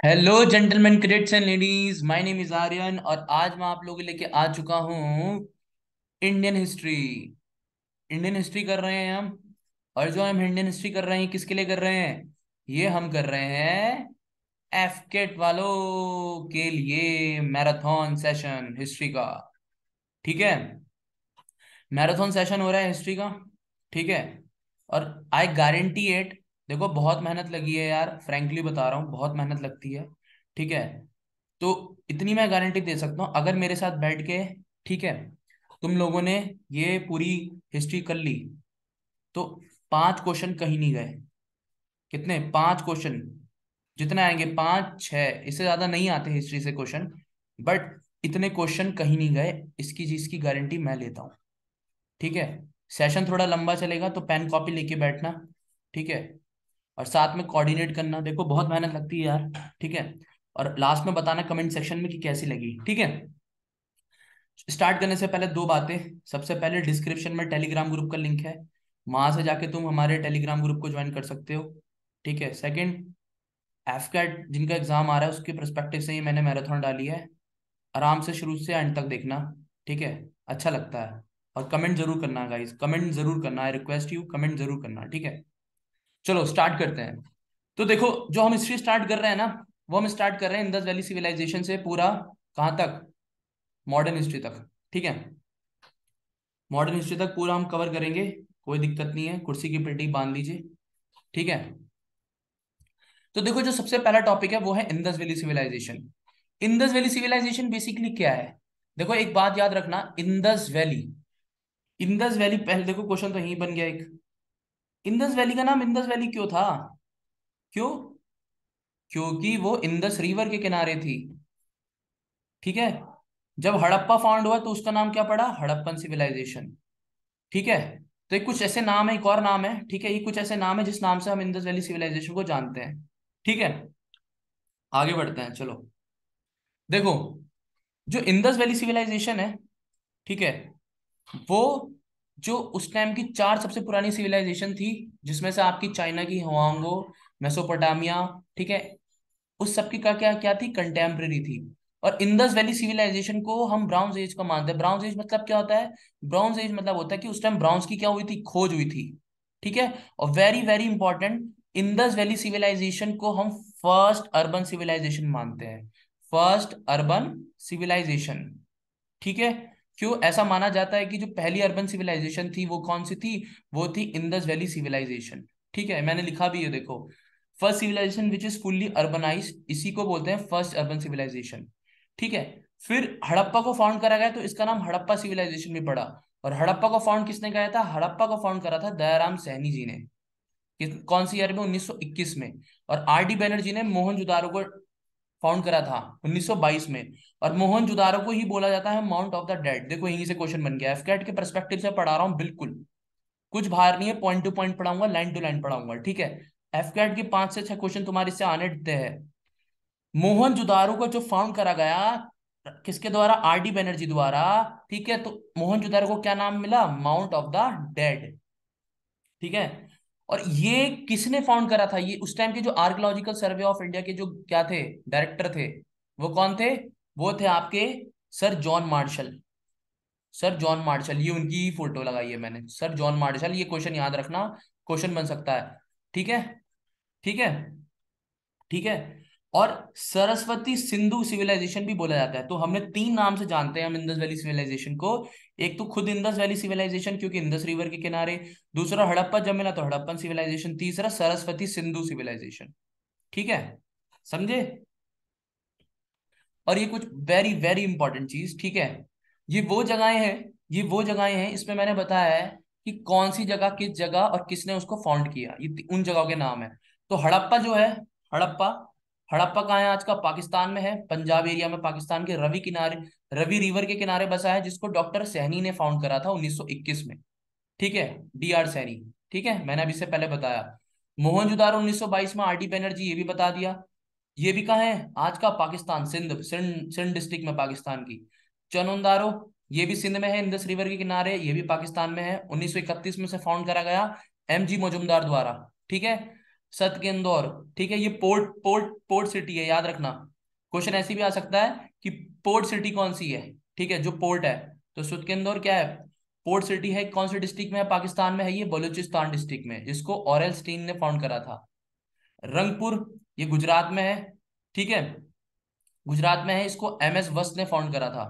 Hello gentleman cadets and ladies, my name is Aryan और आज मैं आप लोगों के लेके आ चुका हूँ इंडियन हिस्ट्री। इंडियन हिस्ट्री कर रहे हैं हम। और जो हम इंडियन हिस्ट्री कर रहे हैं किसके लिए कर रहे हैं? ये हम कर रहे हैं एफकेट वालों के लिए, मैराथन सेशन हिस्ट्री का। ठीक है, मैराथन सेशन हो रहा है हिस्ट्री का। ठीक है, और आई गारंटी इट। देखो बहुत मेहनत लगी है यार, फ्रैंकली बता रहा हूँ, बहुत मेहनत लगती है। ठीक है, तो इतनी मैं गारंटी दे सकता हूँ, अगर मेरे साथ बैठ के, ठीक है, तुम लोगों ने ये पूरी हिस्ट्री कर ली तो 5 क्वेश्चन कहीं नहीं गए। कितने? 5 क्वेश्चन। जितने आएंगे, 5 6, इससे ज्यादा नहीं आते हिस्ट्री से क्वेश्चन, बट इतने क्वेश्चन कहीं नहीं गए, इसकी चीज की गारंटी मैं लेता हूँ। ठीक है, सेशन थोड़ा लंबा चलेगा तो पेन कॉपी लेके बैठना। ठीक है, और साथ में कोऑर्डिनेट करना। देखो बहुत मेहनत लगती है यार। ठीक है, और लास्ट में बताना कमेंट सेक्शन में कि कैसी लगी। ठीक है, स्टार्ट करने से पहले दो बातें। सबसे पहले डिस्क्रिप्शन में टेलीग्राम ग्रुप का लिंक है, वहां से जाके तुम हमारे टेलीग्राम ग्रुप को ज्वाइन कर सकते हो। ठीक है, सेकंड, एफकैट जिनका एग्जाम आ रहा है उसके परस्पेक्टिव से ही मैंने मैराथन डाली है। आराम से शुरू से एंड तक देखना। ठीक है, अच्छा लगता है। और कमेंट जरूर करना गाइस, कमेंट जरूर करना, आई रिक्वेस्ट यू, कमेंट जरूर करना। ठीक है, चलो स्टार्ट करते हैं। तो देखो, जो हम हिस्ट्री स्टार्ट कर रहे हैं ना, वो हम स्टार्ट कर रहे हैं इंडस वैली सिविलाइजेशन से, पूरा कहाँ तक? मॉडर्न हिस्ट्री तक। ठीक है, मॉडर्न हिस्ट्री तक पूरा हम कवर करेंगे, कोई दिक्कत नहीं है, कुर्सी की पेटी बांध लीजिए। ठीक है, तो देखो जो सबसे पहला टॉपिक है वो है Indus valley civilisation. Indus valley civilisation basically क्या है? देखो एक बात याद रखना, इंडस वैली, इंडस वैली, पहले देखो क्वेश्चन तो यही बन गया एक। इंडस वैली का नाम इंडस वैली क्यों था? क्यों? क्योंकि वो इंडस रिवर के किनारे थी। ठीक है, जब हड़प्पा फाउंड हुआ तो उसका नाम क्या पड़ा? हड़प्पन सिविलाइजेशन। ठीक है, तो ये कुछ ऐसे नाम है, एक और नाम है। ठीक है, ये कुछ ऐसे नाम है जिस नाम से हम इंडस वैली सिविलाइजेशन को जानते हैं। ठीक है, आगे बढ़ते हैं, चलो। देखो, जो इंडस वैली सिविलाइजेशन है, ठीक है, वो जो उस टाइम की चार सबसे पुरानी सिविलाइजेशन थी, जिसमें से आपकी चाइना की हुआंगो, मेसोपोटामिया, ठीक है, उस सब की का क्या क्या थी? कंटेम्प्रेरी थी। और इंडस वैली सिविलाइजेशन को हम ब्राउन्ज एज का मानते हैं। ब्राउन्ज एज मतलब क्या होता है? ब्राउन्ज एज मतलब होता है कि उस टाइम ब्राउन्स की क्या हुई थी? खोज हुई थी। ठीक है, और very very important, Indus valley civilisation को हम फर्स्ट अर्बन सिविलाइजेशन मानते हैं। First urban civilisation. ठीक है, क्यों ऐसा माना जाता है कि जो पहली अर्बन सिविलाइजेशन थी वो कौन सी थी? वो थी इंडस वैली सिविलाइजेशन। ठीक है, मैंने लिखा भी है, देखो, first civilisation which is fully urbanise, इसी को बोलते हैं फर्स्ट अर्बन सिविलाइजेशन। ठीक है, फिर हड़प्पा को फाउंड करा गया तो इसका नाम हड़प्पा सिविलाइजेशन भी पड़ा। और हड़प्पा को फाउंड किसने किया था? हड़प्पा को फाउंड करा था दयाराम सैनी जी ने। कौन सी ईयर में? 1921 में। और आर डी बैनर्जी ने मोहनजोदारो को फाउंड करा था 1922 में। और मोहनजोदारो को ही बोला जाता है माउंट ऑफ द डेड। देखो यहीं से क्वेश्चन बन गया, एफकेट के परस्पेक्टिव से पढ़ा रहा हूँ बिल्कुल, कुछ बाहर नहीं है, पॉइंट टू पॉइंट पढ़ाऊंगा, लाइन टू लाइन पढ़ाऊंगा। ठीक है, एफकेट के 5 से 6 क्वेश्चन तुम्हारे इससे आने देते हैं। मोहनजोदारो को जो फाउंड करा गया, किसके द्वारा? आर डी बनर्जी द्वारा। ठीक है, तो मोहनजोदारो को क्या नाम मिला? Mount of the dead. ठीक है, और ये किसने फाउंड करा था? ये उस टाइम के जो आर्कियोलॉजिकल सर्वे ऑफ इंडिया के जो क्या थे, डायरेक्टर थे, वो कौन थे? वो थे आपके sir John Marshall. Sir John Marshall, ये उनकी ही फोटो लगाई है मैंने, सर जॉन मार्शल। ये क्वेश्चन याद रखना, क्वेश्चन बन सकता है। ठीक है, ठीक है, ठीक है। और सरस्वती सिंधु सिविलाइजेशन भी बोला जाता है। तो हमने तीन नाम से जानते हैं हम इंडस वैली सिविलाइजेशन को। एक तो खुद इंडस वैली सिविलाइजेशन, क्योंकि इंडस रिवर के किनारे। दूसरा हड़प्पा जब मिला तो हड़प्पन सिविलाइजेशन। तीसरा सरस्वती सिंधु सिविलाइजेशन। ठीक है, समझे? और ये कुछ वेरी वेरी इंपॉर्टेंट चीज, ठीक है, ये वो जगहें हैं, ये वो जगहें हैं, इसमें मैंने बताया है कि कौन सी जगह किस जगह और किसने उसको फाउंड किया, ये उन जगहों के नाम है। तो हड़प्पा जो है, हड़प्पा, हड़प्पा कहाँ है? आज का पाकिस्तान में है, पंजाब एरिया में, पाकिस्तान के रवि किनारे, रवि रिवर के किनारे बसा है, जिसको डॉक्टर सैनी ने फाउंड करा था 1921 में। ठीक है, डी आर सैनी। ठीक है, मैंने अभी से पहले बताया। मोहनजोदारो 1922 में आर डी बनर्जी, ये भी बता दिया। ये भी कहाँ है? आज का पाकिस्तान, सिंध, सिंध डिस्ट्रिक्ट में पाकिस्तान की। चनोंदारो, ये भी सिंध में है, इंडस रिवर के किनारे, ये भी पाकिस्तान में है, 1931 में से फाउंड करा गया एम जी मजुमदार द्वारा। ठीक है, सत के इंदौर, ठीक है, ये पोर्ट पोर्ट पोर्ट सिटी है, याद रखना। क्वेश्चन ऐसे भी आ सकता है कि पोर्ट सिटी कौन सी है, ठीक है, जो पोर्ट है। तो सत के इंदौर क्या है, पोर्ट सिटी है। कौन से डिस्ट्रिक्ट में है, पाकिस्तान में है, ये बलूचिस्तान डिस्ट्रिक्ट में, जिसको ऑरेल स्टीन ने फाउंड करा था। रंगपुर, ये गुजरात में है, ठीक है, गुजरात में है, इसको एम एस वस्त ने फाउंड करा था।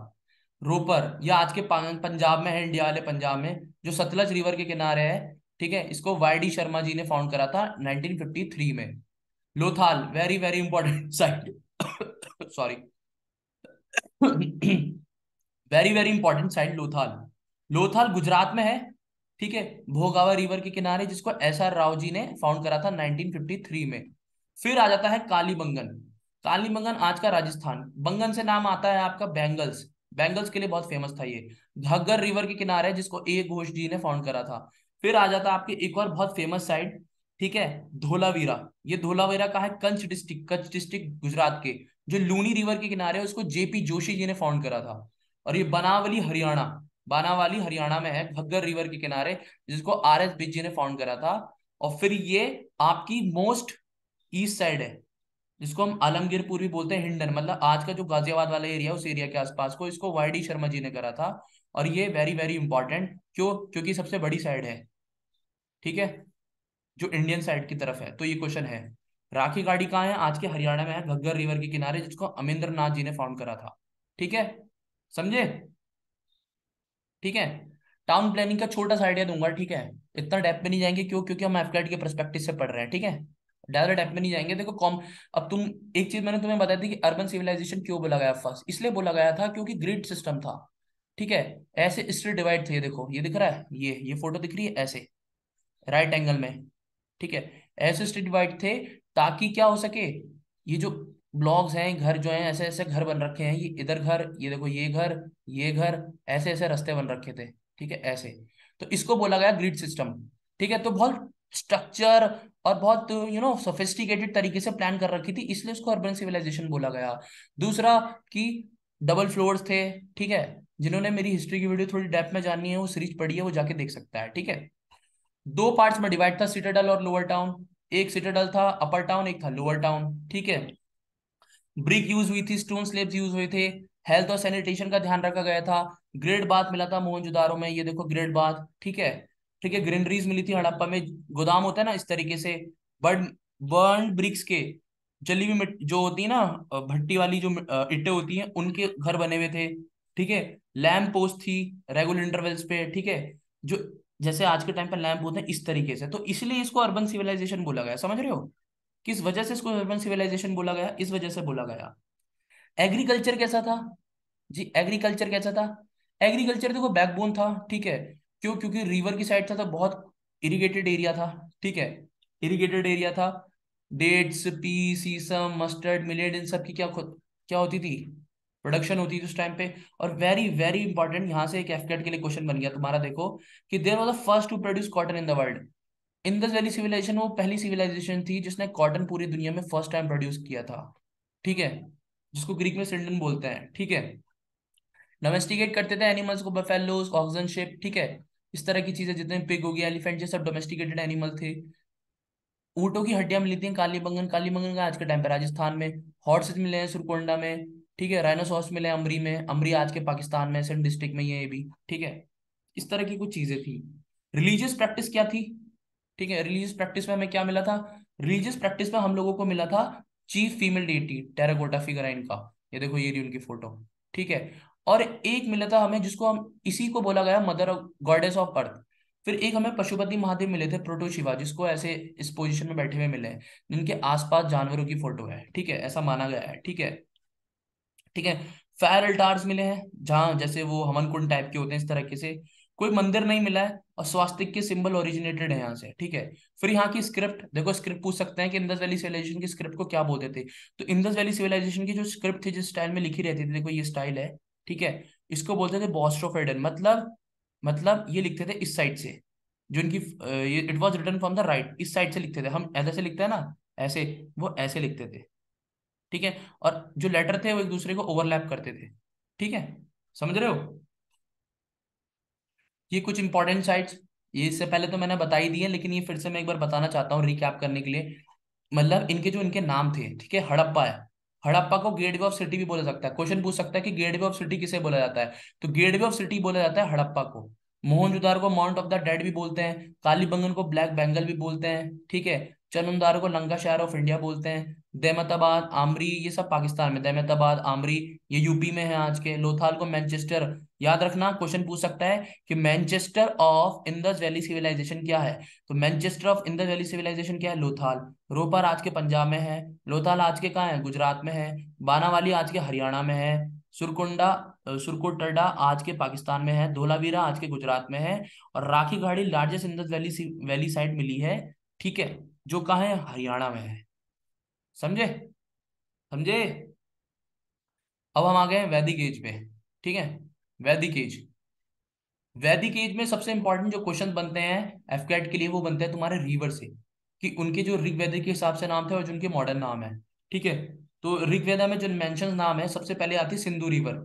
रोपर, ये आज के पंजाब में है, इंडिया वाले पंजाब में, जो सतलज रिवर के किनारे है, ठीक है, इसको वाई डी शर्मा जी ने फाउंड करा था 1953 में। Lothal, very very important site sorry very very important site Lothal. Lothal Gujarat में है, ठीक है, भोगावा रिवर के किनारे, जिसको एस आर राव जी ने फाउंड करा था 1953 में। फिर आ जाता है कालीबंगन। कालीबंगन आज का राजस्थान, बंगन से नाम आता है आपका बेंगल्स, बेंगल्स के लिए बहुत फेमस था ये। घग्गर रिवर के किनारे है, जिसको ए घोष जी ने फाउंड करा था। फिर आ जाता है आपके एक और बहुत फेमस साइट, ठीक है, धोलावीरा। ये धोलावीरा का है, कच्छ डिस्ट्रिक्ट गुजरात के, जो लूनी रिवर के किनारे है, उसको जेपी जोशी जी ने फाउंड करा था। और ये बनावली हरियाणा, बानावाली हरियाणा में है, घग्गर रिवर के किनारे, जिसको आर एस बिज जी ने फाउंड करा था। और फिर ये आपकी मोस्ट ईस्ट साइड है, जिसको हम आलमगीरपुर भी बोलते हैं, हिंडन, मतलब आज का जो गाजियाबाद वाला एरिया, उस एरिया के आसपास को, इसको वाई डी शर्मा जी ने करा था। और ये वेरी वेरी इंपॉर्टेंट, क्यों, क्योंकि सबसे बड़ी साइड है, ठीक है, जो इंडियन साइड की तरफ है। तो ये क्वेश्चन है। राखी गाड़ी कहाँ है, आज के हरियाणा में है, घग्गर रिवर के किनारे, जिसको अमेंद्र नाथ जी ने फाउंड करा था, ठीक है, समझे, ठीक है। टाउन प्लानिंग का छोटा सा आइडिया दूंगा, ठीक है, इतना डेप्थ में नहीं जाएंगे, क्यों, क्योंकि हम एफकेट के पर्सपेक्टिव से पढ़ रहे हैं, ठीक है, ज्यादा डेप्थ में नहीं जाएंगे। देखो कॉम, अब तुम, एक चीज मैंने तुम्हें बताई थी कि अर्बन सिविलाइजेशन क्यों बोला गया फर्स्ट, इसलिए बोला गया था क्योंकि ग्रिड सिस्टम था, ठीक है। ऐसे स्ट्रीट डिवाइड थे, ये देखो, ये दिख रहा है, ये फोटो दिख रही है ऐसे, राइट एंगल में, ठीक है, ऐसे स्ट्रीट डिवाइड थे, ताकि क्या हो सके, ये जो ब्लॉक्स हैं, घर जो हैं, ऐसे ऐसे घर बन रखे हैं, ये इधर घर, ये देखो ये घर, ये घर, ऐसे ऐसे रास्ते बन रखे थे, ठीक है, ऐसे। तो इसको बोला गया ग्रिड सिस्टम, ठीक है। तो बहुत स्ट्रक्चर और बहुत सोफिस्टिकेटेड तरीके से प्लान कर रखी थी, इसलिए उसको अर्बन सिविलाइजेशन बोला गया। दूसरा कि डबल फ्लोर्स थे, ठीक है। जिन्होंने मेरी हिस्ट्री की वीडियो थोड़ी डेप्थ में जाननी है, वो सीरीज पढ़ी है, वो जाके देख सकता है, ठीक है। दो पार्ट्स में डिवाइड था, सिटाडल और लोअर टाउन। एक सिटाडल था अपर टाउन, एक था लोअर टाउन, ठीक है। ब्रिक यूज हुई थी, स्टोन स्लेब्स यूज हुए थे। हेल्थ और सैनिटेशन का ध्यान रखा गया था। ग्रेड बाथ मिला था मोहनजोदारो में, ये देखो ग्रेड बाथ, ठीक है, ठीक है। ग्रीनरीज मिली थी हड़प्पा में, गोदाम होता है ना इस तरीके से। बर्न बर्न ब्रिक्स के, जली हुई जो होती है ना, भट्टी वाली जो इट्टे होती हैं, उनके घर बने हुए थे, ठीक है। लैम्प पोस्ट थी रेगुलर इंटरवल्स पे, ठीक है, जो जैसे आज के टाइम पे लैंप होते हैं इस तरीके से। तो इसलिए इसको अर्बन सिविलाइजेशन बोला गया, समझ रहे हो। किस वजह से इसको अर्बन सिविलाइजेशन बोला गया, इस वजह से बोला गया। एग्रीकल्चर कैसा था, जी एग्रीकल्चर कैसा था। एग्रीकल्चर देखो बैकबोन था, ठीक है। क्यों, क्योंकि रिवर की साइड था, तो बहुत इरिगेटेड एरिया था, ठीक है, इरिगेटेड एरिया था। डेट्स, पी, सीसम, मस्टर्ड, मिलेट, इन सब की क्या होती थी, प्रोडक्शन होती थी उस टाइम पे। और वेरी वेरी इंपॉर्टेंट, यहाँ से एक एफकेट के लिए क्वेश्चन बन गया तुम्हारा, देखो कि there was the first to produce cotton in the world. Indus valley civilisation वो पहली सिविलाइजेशन थी जिसने कॉटन पूरी दुनिया में फर्स्ट टाइम प्रोड्यूस किया था, ठीक है, जिसको ग्रीक में सिंडन बोलते हैं, ठीक है। डोमेस्टिकेट करते थे एनिमल्स को, बफेलोज, ऑक्सन शिप, ठीक है, इस तरह की चीजें, जितने पिग हो गया, एलिफेंट, ये सब डोमेस्टिकेटेड एनिमल थे। ऊँटों की हड्डियां मिली थी कालीबंगन, कालीबंगन का आज के टाइम पे राजस्थान में। हॉर्सेस मिले हैं सुरकोंडा में, ठीक है। राइनोसॉर्स मिले हैं अमरी में, अमरी आज के पाकिस्तान में, सिंध डिस्ट्रिक्ट में ये भी, ठीक है। इस तरह की कुछ चीजें थी। रिलीजियस प्रैक्टिस क्या थी, ठीक है, रिलीजियस प्रैक्टिस में हमें क्या मिला था। रिलीजियस प्रैक्टिस में हम लोगों को मिला था chief female deity, terracotta figure है इनका, ये देखो ये रही उनकी फोटो, ठीक है। और एक मिला था हमें, जिसको हम इसी को बोला गया mother of goddess of earth. फिर एक हमें पशुपति महादेव मिले थे, प्रोटो शिवा, जिसको ऐसे इस पोजीशन में बैठे हुए मिले हैं, जिनके आसपास जानवरों की फोटो है, ठीक है, ऐसा माना गया है, ठीक है, ठीक है। फायर अल्टार्स मिले हैं, जहां जैसे वो हवन कुंड टाइप के होते हैं, इस तरीके से। कोई मंदिर नहीं मिला है, और स्वास्तिक के सिंबल ओरिजिनेटेड है यहाँ से, ठीक है। फिर यहाँ की स्क्रिप्ट देखो, स्क्रिप्ट पूछ सकते हैं कि इंडस वैली सिविलाइजेशन की स्क्रिप्ट को क्या बोलते थे। तो इंडस वैली सिविलाइजेशन की जो स्क्रिप्ट थी, जिस स्टाइल में लिखी रहती थी, देखो ये स्टाइल है, ठीक है, इसको बोलते थे बोस्ट्रोफेडन, मतलब ये लिखते थे इस साइड से, जो इनकी ये it was written from the right, इस साइड से लिखते थे, हम ऐसे लिखते हैं ना, ऐसे, वो ऐसे लिखते थे, ठीक है। और जो लेटर थे वो एक दूसरे को ओवरलैप करते थे, ठीक है, समझ रहे हो। ये कुछ इंपॉर्टेंट साइट्स, ये इससे पहले तो मैंने बता ही दी है, लेकिन ये फिर से मैं एक बार बताना चाहता हूँ रिकैप करने के लिए। मतलब इनके जो इनके नाम थे, ठीक है, हड़प्पा है, हड़प्पा को गेटवे ऑफ सिटी भी बोला सकता है। क्वेश्चन पूछ सकता है कि गेटवे ऑफ सिटी किसे बोला जाता है, तो गेटवे ऑफ सिटी बोला जाता है हड़प्पा को। मोहनजोदारो को माउंट ऑफ द डेड भी बोलते हैं, कालीबंगन को ब्लैक बेंगल भी बोलते हैं, ठीक है, चंदनदारो को लंका शहर ऑफ इंडिया बोलते हैं, दहमताबाद, आमरी, ये सब पाकिस्तान में, दहमताबाद, आमरी, ये यूपी में है आज के, लोथाल को मैनचेस्टर। याद रखना, क्वेश्चन पूछ सकता है कि Manchester of Indus valley civilisation क्या है, तो Manchester of Indus valley civilisation क्या है, लोथाल। रोपर आज के पंजाब में है, लोथाल आज के कहाँ है, गुजरात में है, बानावाली आज के हरियाणा में है, सुरकोटडा आज के पाकिस्तान में है, धोलावीरा आज के गुजरात में है, और Rakhi Garhi largest Indus valley site मिली है, ठीक है, जो कहाँ है, हरियाणा में है। समझे? समझे? अब हम आ गए हैं वैदिक एज पे, ठीक है। वैदिक एज, वैदिक एज में सबसे इंपॉर्टेंट जो क्वेश्चन बनते हैं एफकेट के लिए, वो बनते हैं तुम्हारे रिवर से, कि उनके जो ऋग्वेद के हिसाब से नाम थे और जो उनके मॉडर्न नाम है, ठीक है। तो ऋग्वेदा में जो मेंशन नाम है, सबसे पहले आती है सिंधु रिवर,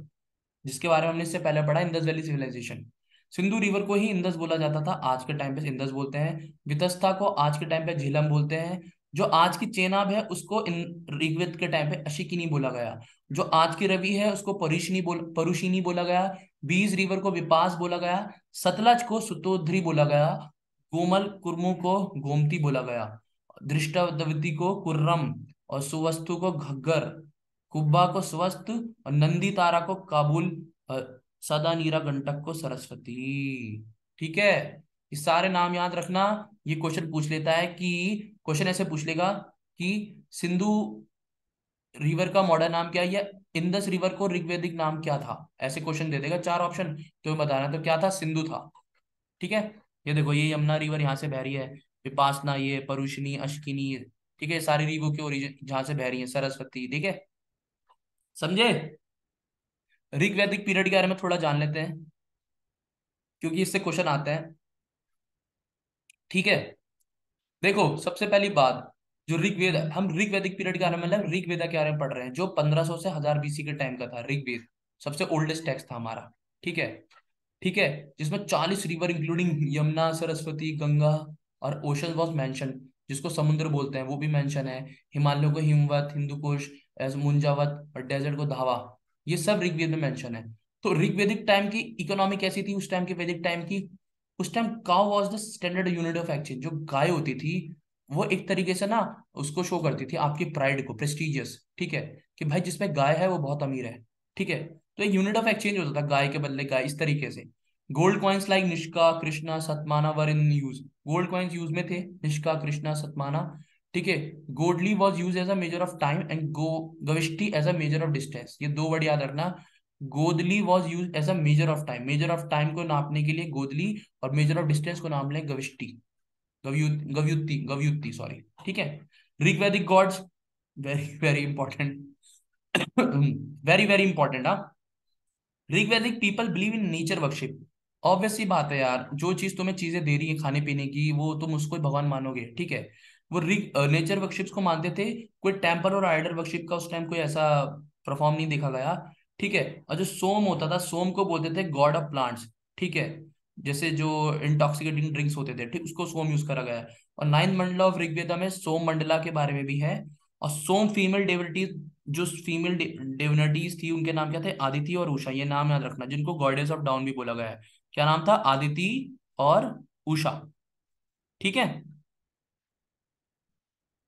जिसके बारे में हमने इससे पहले पढ़ा, Indus valley civilisation. Sindhu river को ही इंडस बोला जाता था, आज के टाइम पे इंडस बोलते हैं। वितस्ता को आज के टाइम पे झेलम बोलते हैं। जो आज की चेनाब है उसको इन ऋग्वेद के टाइम पे अशिकिनी बोला गया। जो आज की रवि है उसको परुशिनी बोला गया। बीज रिवर को विपास बोला गया। सतलज को सुतोद्री बोला गया। कोमल कुर्मू को गोमती बोला गया। दृष्टावती को कुर्रम, और सुवस्तु को घग्गर, कुब्बा को स्वस्थ, और नंदी तारा को काबुल, और सदा नीरा गंटक को सरस्वती। ठीक है, ये सारे नाम याद रखना। ये क्वेश्चन पूछ लेता है कि, क्वेश्चन ऐसे पूछ लेगा कि सिंधु रिवर का मॉडर्न नाम क्या है, या इंदस रिवर को ऋग्वेदिक नाम क्या था, ऐसे क्वेश्चन दे देगा, चार ऑप्शन, तो बताना तो क्या था, सिंधु था। ठीक है, ये देखो, ये यमुना रिवर यहाँ से बह रही है, विपासना, ये परुषिनी, अश्किनी, ठीक है, सारी रिवर के ओरिजिन जहां से बह रही है, सरस्वती, ठीक है। समझे? ऋग्वैदिक पीरियड के बारे में थोड़ा जान लेते हैं, क्योंकि इससे क्वेश्चन आते हैं, ठीक है। देखो, सबसे पहली बात, जो ऋग्वेद, हम ऋग्वैदिक पीरियड के बारे में, मतलब ऋग्वेदा के बारे में पढ़ रहे हैं, जो 1500 से 1000 बीसी के टाइम का था ऋग्वेद, सबसे ओल्डेस्ट टेक्स्ट था हमारा, ठीक है। ठीक है, जिसमें 40 रिवर इंक्लूडिंग यमुना, सरस्वती, गंगा और ओशन वॉज मेंशन, जिसको समुद्र बोलते हैं वो भी मेंशन है। हिमालय को हिमवत, हिंदू कुश, मुंजावत, और डेजर्ट को धावा, ये सब ऋग्वेद में मेंशन है। तो ऋग्वेदिक टाइम की इकोनॉमी कैसी थी उस टाइम के वैदिक टाइम की? उस time cow was the standard unit of exchange. जो गाय होती थी वो एक तरीके से ना उसको शो करती थी आपकी प्राइड को, प्रेस्टिजियस, ठीक है, कि भाई जिसमें गाय है वो बहुत अमीर है, ठीक है। तो एक यूनिट ऑफ एक्सचेंज होता था, गाय के बदले गाय, इस तरीके से। Gold coins like Nishka, Krishna, Satamana were in use. Gold coins use में थे, निष्का, कृष्णा, सतमाना, ठीक है। Godhuli was use as a measure of time and Gavishti as a measure of distance. ये दो वर्ड याद रखना। Godhuli was use as a measure of time, measure of time को नापने के लिए गोदली, और मेजर ऑफ डिस्टेंस को नाम लें गविष्टि, गव्युत्ति सॉरी, ठीक है। Rigvedic gods, very very important, very very important, हाँ। Rigvedic people believe in nature worship. Obvious सी बात है यार, जो चीज तुम्हें चीजें दे रही है खाने पीने की, वो तुम उसको ही भगवान मानोगे, ठीक है। वो ऋग नेचर वर्शिप्स को मानते थे। कोई टेम्पल और आइडल वर्शिप का उस टाइम कोई ऐसा परफॉर्म नहीं देखा गया, ठीक है। और जो सोम होता था, सोम को बोलते थे गॉड ऑफ प्लांट्स, ठीक है। जैसे जो इंटॉक्सिकेटिंग ड्रिंक्स होते थे, ठीक, उसको सोम यूज करा गया है। और नाइन्थ मंडला ऑफ ऋग्वेदा में सोम मंडला के बारे में भी है। और सोम फीमेल डेविटीज, जो फीमेल डिविनिटीज थी, उनके नाम क्या थे, आदिति और उषा, ये नाम याद रखना, जिनको गॉडेस ऑफ डाउन भी बोला गया है। क्या नाम था, आदिति और उषा, ठीक है।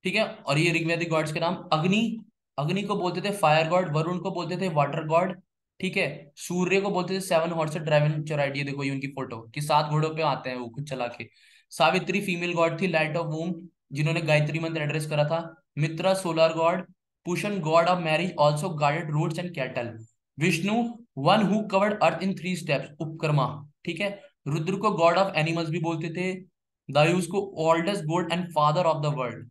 ठीक है, और ये ऋग्वैदिक गॉड्स के नाम, अग्नि, अग्नि को बोलते थे फायर गॉड, वरुण को बोलते थे वाटर गॉड, ठीक है। सूर्य को बोलते थे सेवन हॉर्स ड्राइवन चराइड, ये देखो ये उनकी फोटो, कि 7 घोड़ों पे आते हैं वो खुद चला के। सावित्री फीमेल गॉड थी, लाइट ऑफ वूम, जिन्होंने गायत्री मंत्र एड्रेस करा था। Mitra solar god. Pushan god of marriage, also guarded roads and cattle. Vishnu, one who covered earth in 3 steps, उपकर्मा, ठीक है। रुद्र को गॉड ऑफ एनिमल्स भी बोलते थे। दायूस को oldest god and father of the world.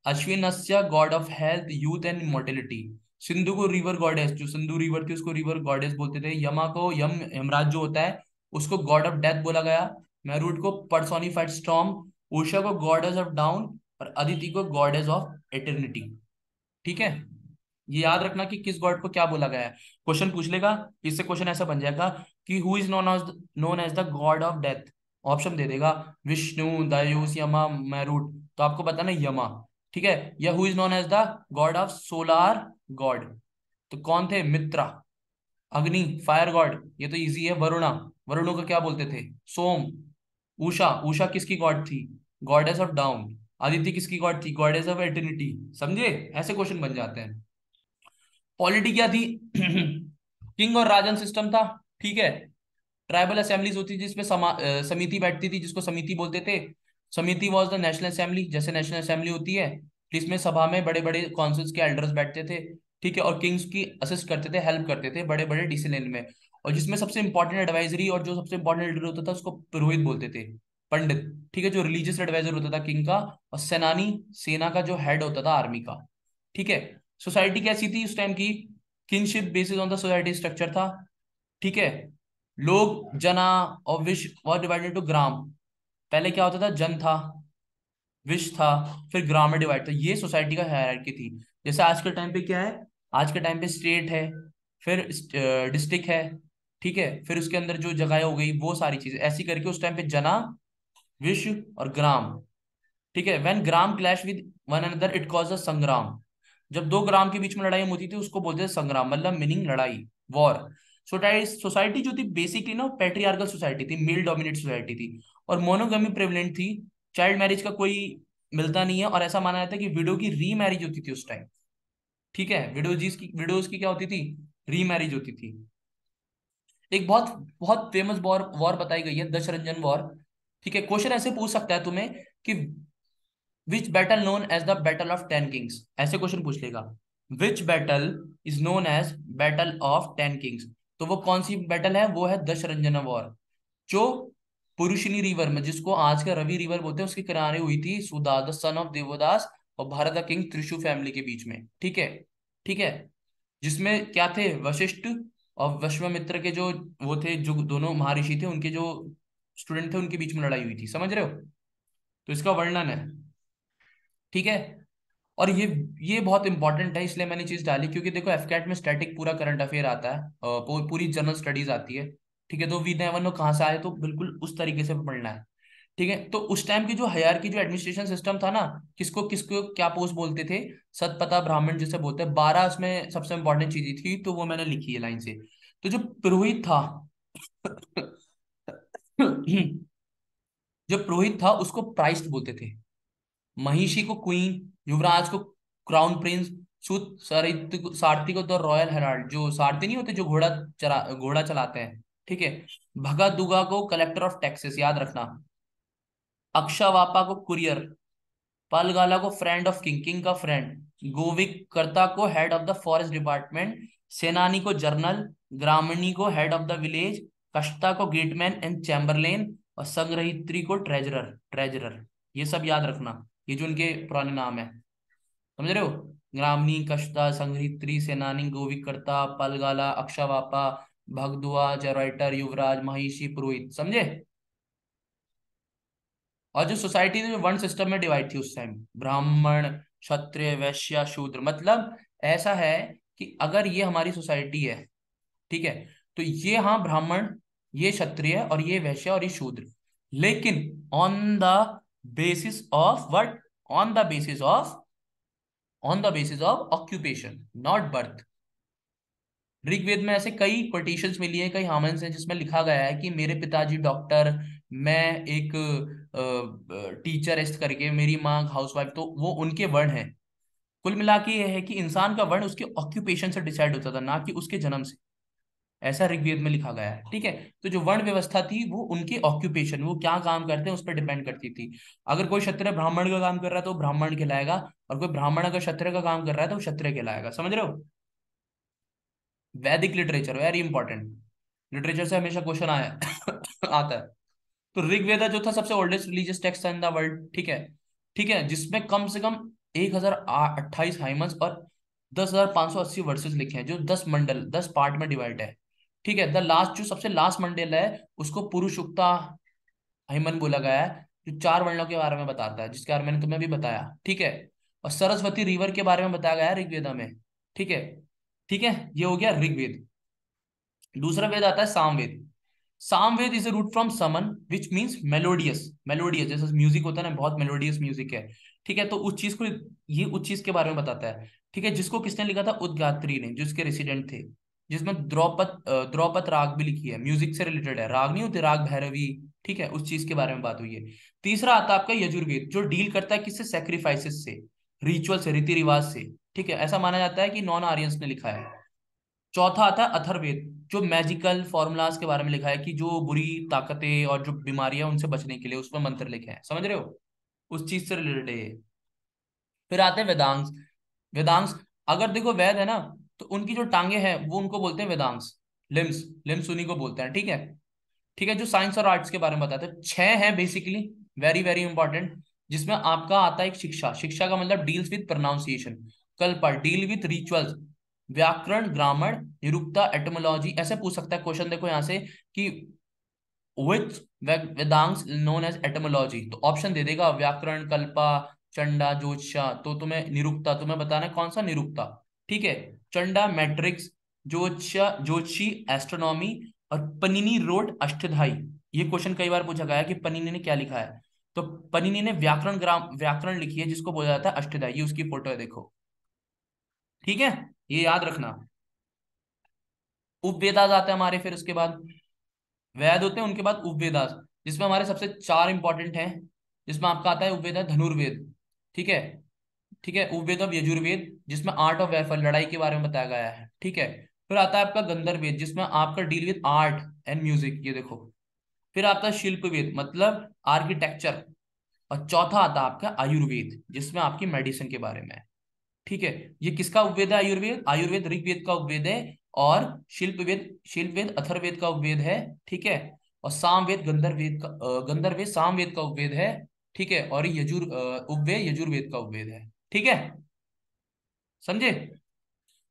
Ashvins god of health, youth and immortality. Sindhu को river goddess, जो सिंधु रिवर थी उसको रिवर गॉडेस बोलते थे। यमा को, यमराज जो होता है, उसको गॉड ऑफ डेथ बोला गया। मैरूट को पर्सोनिफाइड स्टॉर्म। उषा को गॉडेस ऑफ डाउन। और अदिति को गॉडेस ऑफ एटर्निटी, ठीक है। ये याद रखना कि किस गॉड को क्या बोला गया है, क्वेश्चन पूछ लेगा। इससे क्वेश्चन ऐसा बन जाएगा कि who is known as the god of death. Option दे देगा, विष्णु, दायूस, यमा, मैरूट, तो आपको बताना यमा, ठीक है, या who is known as the god of solar god, तो कौन थे? मित्रा। अग्नि, फायर गॉड, ये तो इजी है। वरुणा, वरुणों को क्या बोलते थे? सोम। उषा, उषा किसकी गॉड थी? Goddess of down. आदित्य किसकी गॉड थी? Goddess of eternity. समझे? ऐसे क्वेश्चन बन जाते हैं। पॉलिटी क्या थी? किंग और राजन सिस्टम था। ठीक है। ट्राइबल असेंबलीज होती थी जिसमें समिति बैठती थी, जिसको समिति बोलते थे। समिति वाज द नेशनल असेंबली, जैसे नेशनल असेंबली होती है, जिसमें सभा में बड़े बड़े कॉन्सिल्स के एल्डर्स बैठते थे। ठीक है, और किंग्स की असिस्ट करते थे, हेल्प करते थे बड़े बड़े डिसीजन में। और जिसमें सबसे इंपॉर्टेंट एडवाइजरी और जो सबसे इंपॉर्टेंट लीडर होता था उसको पुरोहित बोलते थे, पंडित। ठीक है, जो रिलीजियस एडवाइजर होता था किंग का। और सेनानी, सेना का जो हेड होता था आर्मी का। ठीक है। सोसाइटी कैसी थी उस टाइम की? Kingship basis on the society structure था। ठीक है। लोग, जना और विश वॉज डिवाइडेड टू ग्राम। पहले क्या होता था? जन था, विश था, फिर ग्राम में डिवाइड था। ये सोसाइटी का हायरार्की थी। जैसे आज के टाइम पे क्या है? आज के टाइम पे स्टेट है, फिर डिस्ट्रिक्ट है। ठीक है, फिर उसके अंदर जो जगह हो गई वो सारी चीजें ऐसी करके उस टाइम पे जना, विश और ग्राम। ठीक है। When gram clash with one another it cause a संग्राम। जब दो ग्राम के बीच में लड़ाई होती थी उसको बोलते थे संग्राम, मतलब मीनिंग लड़ाई, वॉर। सोसाइटी जो थी बेसिकली ना पैट्रियार्कल सोसाइटी थी, मेल डोमिनेट सोसाइटी थी। और मोनोगमी प्रेवलेंट थी। चाइल्ड मैरिज का कोई मिलता नहीं है, और ऐसा माना जाता है कि विडो की री मैरिज होती थी उस टाइम। ठीक है, विडोज की क्या होती थी? री मैरिज होती थी। एक बहुत बहुत फेमस वॉर वॉर बताई गई है, दशरंजन वॉर। ठीक है, क्वेश्चन ऐसे पूछ सकता है तुम्हें कि which battle known as the battle of ten kings, ऐसे क्वेश्चन पूछ लेगा। Which battle is known as battle of ten kings, तो वो कौन सी बैटल है? वो है दशरंजना वॉर, जो पुरुषिनी रिवर में, जिसको आज का रवि रिवर बोलते हैं, उसके किनारे हुई थी, Sudas the son of Devdas और Bharat the king Trishu family के बीच में। ठीक है। ठीक है, जिसमें क्या थे? वशिष्ठ और विश्वामित्र के जो वो थे, जो दोनों महर्षि थे, उनके जो स्टूडेंट थे, उनके बीच में लड़ाई हुई थी। समझ रहे हो? तो इसका वर्णन है। ठीक है। और ये बहुत इंपॉर्टेंट है, इसलिए मैंने चीज डाली, क्योंकि देखो एफकेट में स्टैटिक पूरा करंट अफेयर आता है, पूरी जनरल स्टडीज आती है। ठीक है, तो वी नेवर नो कहाँ से आए, तो बिल्कुल उस तरीके से पढ़ना है। ठीक है, तो उस टाइम की जो हायरार्की, जो एडमिनिस्ट्रेशन सिस्टम था ना, किसको किसको क्या पोस्ट बोलते थे? सतपथा ब्राह्मण जिसे बोलते हैं, 12 उसमें सबसे इंपॉर्टेंट चीजें थी, तो वो मैंने लिखी है लाइन से। तो जो पुरोहित था, जो पुरोहित था उसको प्राइस्ट बोलते थे। महिषी को क्वीन, युवराज को क्राउन प्रिंस, सूत सारथी को तो रॉयल हेराल्ड, जो सारथी नहीं होते जो घोड़ा चलाते हैं। ठीक है। भगा दुगा को कलेक्टर ऑफ टैक्सेस, याद रखना। अक्षवापा को कुरियर, पालगाला को फ्रेंड ऑफ किंग, किंग का फ्रेंड, गोविक कर्ता को head of the forest department, सेनानी को जर्नल, ग्रामणी को हेड ऑफ द विलेज, कश्ता को गेटमैन एंड चैम्बरलेन, और संग्रहित्री को ट्रेजरर, ट्रेजरर। ये सब याद रखना, ये जो उनके पुराने नाम है। समझ रहे हो? ग्रामणी, कश्ता, संग्रहित्री, सेनानी, गोविकर्ता, पलगाला, अक्षवापा, भगदुआ, जराइटर, युवराज, महिषी, पुरोहित। समझे? और जो सोसाइटी थी, वन सिस्टम में डिवाइड थी उस टाइम, ब्राह्मण, क्षत्रिय, वैश्य, शूद्र। मतलब ऐसा है कि अगर ये हमारी सोसाइटी है, ठीक है, तो ये, हाँ, ब्राह्मण, ये क्षत्रिय और ये वैश्य और ये शूद्र, लेकिन on the basis of what? On the basis of occupation, not birth. Rigveda में ऐसे कई कोटेशंस मिली है, कई हामन्स हैं, जिसमें लिखा गया है कि मेरे पिताजी डॉक्टर, मैं एक टीचर, इस करके, मेरी माँ हाउसवाइफ, तो वो उनके वर्ण हैं। कुल मिला के ये है कि इंसान का वर्ण उसके ऑक्यूपेशन से डिसाइड होता था, ना कि उसके जन्म से। ऐसा ऋग्वेद में लिखा गया है। ठीक है, तो जो वर्ण व्यवस्था थी वो उनके ऑक्यूपेशन, वो क्या काम करते हैं उस पर डिपेंड करती थी। अगर कोई क्षत्रिय ब्राह्मण का काम कर रहा है तो वो ब्राह्मण कहलाएगा, और कोई ब्राह्मण अगर क्षत्रिय का काम कर रहा है तो वो क्षत्रिय कहलाएगा। समझ रहे हो? वैदिक लिटरेचर वेरी इंपॉर्टेंट, लिटरेचर से हमेशा क्वेश्चन आया आता है। तो ऋग्वेद जो था सबसे oldest religious text in the world. ठीक है। ठीक है, जिसमें कम से कम 1028 हाइमन्स और 10,580 वर्सेस लिखे हैं, जो 10 मंडल, 10 पार्ट में डिवाइड है। ठीक है, द लास्ट, जो सबसे लास्ट मंडल है, उसको पुरुषुक्ता हाइमन बोला गया है, जो 4 वर्णों के बारे में बताता है, जिसके बारे में मैंने तुम्हें भी बताया। ठीक है, और सरस्वती रिवर के बारे में बताया गया है ऋग्वेदा में। ठीक है। ठीक है, ये हो गया ऋग्वेद। दूसरा वेद आता है Samaveda. Samaveda is a root from समन विच मीन्स मेलोडियस, मेलोडियस जैसे म्यूजिक होता है ना, बहुत मेलोडियस म्यूजिक है। ठीक है, तो उस चीज को, ये उस चीज के बारे में बताता है। ठीक है, जिसको किसने लिखा था? उदगात्री ने, जो इसके रेसिडेंट थे। जिसमें द्रौपद राग भी लिखी है, म्यूजिक से रिलेटेड है, राग नहीं होते, राग भैरवी। ठीक है, उस चीज के बारे में बात हुई है। तीसरा आता है आपका यजुर्वेद, जो डील करता है किससे? सेक्रीफाइसेस से, रिचुअल से, रीति रिवाज से। ठीक है, ऐसा माना जाता है कि नॉन आर्यंस ने लिखा है। चौथा आता है अथर्ववेद, जो मैजिकल फॉर्मूलाज के बारे में लिखा है, कि जो बुरी ताकतें और जो बीमारियां उनसे बचने के लिए उसमें मंत्र लिखे हैं, समझ रहे हो? उस चीज से रिलेटेड है ये। फिर आते हैं वेदांश। वेदांश, अगर देखो वैद है ना, तो उनकी जो टांगे हैं वो उनको बोलते हैं वेदांश। लिम्स, लिम्स उन्हीं को बोलते हैं। ठीक है। ठीक है, जो साइंस और आर्ट्स के बारे में बताते हैं, छह है बेसिकली, वेरी वेरी इंपॉर्टेंट। जिसमें आपका आता है एक शिक्षा। शिक्षा का मतलब deals with pronunciation. Kalpa, deal with rituals. व्याकरण, ग्रामर, निरुक्ता, एटमोलॉजी। ऐसे पूछ सकता है क्वेश्चन, देखो यहाँ से कि विच वेदांश नोन एज एटमोलॉजी, तो ऑप्शन दे देगा व्याकरण, कल्पा, चंडा, ज्योतिषा। तो तुम्हें निरुक्ता, तुम्हें बताना है कौन सा निरुक्ता। ठीक है। चंडा मैट्रिक्स, ज्योतिषा ज्योतिषी एस्ट्रोनॉमी, और पनिनी रोड अष्टधाई। ये क्वेश्चन कई बार पूछा गया है कि पनिनी ने क्या लिखा है। तो पनिनी ने व्याकरण लिखी है, जिसको बोला जाता है अष्टधाई। ये उसकी फोटो है, देखो। ठीक है, ये याद रखना। उपवेदास आते हैं हमारे, फिर उसके बाद वेद होते हैं, उनके बाद उपवेदास, जिसमें हमारे सबसे चार इंपॉर्टेंट हैं। जिसमें आपका आता है उपवेद, धनुर्वेद। ठीक है। ठीक है, उपवेद और यजुर्वेद, जिसमें आर्ट ऑफ वेफर, लड़ाई के बारे में बताया गया है। ठीक है। फिर आता है आपका गंधर्व वेद, जिसमें आपका deal with art and music, ये देखो। फिर आता है शिल्प वेद, मतलब आर्किटेक्चर। और चौथा आता है आपका आयुर्वेद, जिसमें आपकी मेडिसिन के बारे में है। ठीक है। ये किसका उपवेद है? आयुर्वेद। आयुर्वेद ऋग्वेद का उपवेद है। और शिल्पवेद अथर्ववेद का उपवेद है। ठीक है। और सामवेद गंधर्ववेद सामवेद का उपवेद है। ठीक है। और ये उपवेद यजुर्वेद का उपवेद है। ठीक है, समझे?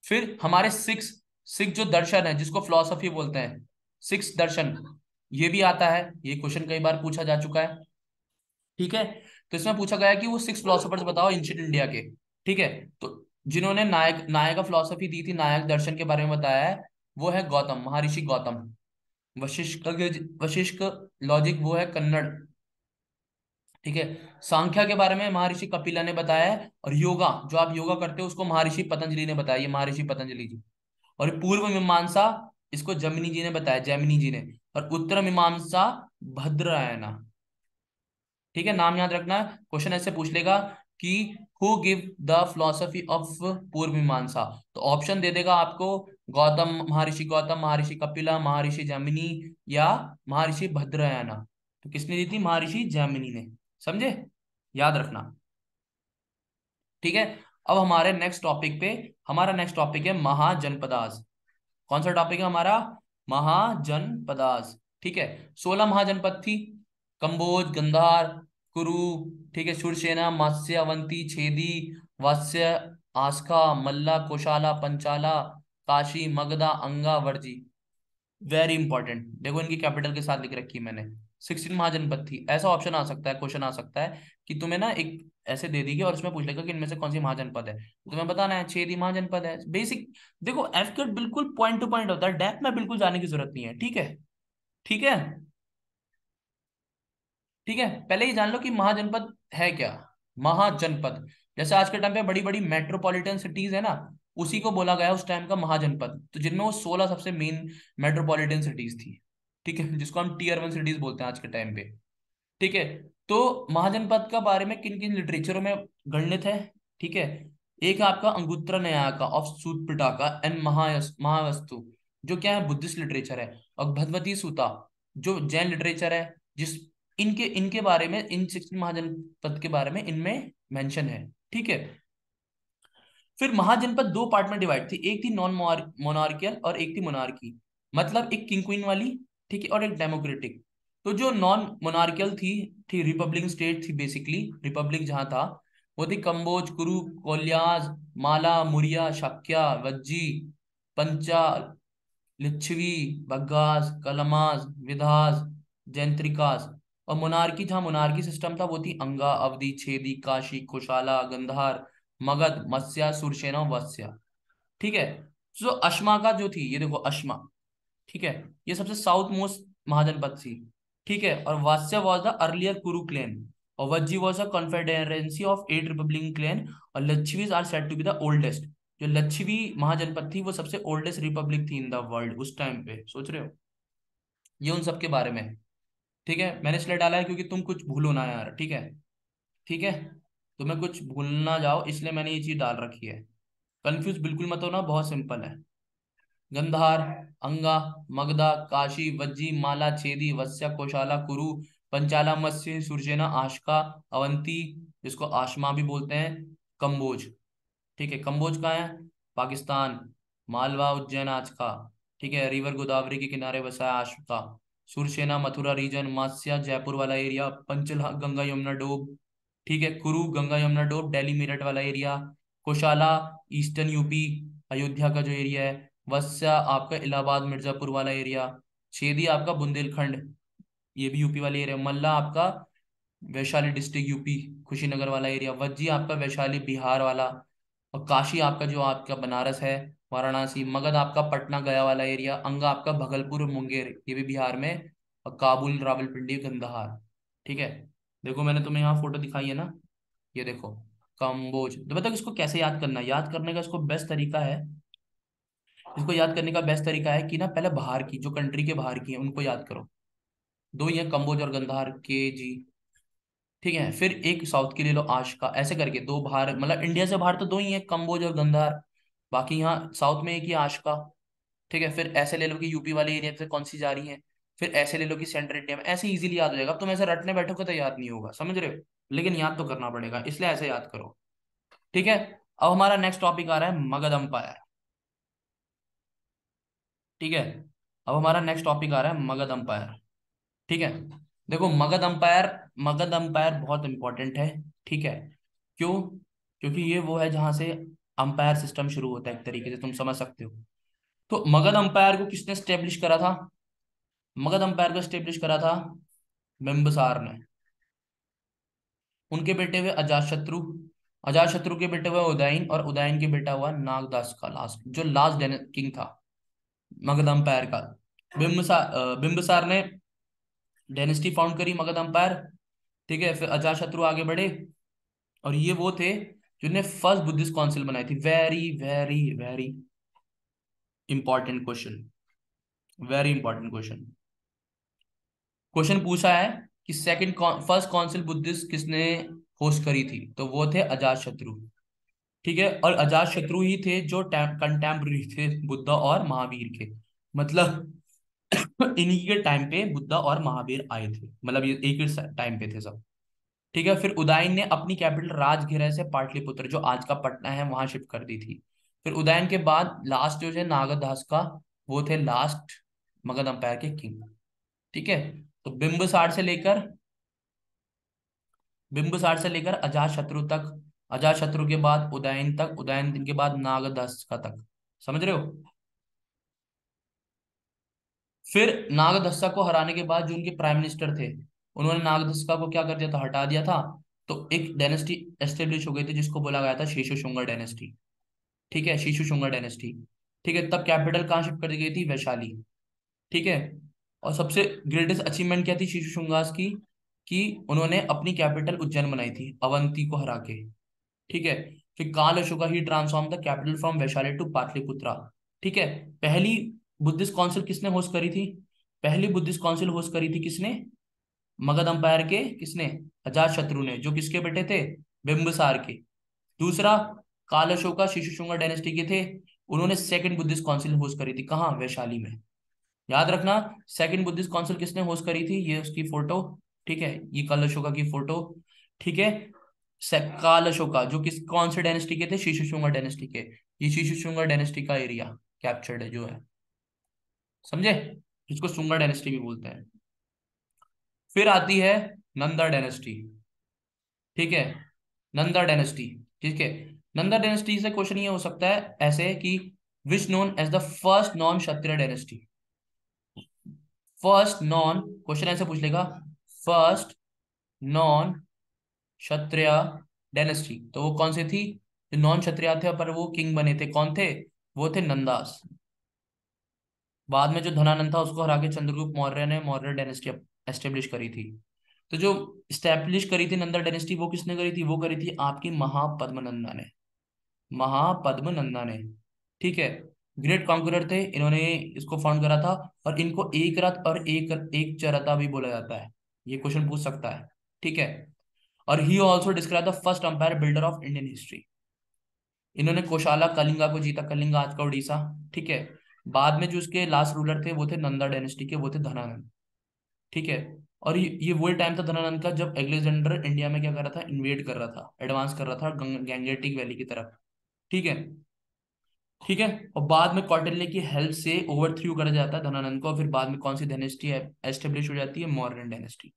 फिर हमारे सिक्स सिक्स जो दर्शन है, जिसको फिलोसफी बोलते हैं, सिक्स दर्शन, ये भी आता है। ये क्वेश्चन कई बार पूछा जा चुका है। ठीक है। तो इसमें पूछा गया है कि वो सिक्स फिलोसफर्स बताओ एंशिएंट इंडिया के। ठीक है। तो जिन्होंने नायक फिलोसफी दी थी, नायक दर्शन के बारे में बताया है, वो है गौतम, महर्षि गौतम। वशिष्ठ वशिष्ठ लॉजिक, वो है कन्नड़। ठीक है। सांख्या के बारे में महर्षि कपिला ने बताया है। और योगा, जो आप योगा करते हो, उसको महर्षि पतंजलि ने बताया, ये महर्षि पतंजलि जी। और पूर्व मीमांसा, इसको जमिनी जी ने बताया, जैमिनी जी ने। और उत्तर मीमांसा भद्रायना। ठीक है, नाम याद रखना। क्वेश्चन ऐसे पूछ लेगा कि who give the philosophy of पूर्व मीमांसा, तो ऑप्शन दे देगा आपको, गौतम, महर्षि गौतम, महर्षि कपिला, महर्षि जैमिनी, या महर्षि भद्रयाना। तो किसने दी थी? महर्षि जैमिनी ने। समझे? याद रखना। ठीक है। अब हमारे नेक्स्ट टॉपिक पे, हमारा नेक्स्ट टॉपिक है महाजनपदास। कौन सा टॉपिक है हमारा? महाजनपदास। ठीक है। 16 महाजनपद थी। कंबोज, गंधार, कुरु, ठीक है, शूरसेना, मत्स्य, अवंती, छेदी, वात्स्य, आस्का, मल्ला, कोशाला, पंचाला, काशी, मगधा, अंगा, वर्जी। वेरी इंपॉर्टेंट, देखो इनकी कैपिटल के साथ लिख रखी है मैंने। 16 महाजनपद थी। ऐसा ऑप्शन आ सकता है, क्वेश्चन आ सकता है कि तुम्हें ना एक ऐसे दे दी गई और उसमें पूछ लेगा कि इनमें से कौन सी महाजनपद है, तो तुम्हें बताना है छेदी महाजनपद है। बेसिक, देखो एफकेट बिल्कुल पॉइंट टू पॉइंट होता है, डेप्थ में बिल्कुल जाने की जरूरत नहीं है। ठीक है। ठीक है। ठीक है, पहले ही जान लो कि महाजनपद है क्या। महाजनपद, जैसे आज के टाइम पे बड़ी बड़ी मेट्रोपॉलिटन सिटीज है ना, उसी को बोला गया उस टाइम का महाजनपद, तो जिनमें वो 16 सबसे मेन मेट्रोपॉलिटन सिटीज थी। ठीक है, जिसको हम टीयर 1 सिटीज बोलते हैं आज के टाइम पे। ठीक है। तो महाजनपद का बारे में किन किन लिटरेचरों में गणित है? ठीक है। एक है आपका Anguttara न्यायिका of Suta Pitaka and महावस्तु, जो क्या है, बुद्धिस्ट लिटरेचर है। और भगवती सूता, जो जैन लिटरेचर है, जिस इनके इनके बारे में, इन 16 महाजनपद के बारे में इनमें मेंशन है। ठीक है। फिर महाजनपद दो पार्ट में डिवाइड थी, एक थी नॉन मोनार्कियल और एक थी मोनार्की, मतलब एक किंग क्वीन वाली। ठीक है, और एक डेमोक्रेटिक। तो जो नॉन मोनार्कियल थी रिपब्लिक स्टेट थी, बेसिकली रिपब्लिक जहां था, वो थी कंबोज, कुरु, कोल्याज, माला, मुरिया, शाक्या, वज्जी, पंचाल, लिच्छवी, बग्गास, कलमास, विधास, जैंत्रिकास। और मोनार्की, जहां मोनार्की सिस्टम था, वो थी अंगा, अवधि, छेदी, काशी, कुशाला, गंधार, मगध, मत्स्या, सुरसेना, वत्स्या। ठीक है। जो अश्मा का जो थी, ये देखो अश्मा। ठीक है, ये सबसे साउथ मोस्ट महाजनपद थी। ठीक है। और Vatsya was the earlier Kuru clan. और Vajji was a confederacy of 8 republican clan, और Licchavis are said to be the oldest. जो लच्छवी महाजनपद थी वो सबसे ओल्डेस्ट रिपब्लिक थी इन द वर्ल्ड उस टाइम पे, सोच रहे हो। ये उन सब के बारे में है। ठीक है, मैंने इसलिए डाला है क्योंकि तुम कुछ भूलो ना यार, ठीक है। ठीक है, तुम्हें कुछ भूल ना जाओ इसलिए मैंने ये चीज डाल रखी है। कंफ्यूज बिल्कुल मत होना, बहुत सिंपल है। गंधार, अंगा, मगधा, काशी, वज्जी, माला, छेदी, वत्स्या, कोशाला, कुरु, पंचाला, मत्स्य, सुरसेना, आशका, अवंती, जिसको आशमा भी बोलते हैं, कंबोज। ठीक है, कंबोज कहाँ है? पाकिस्तान। मालवा, उज्जैन आज का। ठीक है, रिवर गोदावरी के किनारे बसा है आज का। सुरसेना मथुरा रीजन, मात्स्या जयपुर वाला एरिया, पंचल गंगा यमुना डोब। ठीक है, कुरु गंगा यमुना डोब दिल्ली मेरठ वाला एरिया। कोशाला ईस्टर्न यूपी, अयोध्या का जो एरिया है। वत्स्या आपका इलाहाबाद मिर्जापुर वाला एरिया। छेदी आपका बुंदेलखंड, ये भी यूपी वाला एरिया। मल्ला आपका वैशाली डिस्ट्रिक्ट यूपी, कुशीनगर वाला एरिया। वज्जी आपका वैशाली बिहार वाला। और काशी आपका जो आपका बनारस है, वाराणसी। मगध आपका पटना गया वाला एरिया। अंगा आपका भगलपुर मुंगेर, ये भी बिहार में। और काबुल रावलपिंडी कंधार। ठीक है, देखो मैंने तुम्हें यहाँ फोटो दिखाई है ना, ये देखो, कंबोज। तो बताओ इसको कैसे याद करना है? याद करने का इसको बेस्ट तरीका है, इसको याद करने का बेस्ट तरीका है कि ना पहले बाहर की, जो कंट्री के बाहर की है उनको याद करो। दो ही है, कंबोज और गंधार के जी। ठीक है, फिर एक साउथ की ले लो, आशका, ऐसे करके दो बाहर, मतलब इंडिया से बाहर तो दो ही है, कंबोज और गंधार। बाकी यहाँ साउथ में एक ही आशका। ठीक है, फिर ऐसे ले लो कि यूपी वाले एरिया से कौन सी जा रही है। फिर ऐसे ले लो कि सेंट्रल इंडिया में, ऐसे इजीली याद हो जाएगा। अब तुम ऐसे रटने बैठोगे तो याद नहीं होगा, समझ रहे हो। लेकिन याद तो करना पड़ेगा, इसलिए ऐसे याद करो। ठीक है, अब हमारा नेक्स्ट टॉपिक आ रहा है मगध अंपायर। ठीक है, अब हमारा नेक्स्ट टॉपिक आ रहा है मगध अंपायर। ठीक है, देखो मगध अंपायर, मगध अंपायर बहुत इंपॉर्टेंट है। ठीक है, क्यों? क्योंकि ये वो है जहां से अंपायर सिस्टम शुरू होता है, एक तरीके से तुम समझ सकते हो। तो मगध अंपायर को किसने स्टेब्लिश करा था? मगध अंपायर को स्टेब्लिश करा था बिंबिसार ने। उनके बेटे हुए अजातशत्रु, अजातशत्रु के बेटे हुए उदयन, और उदयन के बेटा हुआ नागदास का लास्ट, जो लास्ट किंग था मगध अंपायर का। बिंबिसार ने डायनेस्टी फाउंड करी मगध अंपायर। ठीक है, फिर अजातशत्रु आगे बढ़े, और ये वो थे जिन्होंने फर्स्ट बुद्धिस्ट काउंसिल बनाई थी। Very very very important question, very important question. Question पूछा है कि सेकंड फर्स्ट काउंसिल बुद्धिस्ट किसने होस्ट करी थी, तो वो थे अजात शत्रु। ठीक है, और अजात शत्रु ही थे जो कंटेम्पररी थे बुद्धा और महावीर के, मतलब इन्हीं के टाइम पे बुद्धा और महावीर आए थे, मतलब ये एक ही टाइम पे थे सब। ठीक है, फिर उदयन ने अपनी कैपिटल राजगृह से पाटलिपुत्र, जो आज का पटना है, वहां शिफ्ट कर दी थी। फिर उदयन के बाद लास्ट जो है नागदास का, वो थे लास्ट मगध अंपायर के किंग। ठीक है, तो बिंबिसार से लेकर अजात शत्रु तक, अजात शत्रु के बाद उदयन तक, उदयन के बाद नागदास का तक, समझ रहे हो। फिर नागदस्ता को हराने के बाद जो उनके प्राइम मिनिस्टर थे, उन्होंने नागदस्ता को क्या कर दिया था? हटा दिया था। तो एक डायनेस्टी एस्टेब्लिश हो गई थी जिसको बोला गया था शीशु शुंगर डायनेस्टी। ठीक है, शीशु शुंगर डायनेस्टी। ठीक है, तब कैपिटल कहाँ शिफ्ट कर दी गई थी? वैशाली। ठीक है, और सबसे ग्रेटेस्ट अचीवमेंट क्या थी शीशु शुंगास की? कि उन्होंने अपनी कैपिटल उज्जैन बनाई थी अवंती को हरा के। ठीक है, फिर Kalashoka he transform the capital from Vaishali to Pataliputra. ठीक है, पहली बुद्धिस्ट काउंसिल किसने होस्ट करी थी? पहली बुद्धिस्ट काउंसिल होस्ट करी थी किसने? मगध अंपायर के किसने? अजात शत्रु ने, जो किसके बेटे थे? बिंबिसार के। दूसरा, काल अशोका शिशु शुंगर डायनेस्टी के थे, उन्होंने सेकंड बुद्धिस्ट काउंसिल होस्ट करी थी, कहाँ? वैशाली में। याद रखना, सेकंड बुद्धिस्ट काउंसिल किसने होस्ट करी थी? ये उसकी फोटो। ठीक है, ये काल अशोका की फोटो। ठीक है, काल अशोका जो किस कौन से डायनेस्टी के थे? शीशु शुंगर डायनेस्टी के। ये शीशु शुंगर डायनेस्टी का एरिया कैप्चर्ड है जो है, समझे, जिसको शुंगर डायनेस्टी भी बोलते हैं। फिर आती है नंदा डायनेस्टी। ठीक है, नंदा डायनेस्टी। ठीक है, नंदा डायनेस्टी से क्वेश्चन ये हो सकता है ऐसे कि which known as the first non Kshatriya dynasty. First non, question ऐसे पूछ लेगा, फर्स्ट नॉन क्षत्रिय डायनेस्टी, तो वो कौन सी थी? जो नॉन क्षत्रिय थे पर वो किंग बने थे, कौन थे? वो थे नंदास। बाद में जो धनानंद था उसको हरा के चंद्रगुप्त मौर्य ने मौर्य डायनेस्टी एस्टेब्लिश करी थी। तो जो स्टैब्लिश करी थी नंदा डायनेस्टी वो किसने करी थी? वो करी थी आपकी महापद्मनंदा ने, महापद्मनंदा ने। ठीक है, ग्रेट कॉन्करर थे इन्होंने, इसको फाउंड करा था। और इनको एक रथ और एक चरता भी बोला जाता है, ये क्वेश्चन पूछ सकता है। ठीक है, और he also describe the first umpire builder of Indian history. इन्होंने कोशाला कलिंगा को जीता, कलिंगा आज का उड़ीसा। ठीक है, बाद में जो उसके लास्ट रूलर थे वो थे नंदा डायनेस्टी के, वो थे धनानंद। ठीक है, और ये वही टाइम था धनानंद का जब एलेक्जेंडर इंडिया में क्या कर रहा था, इन्वेड कर रहा था, एडवांस कर रहा था गैंगेटिक वैली की तरफ। ठीक है, ठीक है, और बाद में कौटिल्य की हेल्प से ओवरथ्रू करा जाता है धनानंद को, और फिर बाद में कौन सी डायनेस्टी एस्टेब्लिश हो जाती है? मौर्यन डायनेस्टी।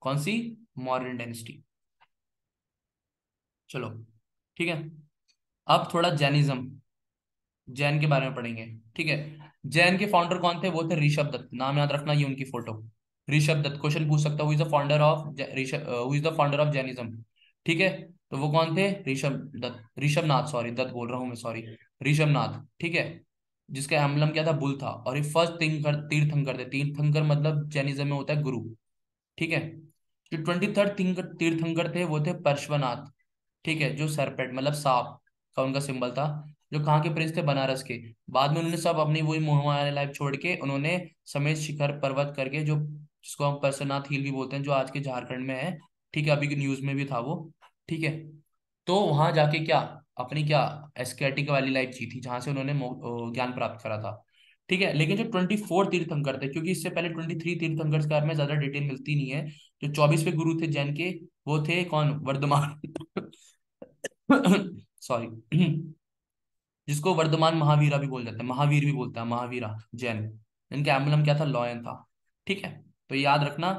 कौन सी? मौर्यन डायनेस्टी। चलो, ठीक है, अब थोड़ा जैनिज्म, जैन के बारे में पढ़ेंगे। ठीक है, जैन के फाउंडर कौन थे? वो थे ऋषभ दत्त, नाम याद रखना, ये उनकी फोटो। ऋषभ दत्त, क्वेश्चन पूछ सकता who is the founder of Rishabh, who is the founder of Jainism? ठीक है, तो वो कौन थे? ऋषभ दत्त, ऋषभ नाथ, सॉरी दत्त बोल रहा हूँ मैं, सॉरी, ऋषभ नाथ। ठीक है, जिसका एम्बलम क्या था? बुल था। और ये फर्स्ट तीर्थंकर थे। तीर्थंकर मतलब जैनिज्म में होता है गुरु। ठीक है, जो 23rd तीर्थंकर थे वो थे पार्श्वनाथ। ठीक है, जो सरपेट मतलब सांप का उनका सिंबल था। जो कहाँ के प्रिंस थे? बनारस के। बाद में उन्होंने सब अपनी वही मोह माया लाइफ छोड़ के उन्होंने समेत शिखर पर्वत करके, जो जिसको हम परसनाथ हिल भी बोलते हैं, जो आज के झारखंड में है। ठीक है, अभी न्यूज में भी था वो। ठीक है, तो वहां जाके क्या, अपनी क्या एस्केटिक वाली लाइफ जी थी, जहां से उन्होंने ज्ञान प्राप्त करा था। ठीक है, लेकिन जो 24 तीर्थंकर थे, क्योंकि इससे पहले 23 तीर्थंकर के बारे में ज्यादा डिटेल मिलती नहीं है। जो 24वें गुरु थे जैन के, वो थे कौन? वर्धमान सॉरी जिसको वर्धमान महावीरा भी बोल जाते हैं, महावीर भी बोलता है, महावीरा जैन। इनका एम्बलम क्या था? लॉयन था। ठीक है, तो याद रखना,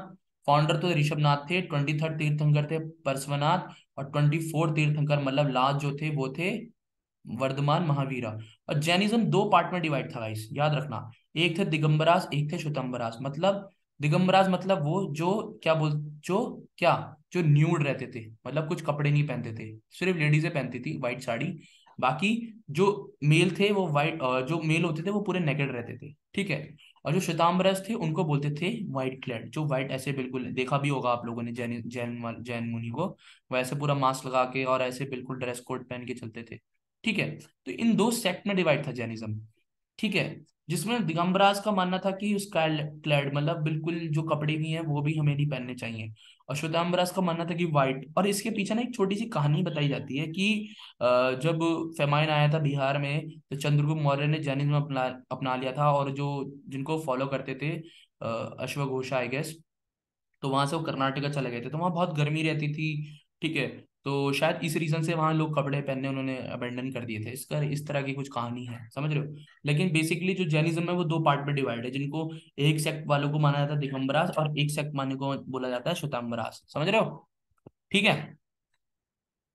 फाउंडर तो ऋषभ नाथ थे, 23rd तीर्थंकर थे परसवनाथ, और 24 तीर्थंकर मतलब लास्ट जो थे वो थे वर्धमान महावीरा। और जैनिज्म दो पार्ट में डिवाइड था गाइस, याद रखना। एक थे दिगंबरास, एक थे श्वेतांबरास। मतलब दिगंबरास मतलब वो जो क्या बोल, जो क्या, जो न्यूड रहते थे, मतलब कुछ कपड़े नहीं पहनते थे, सिर्फ लेडीजें पहनती थी व्हाइट साड़ी। बाकी जो मेल थे वो वाइट, जो मेल होते थे वो पूरे नेकेड रहते थे। ठीक है, और जो श्वेतांबरस थे उनको बोलते थे व्हाइट क्लैड, जो व्हाइट ऐसे बिल्कुल देखा भी होगा आप लोगों ने जैन जैन जैन मुनि को, वैसे पूरा मास्क लगा के और ऐसे बिल्कुल ड्रेस कोड पहन के चलते थे। ठीक है, तो इन दो सेक्ट में डिवाइड था जैनिज्म। ठीक है, जिसमें दिगंबराज का मानना था कि उसका क्लैड मतलब बिल्कुल जो कपड़े भी हैं वो भी हमें नहीं पहनने चाहिए। और श्वेतांबराज का मानना था कि व्हाइट। और इसके पीछे ना एक छोटी सी कहानी बताई जाती है कि जब फेमाइन आया था बिहार में, तो चंद्रगुप्त मौर्य ने जैनिज्म अपना अपना लिया था, और जो जिनको फॉलो करते थे अश्वघोषा आई गेस, तो वहां से वो कर्नाटका चले गए थे, तो वहां बहुत गर्मी रहती थी। ठीक है, तो शायद इस रीजन से वहां लोग कपड़े पहनने उन्होंने अबेंडन कर दिए थे, इसका इस तरह की कुछ कहानी है, समझ रहे हो? लेकिन बेसिकली जो जैनिज्म है वो दो पार्ट में डिवाइड है, जिनको एक सेक्ट वालों को माना जाता है दिगंबरास, और एक सेक्ट माने को बोला जाता है श्वेतांबरास, समझ रहे हो? ठीक है,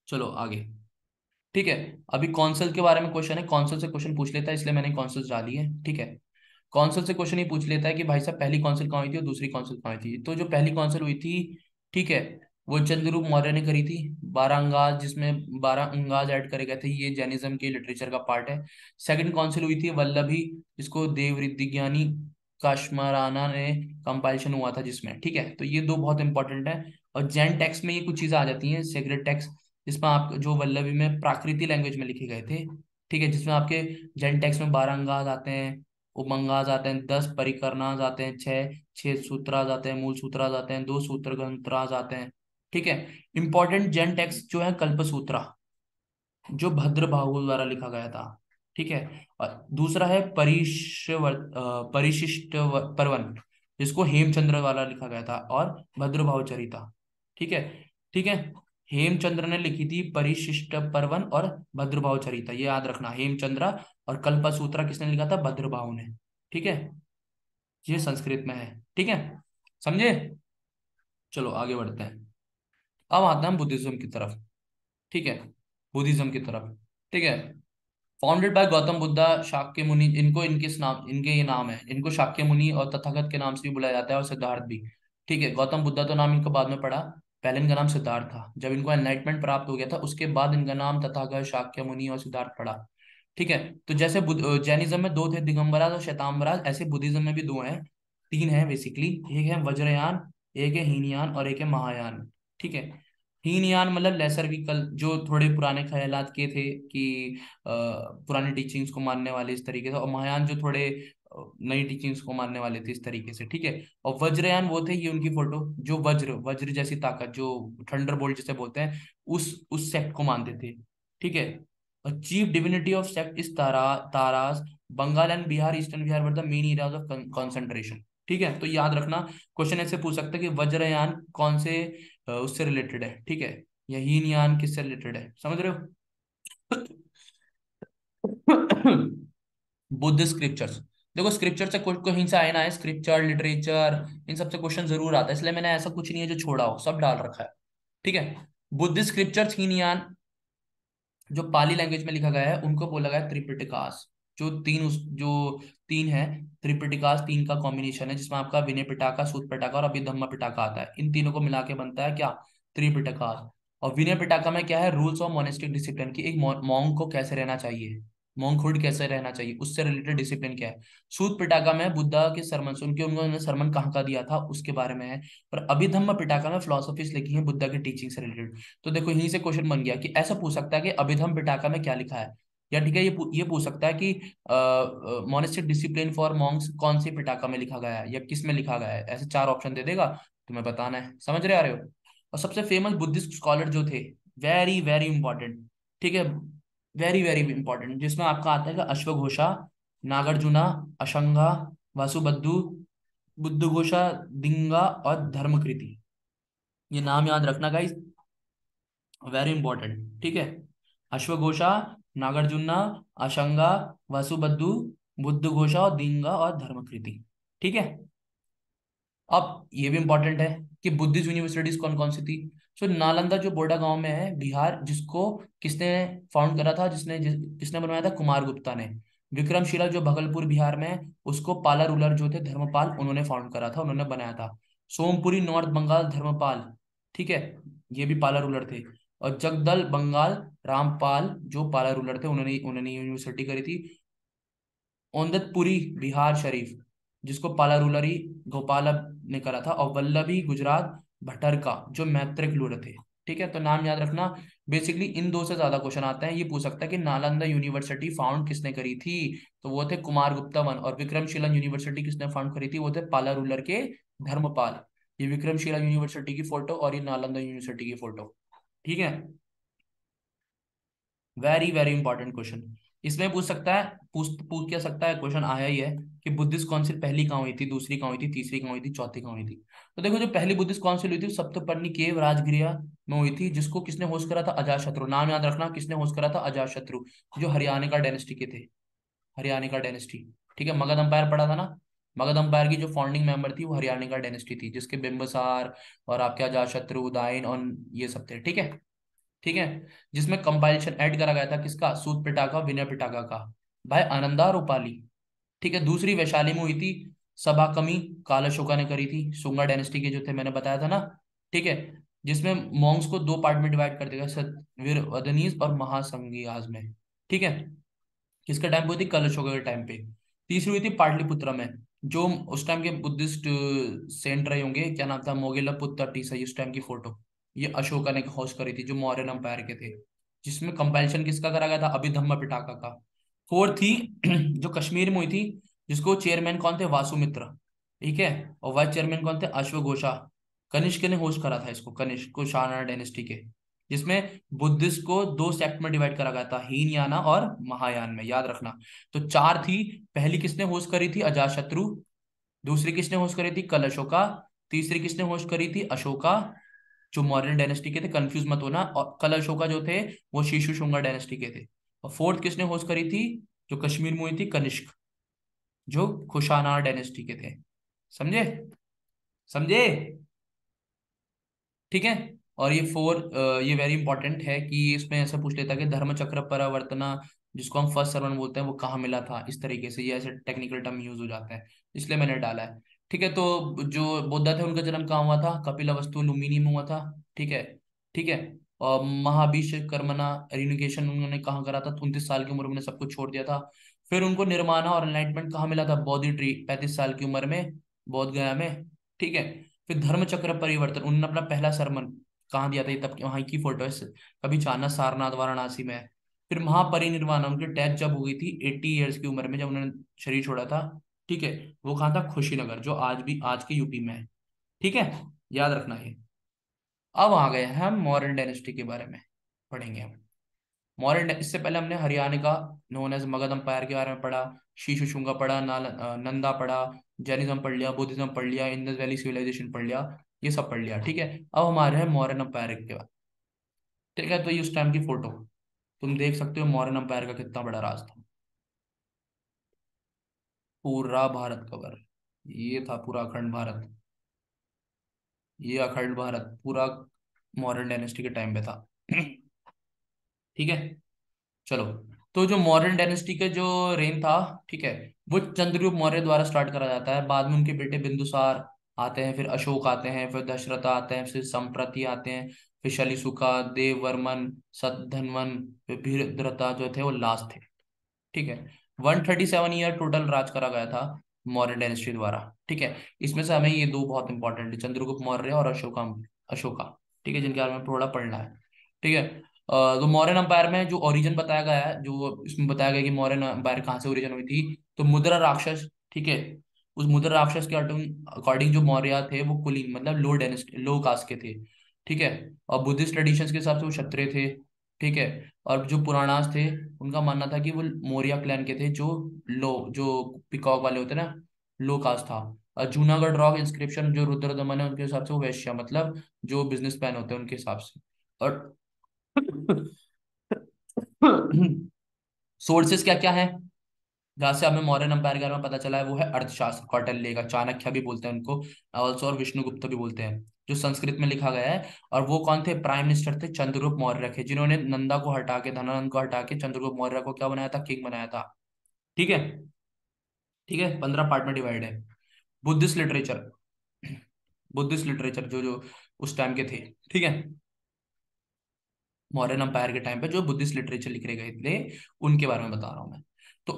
चलो आगे। ठीक है, अभी कौंसल के बारे में क्वेश्चन है, कौंसल से क्वेश्चन पूछ लेता है, इसलिए मैंने कौंसल्स डाली है। ठीक है, कौंसिल से क्वेश्चन ही पूछ लेता है कि भाई साहब पहली कौंसिल कहाँ हुई थी और दूसरी कौंसिल कहाँ हुई थी? तो जो पहली कौंसिल हुई थी, ठीक है, वो चंद्रगुप्त मौर्य ने करी थी। 12 अंगाज, जिसमें 12 अंगाज ऐड करे गए थे, ये जैनिज्म के लिटरेचर का पार्ट है। सेकंड कौंसिल हुई थी वल्लभी, जिसको देवऋद्धिज्ञानी काश्मराना ने कंपाइलेशन हुआ था जिसमें। ठीक है, तो ये दो बहुत इंपॉर्टेंट है। और जैन टेक्स्ट में ये कुछ चीजें आ जाती हैं, सेक्रेट टेक्स्ट, जिसमें आप जो वल्लभी में प्राकृतिक लैंग्वेज में लिखे गए थे। ठीक है, जिसमें आपके जैन टेक्स्ट में 12 अंगाज आते हैं, उमंगाज आते हैं, 10 परिकरणाज आते हैं, छह छह सूत्राज आते हैं, मूल सूत्राज आते हैं, 2 सूत्र ग्रंथराज आते हैं। ठीक है, इंपॉर्टेंट जैन टेक्स्ट जो है कल्पसूत्रा, जो भद्रबाहु द्वारा लिखा गया था। ठीक है, और दूसरा है परिशिष्ट परवन, जिसको हेमचंद्र वाला लिखा गया था, और भद्रबाहु चरिता। ठीक है, ठीक है, हेमचंद्र ने लिखी थी परिशिष्ट परवन और भद्रबाहु चरिता, ये याद रखना, हेमचंद्र। और कल्पसूत्रा किसने लिखा था? भद्रबाहु ने। ठीक है, ये संस्कृत में है। ठीक है, समझे? चलो आगे बढ़ते हैं, अब आते हैं बुद्धिज्म की तरफ। ठीक है, बुद्धिज्म की तरफ। ठीक है, फाउंडेड बाय गौतम बुद्धा, शाक्य मुनि, इनको इनके नाम, इनके ये नाम है, इनको शाक्य मुनि और तथागत के नाम से भी बुलाया जाता है, और सिद्धार्थ भी। ठीक है, गौतम बुद्धा तो नाम इनका बाद में पड़ा, पहले इनका नाम सिद्धार्थ था, जब इनको एनलाइटमेंट प्राप्त हो गया था उसके बाद इनका नाम तथागत, शाक्य मुनि और सिद्धार्थ पड़ा। ठीक है, तो जैसे जैनिज्म में दो थे, दिगंबराज और श्वेतांबराज, ऐसे बुद्धिज्म में भी दो हैं, तीन है बेसिकली। एक है वज्रयान, एक है हीनयान और एक है महायान। ठीक है। हीनयान मतलब लेसर व्हीकल, जो थोड़े पुराने ख्यालात के थे कि पुरानी टीचिंग्स को मानने वाले इस तरीके से, और महायान जो थोड़े नई टीचिंग्स को मानने वाले थे इस तरीके से। ठीक है। और वज्रयान वो थे, ये उनकी फोटो, जो वज्र वज्र जैसी ताकत, जो थंडर बोल्ट जिसे बोलते हैं, उस सेक्ट को मानते थे। ठीक है। और chief divinity of sect is Taras, Bengal and Bihar, eastern Bihar were the main areas of concentration. ठीक है। तो याद रखना, क्वेश्चन ऐसे पूछ सकता है कि वज्रयान कौन से उससे रिलेटेड है। ठीक है। या हीनयान किससे रिलेटेड है, समझ रहे हो? बुद्ध स्क्रिप्चर्स। देखो स्क्रिप्चर से कुछ कहीं से आए ना है, स्क्रिप्चर, लिटरेचर, इन सबसे क्वेश्चन जरूर आता है, इसलिए मैंने ऐसा कुछ नहीं है जो छोड़ा हो, सब डाल रखा है। ठीक है। बुद्ध स्क्रिप्चर्स हीनयान जो पाली लैंग्वेज में लिखा गया है उनको बोला गया है त्रिपिटकास। जो तीन है, त्रिपिटकास तीन का कॉम्बिनेशन है, जिसमें आपका विनय पिटका, सूत पिटका और अभिधम्म पिटका आता है। इन तीनों को मिला के बनता है क्या, त्रिपिटकास। और विनय पिटका में क्या है, रूल्स ऑफ मोनेस्टिक डिसिप्लिन की, एक मॉन्क को कैसे रहना चाहिए, मॉन्कहुड कैसे रहना चाहिए, उससे रिलेटेड डिसिप्लिन क्या है। सूत पिटका में बुद्धा के सरमन, उनके उन्होंने सरमन कहाँ का दिया था उसके बारे में है। पर अभिधम्म पिटका में फिलोसफीज लिखी है बुद्धा की टीचिंग से रिलेटेड। तो देखो यहीं से क्वेश्चन बन गया कि ऐसा पूछ सकता है कि अभिधम पिटाका में क्या लिखा है। या ठीक है, ये पूछ सकता है कि मोनेस्टिक डिसिप्लिन फॉर मॉन्क्स कौन सी पिटाका में लिखा गया है या किस में लिखा गया है, ऐसे चार ऑप्शन दे देगा, तुम्हें बताना है। समझ रहे आ रहे हो? और सबसे फेमस बुद्धिस्ट स्कॉलर जो थे, वेरी वेरी इंपॉर्टेंट, ठीक है, वेरी वेरी इंपॉर्टेंट, जिसमें आपका आता है अश्वघोषा, नागार्जुना, अशंगा, वासुबद्धु, बुद्धघोषा, दिंगा और धर्मकृति। ये नाम याद रखना गाइस, वेरी इंपॉर्टेंट। ठीक है। अश्वघोषा, नागार्जुना, अशंगा, वसुबद्धु, बुद्धघोषा और दिंगा और धर्मकृति। ठीक है। अब ये भी इंपॉर्टेंट है कि बुद्धिस्ट यूनिवर्सिटीज कौन कौन सी थी। सो नालंदा जो बोडा गांव में है बिहार, जिसको किसने फाउंड करा था, किसने बनवाया था, कुमार गुप्ता ने। विक्रमशिला जो भगलपुर बिहार में है, उसको पाला रूलर जो थे धर्मपाल, उन्होंने फाउंड करा था, उन्होंने बनाया था। सोमपुरी नॉर्थ बंगाल धर्मपाल, ठीक है, ये भी पाला रूलर थे। और जगदल बंगाल रामपाल जो पाला रूलर थे, उन्होंने उन्होंने यूनिवर्सिटी करी थी। ओंदतपुरी बिहार शरीफ, जिसको पालारुलरी गोपाल ने करा था। और वल्लभी गुजरात भटरका जो मैत्रेक लूर थे। ठीक है। तो नाम याद रखना। बेसिकली इन दो से ज्यादा क्वेश्चन आते हैं। ये पूछ सकता है कि नालंदा यूनिवर्सिटी फाउंड किसने करी थी, तो वो थे कुमार गुप्ता वन। और विक्रमशिला यूनिवर्सिटी किसने फाउंड करी थी, वो थे पाला रूलर के धर्मपाल। ये विक्रमशिला यूनिवर्सिटी की फोटो और ये नालंदा यूनिवर्सिटी की फोटो। ठीक है। Very very important question. इसमें पूछ सकता है, पूछ पूछ क्या सकता है, क्वेश्चन आया ही है कि बुद्धिस्ट काउंसिल पहली कहाँ हुई थी, दूसरी कहाँ हुई थी, तीसरी कहाँ हुई थी, चौथी कहाँ हुई थी। तो देखो जो पहली बुद्धिस्ट काउंसिल हुई थी सप्तपर्णी केव राजगृह में हुई थी, जिसको किसने होस्ट करा था, अजातशत्रु। नाम याद रखना, किसने होस्ट करा था, अजातशत्रु, जो हरियाणा का डायनेस्टी के थे, हरियाणा का डायनेस्टी। ठीक है। मगध अंपायर पढ़ा था ना, मगध अंपायर की जो फाउंडिंग मेंबर थी वो हरियाणा का डायनेस्टी थी, जिसके बिंबिसार और आपके अजातशत्रु, उदयन और ये सब थे। ठीक है। ठीक है। जिसमें कंपाइलेशन ऐड करा गया था किसका, सूत पिटाका, विनय पिटाका का, भाई आनंदा और उपाली। ठीक है। दूसरी वैशाली में हुई थी सभा कमी, काल अशोका ने करी थी, शुंगा डायनेस्टी के जो थे, मैंने बताया था ना। ठीक है। जिसमें मॉन्क्स को दो पार्ट में डिवाइड कर दिया, सतवीर वदनीस और महासंघियाज में। ठीक है। किसके टाइम पे हुई थी, कल अशोका के टाइम पे। तीसरी हुई थी पाटलिपुत्र में, जो उस टाइम के बुद्धिस्ट सेंट रहे होंगे, क्या नाम था, मोगेलपुत्र टीसा, उस टाइम की फोटो, ये अशोका ने होस्ट करी थी, जो मौर्यन अंपायर के थे। जिसमें कंपाइलेशन किसका करा गया था, अभिधम्म पिटाका का। फोर्थ थी जो कश्मीर में हुई थी, जिसको चेयरमैन कौन थे, वासुमित्र। ठीक है। और वाइस चेयरमैन कौन थे, अश्वघोषा। कनिष्क ने होस्ट करा था इसको, कनिष्क को, शाहनारा डायनेस्टी के। जिसमें बुद्धिस्ट को दो सेक्ट में डिवाइड करा गया था, हीनयाना और महायान में, याद रखना। तो चार थी, पहली किसने होस्ट करी थी, अजातशत्रु। दूसरी किसने होस्ट करी थी, कल अशोका। तीसरी किसने होस्ट करी थी, अशोका, जो मौर्यन डायनेस्टी के थे, कंफ्यूज मत होना। और कल अशोका जो थे वो शीशु शुंगा डायनेस्टी के थे। और फोर्थ किसने होस्ट करी थी, जो कश्मीर में हुई थी, कनिष्क, जो खुशानार डायनेस्टी के थे। समझे? समझे? ठीक है। और ये वेरी इंपॉर्टेंट है कि इसमें ऐसा पूछ लेता है कि धर्म चक्र परिवर्तना, जिसको हम फर्स्ट सर्वन बोलते हैं, वो कहाँ मिला था, इस तरीके से ये ऐसे टेक्निकल टर्म यूज हो जाते हैं, इसलिए मैंने डाला है। ठीक है। तो जो बुद्धा थे उनका जन्म कहाँ हुआ था, कपिलवस्तु लुम्बिनी में हुआ था। ठीक है। ठीक है। और महाभीष्म कर्मणा रिनिकेशन उन्होंने कहाँ करा था, 29 साल की उम्र में उन्होंने सब कुछ छोड़ दिया था। फिर उनको निर्माणा और एनलाइटमेंट कहाँ मिला था, बोधि ट्री, 35 साल की उम्र में, बोध गया में। ठीक है। फिर धर्म चक्र परिवर्तन, उन्होंने अपना पहला सरमन कहाँ दिया था, ये तब वहां की फोटो है, कभी चाना सारनाथ वाराणसी में है। फिर महापरिनिर्वाण, उनकी डेथ जब हो गई थी 80 ईयर्स की उम्र में, जब उन्होंने शरीर छोड़ा था, ठीक है, वो कहाँ था, खुशीनगर, जो आज के यूपी में है। ठीक है, याद रखना ये। अब आ गए हैं हम मौर्यन डायनेस्टी के बारे में पढ़ेंगे हम। मौर्यन, इससे पहले हमने हरियाणा का नोन एज मगध अंपायर के बारे में पढ़ा, शीशुशुंगा पढ़ा, नंदा पढ़ा, जैनिज्म पढ़ लिया, बुद्धिज्म पढ़ लिया, इंडस वैली सिविलाइजेशन पढ़ लिया, ये सब पढ़ लिया। ठीक है, अब हमारे है मौर्यन अंपायर के बाद। ठीक है, तो ये उस टाइम की फोटो, तुम देख सकते हो मौर्यन अंपायर का कितना बड़ा राज था। पूरा भारत कवर, ये था पूरा अखंड भारत, ये अखंड भारत पूरा मौर्यन डायनेस्टी के टाइम पे था। ठीक है, चलो। तो जो मौर्यन डायनेस्टी के जो रेन था, ठीक है, वो चंद्रगुप्त मौर्य द्वारा स्टार्ट करा जाता है। बाद में उनके बेटे बिंदुसार आते हैं, फिर अशोक आते हैं, फिर दशरथ आते हैं, फिर संप्रति आते हैं, फिर शलीसुका, देववर्मन, सतधनवन, फिर भीरद्रथा जो थे वो लास्ट थे। ठीक है, 137 ईयर टोटल राज करा गया था मौर्य डायनेस्टी द्वारा। ठीक है, इसमें से हमें ये दो बहुत इंपॉर्टेंट है, चंद्रगुप्त मौर्य और अशोका। ठीक है, जिनके बारे में थोड़ा पढ़ना है। ठीक है, तो मौर्यन अंपायर में जो ओरिजिन बताया गया है, जो इसमें बताया गया कि मौर्यन अंपायर कहाँ से ओरिजिन हुई थी, तो मुद्रा राक्षस। ठीक है, उस मुद्रा राक्षस के अकॉर्डिंग जो मौर्य थे वो कुलीन मतलब लो डायनेस्टी, लो कास्ट के थे। ठीक है, और बुद्धिस्ट ट्रेडिशंस के हिसाब से वो क्षत्रिय थे। ठीक है, और जो पुराणास थे, उनका मानना था कि वो मौर्य क्लैन के थे, जो पिकॉक वाले होते हैं ना, लो कास्ट था। और जूनागढ़ रॉक इंस्क्रिप्शन जो रुद्रदमन है उनके हिसाब से वो वैश्य मतलब जो बिजनेसमैन होते हैं उनके हिसाब से। और सोर्सेस क्या क्या है जहाँ से हमें मौर्यन अंपायर के बारे में पता चला है, वो है अर्थशास्त्र, कौटिल्य का, चाणक्य भी बोलते हैं उनको ऑल्सो, और विष्णुगुप्त भी बोलते हैं, जो संस्कृत में लिखा गया है। और वो कौन थे, प्राइम मिनिस्टर थे चंद्रगुप्त मौर्य थे, जिन्होंने नंदा को हटा के, धनानंद को हटा के चंद्रगुप्त मौर्य को क्या बनाया था, किंग बनाया था। ठीक है, ठीक है, 15 पार्ट में डिवाइड है। बुद्धिस्ट लिटरेचर, बुद्धिस्ट लिटरेचर जो जो उस टाइम के थे। ठीक है, मौर्यन अंपायर के टाइम पे जो बुद्धिस्ट लिटरेचर लिखे गए थे, उनके बारे में बता रहा हूं मैं। तो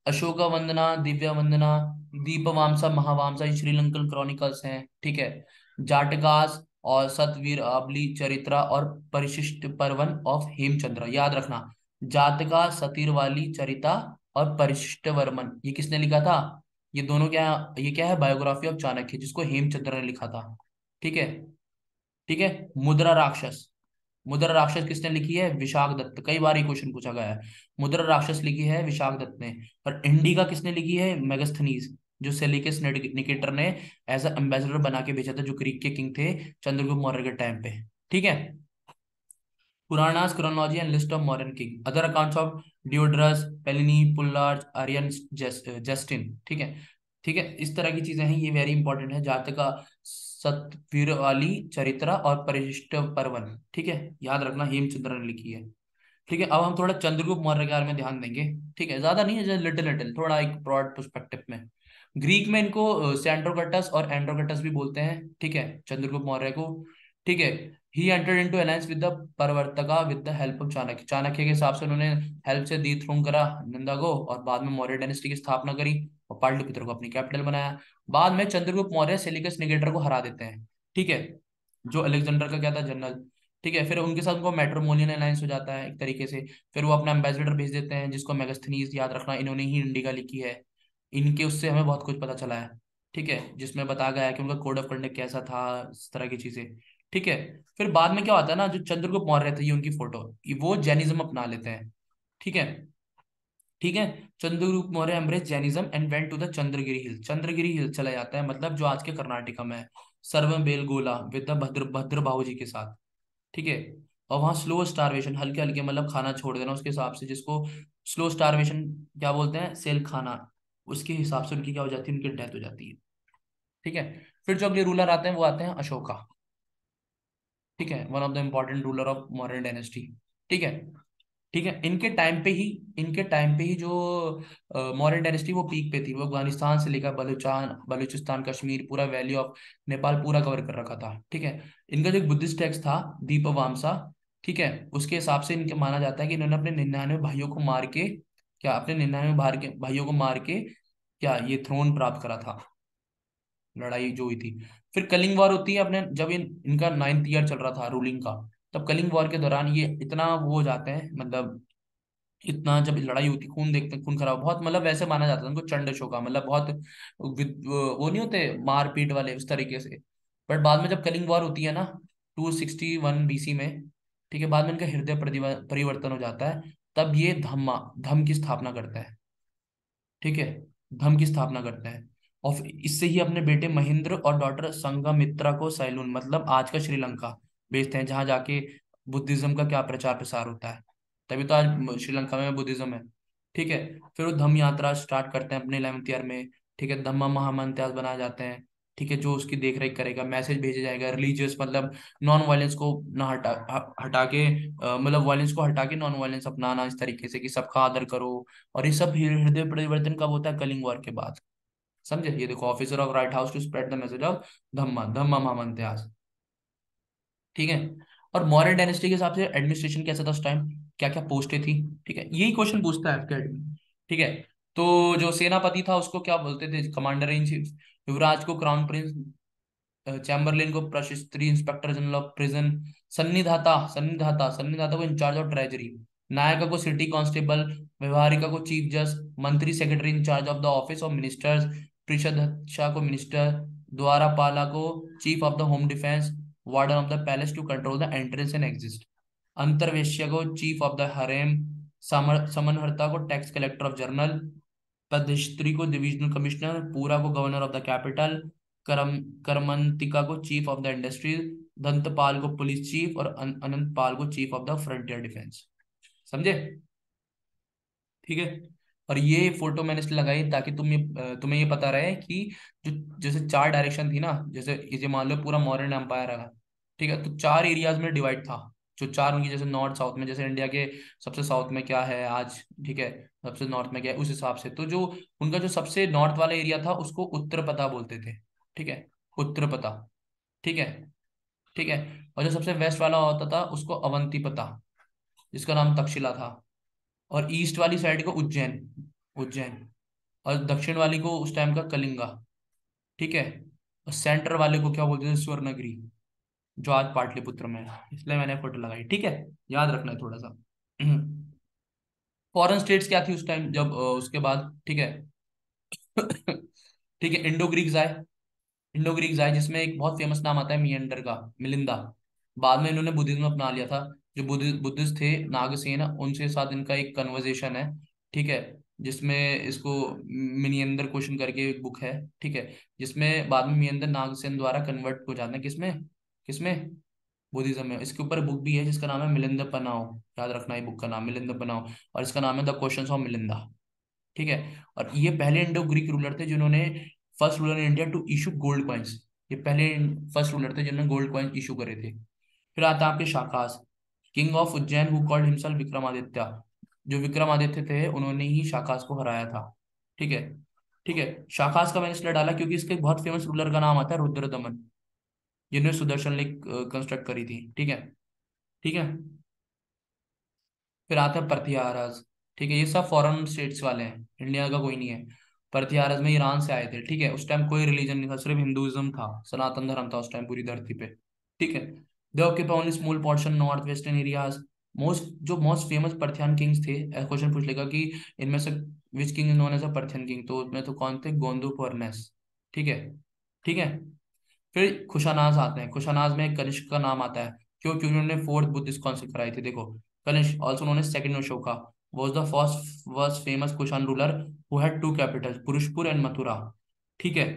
अशोका वंदना, दिव्या वंदना, दीपवामसा, महावामसा, ये श्रीलंकन क्रॉनिकल्स हैं। ठीक है, जाटकास और सतवीर अबली चरित्रा और परिशिष्ट पर्वन ऑफ हेमचंद्र, याद रखना। जातका, सतीरवाली चरिता और परिशिष्ट वर्मन, ये किसने लिखा था, ये दोनों क्या, ये क्या है, बायोग्राफी ऑफ चाणक्य, जिसको हेमचंद्र ने लिखा था। ठीक है, ठीक है, मुद्रा राक्षस, मुद्रा राक्षस किसने लिखी है, विशाख दत्त, कई बार ये क्वेश्चन पूछा गया है। मुद्रा राक्षस लिखी है विशाख दत्त ने। और इंडिका किसने लिखी है, मेगास्थनीज, जो सेलिकस निकेटर ने एज अ एम्बेसडर बना के भेजा था, जो ग्रीक के किंग थे चंद्रगुप्त मौर्य के टाइम पे। ठीक है, Puranas chronology and list of modern king, other accounts of Diodorus, Pliny, Plutarch, Arrian, Justin. ठीक है, ठीक है, इस तरह की चीजें हैं, ये वेरी इंपॉर्टेंट है, जातका, सतवीर वाली चरित्रा और परिशिष्ट पर्वन। ठीक है, याद रखना, हेमचंद्र ने लिखी है। ठीक है, अब हम थोड़ा चंद्रगुप्त मौर्य के बारे में ध्यान देंगे। ठीक है, ज्यादा नहीं है, लिटिल लिटिल, थोड़ा एक ब्रॉड पर्सपेक्टिव में। ग्रीक में इनको सेंट्रोकटस और एंड्रोकटस भी बोलते हैं। ठीक है, चंद्रगुप्त मौर्य को। ठीक है, he entered into alliance with the Parvataka with the help of Chanakya, Chanakya के हिसाब से उन्होंने हेल्प से डीथ्रोन करा नंदा को, और बाद में मौर्य डायनेस्टी की स्थापना करी और पाटलिपुत्र को अपनी कैपिटल बनाया। बाद में चंद्रगुप्त मौर्य सेलिकस निकेटर को हरा देते हैं। ठीक है, जो अलेक्जेंडर का क्या था, जनरल। ठीक है, फिर उनके साथ उनको मेट्रोमोलियन अलायंस हो जाता है एक तरीके से। फिर वो अपना एम्बेसडर भेज देते हैं, जिसको मेगास्थनीज, याद रखना, इन्होंने ही इंडिका लिखी है। इनके उससे हमें बहुत कुछ पता चला है। ठीक है, जिसमें बताया गया है कि उनका कोड ऑफ कंडक्ट कैसा था, इस तरह की चीजें। ठीक है, फिर बाद में क्या होता है ना, जो चंद्रगुप्त मौर्य थे, ये उनकी फोटो, वो जैनिज्म अपना लेते हैं। ठीक है, ठीक है, Chandragupta Maurya embrace Jainism and went to the Chandragiri hill, Chandragiri hill चला जाता है, मतलब जो आज के कर्नाटका में है, सर्वबेलगोला विद द भद्र बाहू जी के साथ। ठीक है, और वहाँ स्लो स्टारवेशन, हल्के हल्के मतलब खाना छोड़ देना उसके हिसाब से, जिसको स्लो स्टारवेशन क्या बोलते हैं, सेल खाना, उसके हिसाब से उनकी क्या हो जाती है, उनकी डेथ हो जाती है। ठीक है, फिर जो अगले रूलर आते हैं वो आते हैं अशोका। ठीक है, one of the important ruler of Mauryan dynasty. ठीक है, ठीक है, इनके टाइम पे ही जो मौर्यन डायनेस्टी वो पीक पे थी, वो अफगानिस्तान से लेकर बलूचिस्तान, कश्मीर, पूरा वैली ऑफ नेपाल पूरा कवर कर रखा था। ठीक है, इनका जो एक बुद्धिस्ट टेक्स्ट था, दीपवामसा, ठीक है, उसके हिसाब से इनके माना जाता है कि इन्होंने अपने 99 भाइयों को मार के, क्या अपने 99 भाइयों को मार के क्या ये थ्रोन प्राप्त करा था। लड़ाई जो हुई थी। फिर कलिंग वॉर होती है अपने, जब इनका 9th ईयर चल रहा था रूलिंग का, तब कलिंग वॉर के दौरान ये इतना वो हो जाते हैं, मतलब इतना जब लड़ाई होती, खून देखते हैं, खून खराब बहुत, मतलब वैसे माना जाता है उनको चंड शो का, मतलब बहुत वो नहीं होते मारपीट वाले उस तरीके से। बट बाद में जब कलिंग वॉर होती है ना, 261 BC में, ठीक है, बाद में इनका हृदय परिवर्तन हो जाता है। तब ये धम की स्थापना करता है, ठीक है, धम की स्थापना करता है। और इससे ही अपने बेटे महेंद्र और डॉटर संघमित्रा को सैलून, मतलब आज का श्रीलंका, भेजते हैं, जहां जाके बुद्धिज्म का क्या प्रचार प्रसार होता है। तभी तो आज श्रीलंका में बुद्धिज्म है, ठीक है। फिर वो धम्म यात्रा स्टार्ट करते हैं अपने 11th ईयर में, ठीक है, धम्मा महामंत्यास बनाए जाते हैं, ठीक है, जो उसकी देख रेख करेगा, मैसेज भेजा जाएगा रिलीजियस, मतलब नॉन वायलेंस को ना हटा के, मतलब वायलेंस को हटा के नॉन वायलेंस अपनाना, इस तरीके से कि सबका आदर करो। और ये सब हृदय परिवर्तन कब होता है? कलिंग वॉर के बाद। समझे? ये देखो, officer of righteous to spread the message of Dhamma, Dhamma Mahamatyas, ठीक है। और मौर्य डायनेस्टी के हिसाब से एडमिनिस्ट्रेशन कैसा था उस टाइम, क्या क्या पोस्टें थी, ठीक है, यही क्वेश्चन पूछता है आपके एडमिन, ठीक है। तो जो सेनापति था उसको क्या बोलते थे? Commander in chief. युवराज को क्राउन प्रिंस, चैम्बरलेन को प्रशिस्त्री इंस्पेक्टर जनरल ऑफ प्रिजन, सन्निधाता सन्निधाता को इंचार्ज ऑफ ट्रेजरी, नायका को सिटी कांस्टेबल, व्यवहारिका को चीफ जज, Mantri secretary in charge of the office of ministers, प्रीषदच्छा को मिनिस्टर, द्वारापाला को chief of the home defence, warden of the palace to control the entrance and exit, Antarvesya को chief of the harem, Samaharta को tax collector of general, Padastri को divisional commissioner, पूरा को governor of the capital, करम करमंतिका को चीफ ऑफ द इंडस्ट्रीज, दंतपाल को police chief और अनंतपाल को chief of the frontier defence. समझे? ठीक है। और ये फोटो मैंने इसलिए लगाई ताकि तुम्हें ये पता रहे कि जो, जैसे चार डायरेक्शन थी ना, जैसे ये मान लो पूरा मौर्यन एम्पायर है, ठीक है, तो चार एरियाज में डिवाइड था। जो चार उनकी, जैसे नॉर्थ साउथ में, जैसे इंडिया के सबसे साउथ में क्या है आज, ठीक है, सबसे नॉर्थ में क्या है, उस हिसाब से तो जो उनका जो सबसे नॉर्थ वाला एरिया था उसको उत्तर पता बोलते थे, ठीक है, उत्तर पता, ठीक है, ठीक है। और जो सबसे वेस्ट वाला होता था उसको अवंती पता, जिसका नाम तक्षशिला था। और ईस्ट वाली साइड को उज्जैन, उज्जैन। और दक्षिण वाली को उस टाइम का कलिंगा, ठीक है। और सेंटर वाले को क्या बोलते थे? स्वर्णगिरी, जो आज पाटलिपुत्र में है, इसलिए मैंने फोटो लगाई, ठीक है। याद रखना है थोड़ा सा। फॉरेन स्टेट्स क्या थी उस टाइम जब उसके बाद, ठीक है। ठीक है, इंडो ग्रीक्स आए, इंडो ग्रीक्स आए, जिसमें एक बहुत फेमस नाम आता है मियंडर का, मिलिंदा। बाद में इन्होंने बुद्धिज्म अपना लिया था। जो बुद्धिस्ट थे नागसेन, उनके साथ इनका एक कन्वर्जेशन है, ठीक है, जिसमें इसको मिनियंदर क्वेश्चन करके एक बुक है, ठीक है, जिसमें बाद में मियंदर नागसेन द्वारा कन्वर्ट हो जाते हैं, किसमें, किसमें, बुद्धिज्म में। इसके ऊपर बुक भी है जिसका नाम है मिलिंद पनाओ, याद रखना है बुक का नाम, मिलिंद पनाओ। और इसका नाम है द क्वेश्चंस ऑफ मिलिंदा, ठीक है। और ये पहले इंडो ग्रीक रूलर थे जिन्होंने, first ruler in India to issue gold coins. ये पहले फर्स्ट रूलर थे जिन्होंने गोल्ड कॉइन इशू करे थे। फिर आता है आपके Shakas, king of Ujjain who called himself Vikramaditya. जो विक्रमादित्य थे उन्होंने ही शाकास को हराया था, ठीक है, ठीक है। शाकास का मैंने इसलिए डाला क्योंकि इसके एक बहुत फेमस रूलर का नाम आता है रुद्रदमन, जिन्होंने सुदर्शन लेक कंस्ट्रक्ट करी थी, ठीक है, ठीक है। फिर आता है प्रत्यारज, ठीक है, ये सब फॉरेन स्टेट्स वाले हैं, इंडिया का कोई नहीं है। प्रत्यारज में ईरान से आए थे, ठीक है, उस टाइम कोई रिलीजन नहीं था, सिर्फ हिंदुइज्म था, सनातन धर्म था उस टाइम पूरी धरती पे, ठीक है। They occupy only small portion north western areas. Most famous Parthian kings थे, क्वेश्चन पूछ लेगा कि इनमें से which king is known as a Parthian king, तो उसमें तो कौन थे? गोंदू फर्नेस, ठीक है, ठीक है। फिर कुशानाज आते हैं, कुशानाज में कनिष्क का नाम आता है, क्योंकि उन्होंने फोर्थ बुद्धिस्ट काउंसिल कराई थी, देखो। Kanishka also known as second Ashoka was the first famous Kushan ruler who had two capitals, Purushpur and Mathura, ठीक है।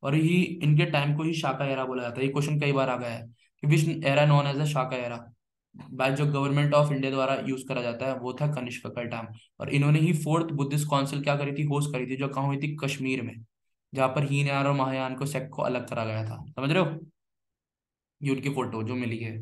और ही इनके टाइम को ही शाका एरा बोला जाता है। ये क्वेश्चन कई बार आ गया है कि which era known as a Shaka era, by जो गवर्नमेंट ऑफ इंडिया द्वारा यूज करा जाता है वो था कनिष्क का टाइम। और इन्होंने ही फोर्थ बुद्धिस्ट काउंसिल क्या करी थी, होस्ट करी थी, जो कहाँ हुई थी? कश्मीर में, जहाँ पर हीनयान और महायान को सेक्ट को अलग करा गया था, समझ रहे हो? ये उनकी फोटो जो मिली है।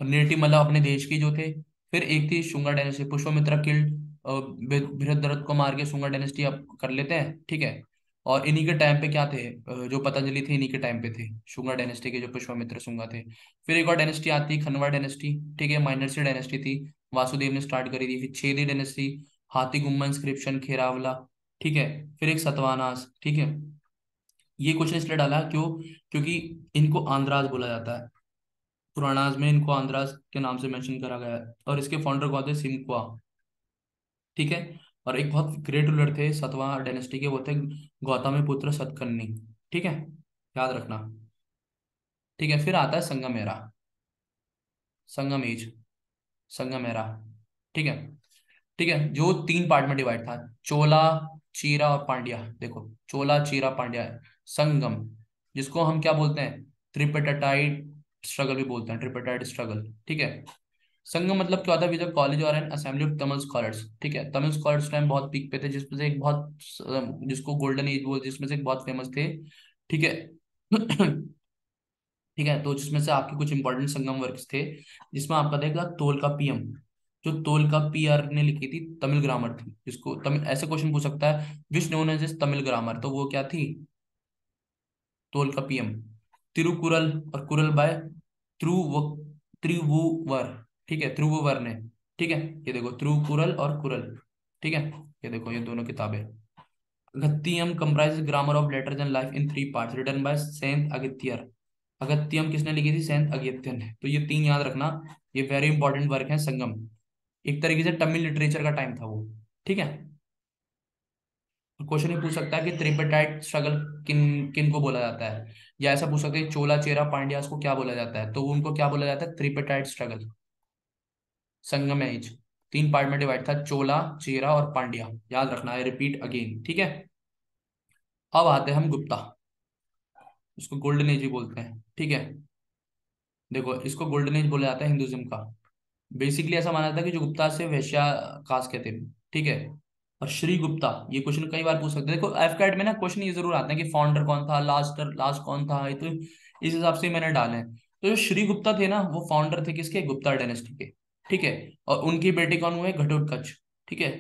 और नेटिव मतलब अपने देश की जो थे। फिर एक थी शुंगा डायनेस्टी, पुष्पमित्रा किल्ड बृहद्रथ को मार के शुंगा डायनेस्टी अब कर लेते हैं, ठीक है। और इन्हीं के टाइम पे क्या थे, जो पतंजलि थे इन्हीं के टाइम पे थे, शुंगा डायनेस्टी के जो पुष्पमित्र शुंगा थे। फिर एक और डायनेस्टी आती है खनवा डायनेस्टी, ठीक है, माइनर सी डायनेस्टी थी, वासुदेव ने स्टार्ट करी थी। फिर छेदी डायनेस्टी, हाथी गुम्मन इंस्क्रिप्शन खेरावला, ठीक है। फिर एक सतवाहनास, ठीक है। ये क्वेश्चन इसलिए डाला क्यों, क्योंकि इनको आंध्राज बोला जाता है, पुराणाज में इनको आंध्राज के नाम से मेंशन करा गया है। और इसके फाउंडर कौन थे, सिमक्वा, ठीक है। और एक बहुत ग्रेट रूलर थे सतवाह डायनेस्टी के, वो थे गौतमीपुत्र सतकर्णी, ठीक है, याद रखना। ठीक है, फिर आता है संगमेरा, संगमेज, संगमेरा, ठीक है। ठीक है, जो तीन पार्ट में डिवाइड था, चोला, चीरा और पांड्या। देखो, चोला, चीरा, पांड्या, संगम, जिसको हम क्या बोलते हैं, ट्रिपेटाटाइड स्ट्रगल भी बोलते हैं, ट्रिपेटाइड स्ट्रगल, ठीक है। संगम मतलब क्या होता है, विद कॉलेज और N assembly of Tamil scholars, ठीक है। तमिल स्कॉलर्स टाइम बहुत पीक पे थे, जिसमें से एक बहुत, जिसको गोल्डन एज बोल, जिसमें से एक बहुत फेमस थे, ठीक है। ठीक है, तो जिसमें से आपके कुछ इंपॉर्टेंट संगम वर्क्स थे, जिसमें आपका देखा तोल का पीएम, जो तोल का पीआर ने लिखी थी, तमिल ग्रामर थी, जिसको तमिल ऐसे क्वेश्चन पूछ सकता है, विच नोन एज तमिल ग्रामर, तो वो क्या थी, तोल का पीएम। तिरुकुरल और कुरल बाय त्रुव त्रिभुवर, ठीक है, त्रिभुवर ने, ठीक है। ये देखो त्रिकुरल और कुरल, ठीक है, ये देखो ये दोनों किताबें। Agattiyam comprise grammar of letters and life in three parts written by saint Agattiyar. Agattiyam किसने लिखी थी, सेंट अगत्तियर ने, तो ये तीन याद रखना, ये वेरी इंपॉर्टेंट वर्क है संगम। एक तरीके से तमिल लिटरेचर का टाइम था वो, ठीक है। क्वेश्चन ये पूछ सकता है कि त्रिपेटाइट स्ट्रगल किन किन को बोला जाता है, या ऐसा पूछ सकते हैं चोला चेरा पांड्यास को क्या बोला जाता है, तो उनको क्या बोला जाता है, त्रिपेटाइट स्ट्रगल, संगम एज। तीन पार्ट में डिवाइड था, चोला, चेरा और पांड्या, याद रखना है, रिपीट अगेन, ठीक है। अब आते हैं हम गुप्ता, इसको गोल्डन एज भी बोलते हैं, ठीक है। देखो, इसको गोल्डन एज बोला जाता है हिंदुज्म का। बेसिकली ऐसा माना जाता है कि जो गुप्ता से वैश्या कास्ट के थे, ठीक है। और श्री गुप्ता, ये क्वेश्चन कई बार पूछ सकते हैं, देखो एफकैट में ना क्वेश्चन ये जरूर आते हैं कि फाउंडर कौन था, लास्ट लास्ट कौन था, ये तो इस हिसाब से ही मैंने डाले हैं। तो जो श्री गुप्ता थे ना, वो फाउंडर थे किसके, गुप्ता डायनेस्टी के, ठीक है। और उनके बेटे कौन हुए, घटोत्कच, ठीक है।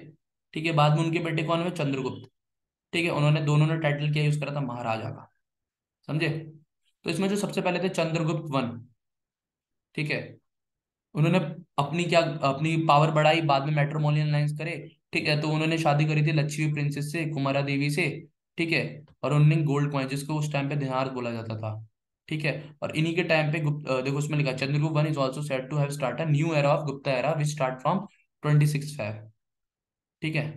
ठीक है, बाद में उनके बेटे कौन हुए, चंद्रगुप्त, ठीक है। उन्होंने दोनों ने टाइटल क्या यूज करा था, महाराजा का, समझे। तो इसमें जो सबसे पहले थे चंद्रगुप्त वन, ठीक है। उन्होंने अपनी क्या, अपनी पावर बढ़ाई, बाद में मैट्रिमोनियल लाइंस करे, ठीक है। तो उन्होंने शादी करी थी लक्ष्मी प्रिंसेस से, कुमारा देवी से, ठीक है। और उन्होंने गोल्ड कॉइन, जिसको उस टाइम पे दिनार बोला जाता था, ठीक है। और इन्हीं के टाइम पे देखो उसमें लिखा, Chandragupta one is also said to have start a new era of Gupta era which start from 26 Feb, ठीक है,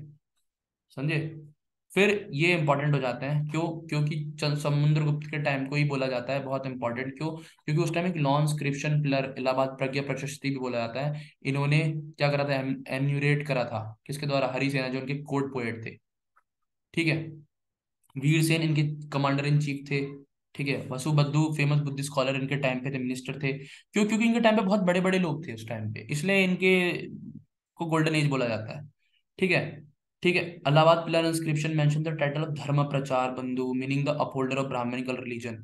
समझे। फिर ये इंपॉर्टेंट हो जाते हैं क्यों, क्योंकि समुद्रगुप्त के टाइम को ही बोला जाता है बहुत इंपॉर्टेंट, क्यों, क्योंकि उस टाइम एक लॉन्ग स्क्रिप्शन पिलर इलाहाबाद प्रज्ञा प्रशस्ति भी बोला जाता है, इन्होंने क्या करा था, एन्यूरेट करा था, किसके द्वारा, हरिसेना, जो उनके कोर्ट पोएट थे, ठीक है। वीरसेन इनके कमांडर इन चीफ थे, ठीक है। वसुबद्धु फेमस बुद्धिस्ट स्कॉलर इनके टाइम पे थे, मिनिस्टर थे, क्यों, क्योंकि इनके टाइम पे बहुत बड़े बड़े लोग थे उस टाइम पे, इसलिए इनके को गोल्डन एज बोला जाता है, ठीक है। ठीक है, Allahabad pillar inscription mention the title of Dharma Prachar Bandhu meaning the upholder of Brahmanical religion.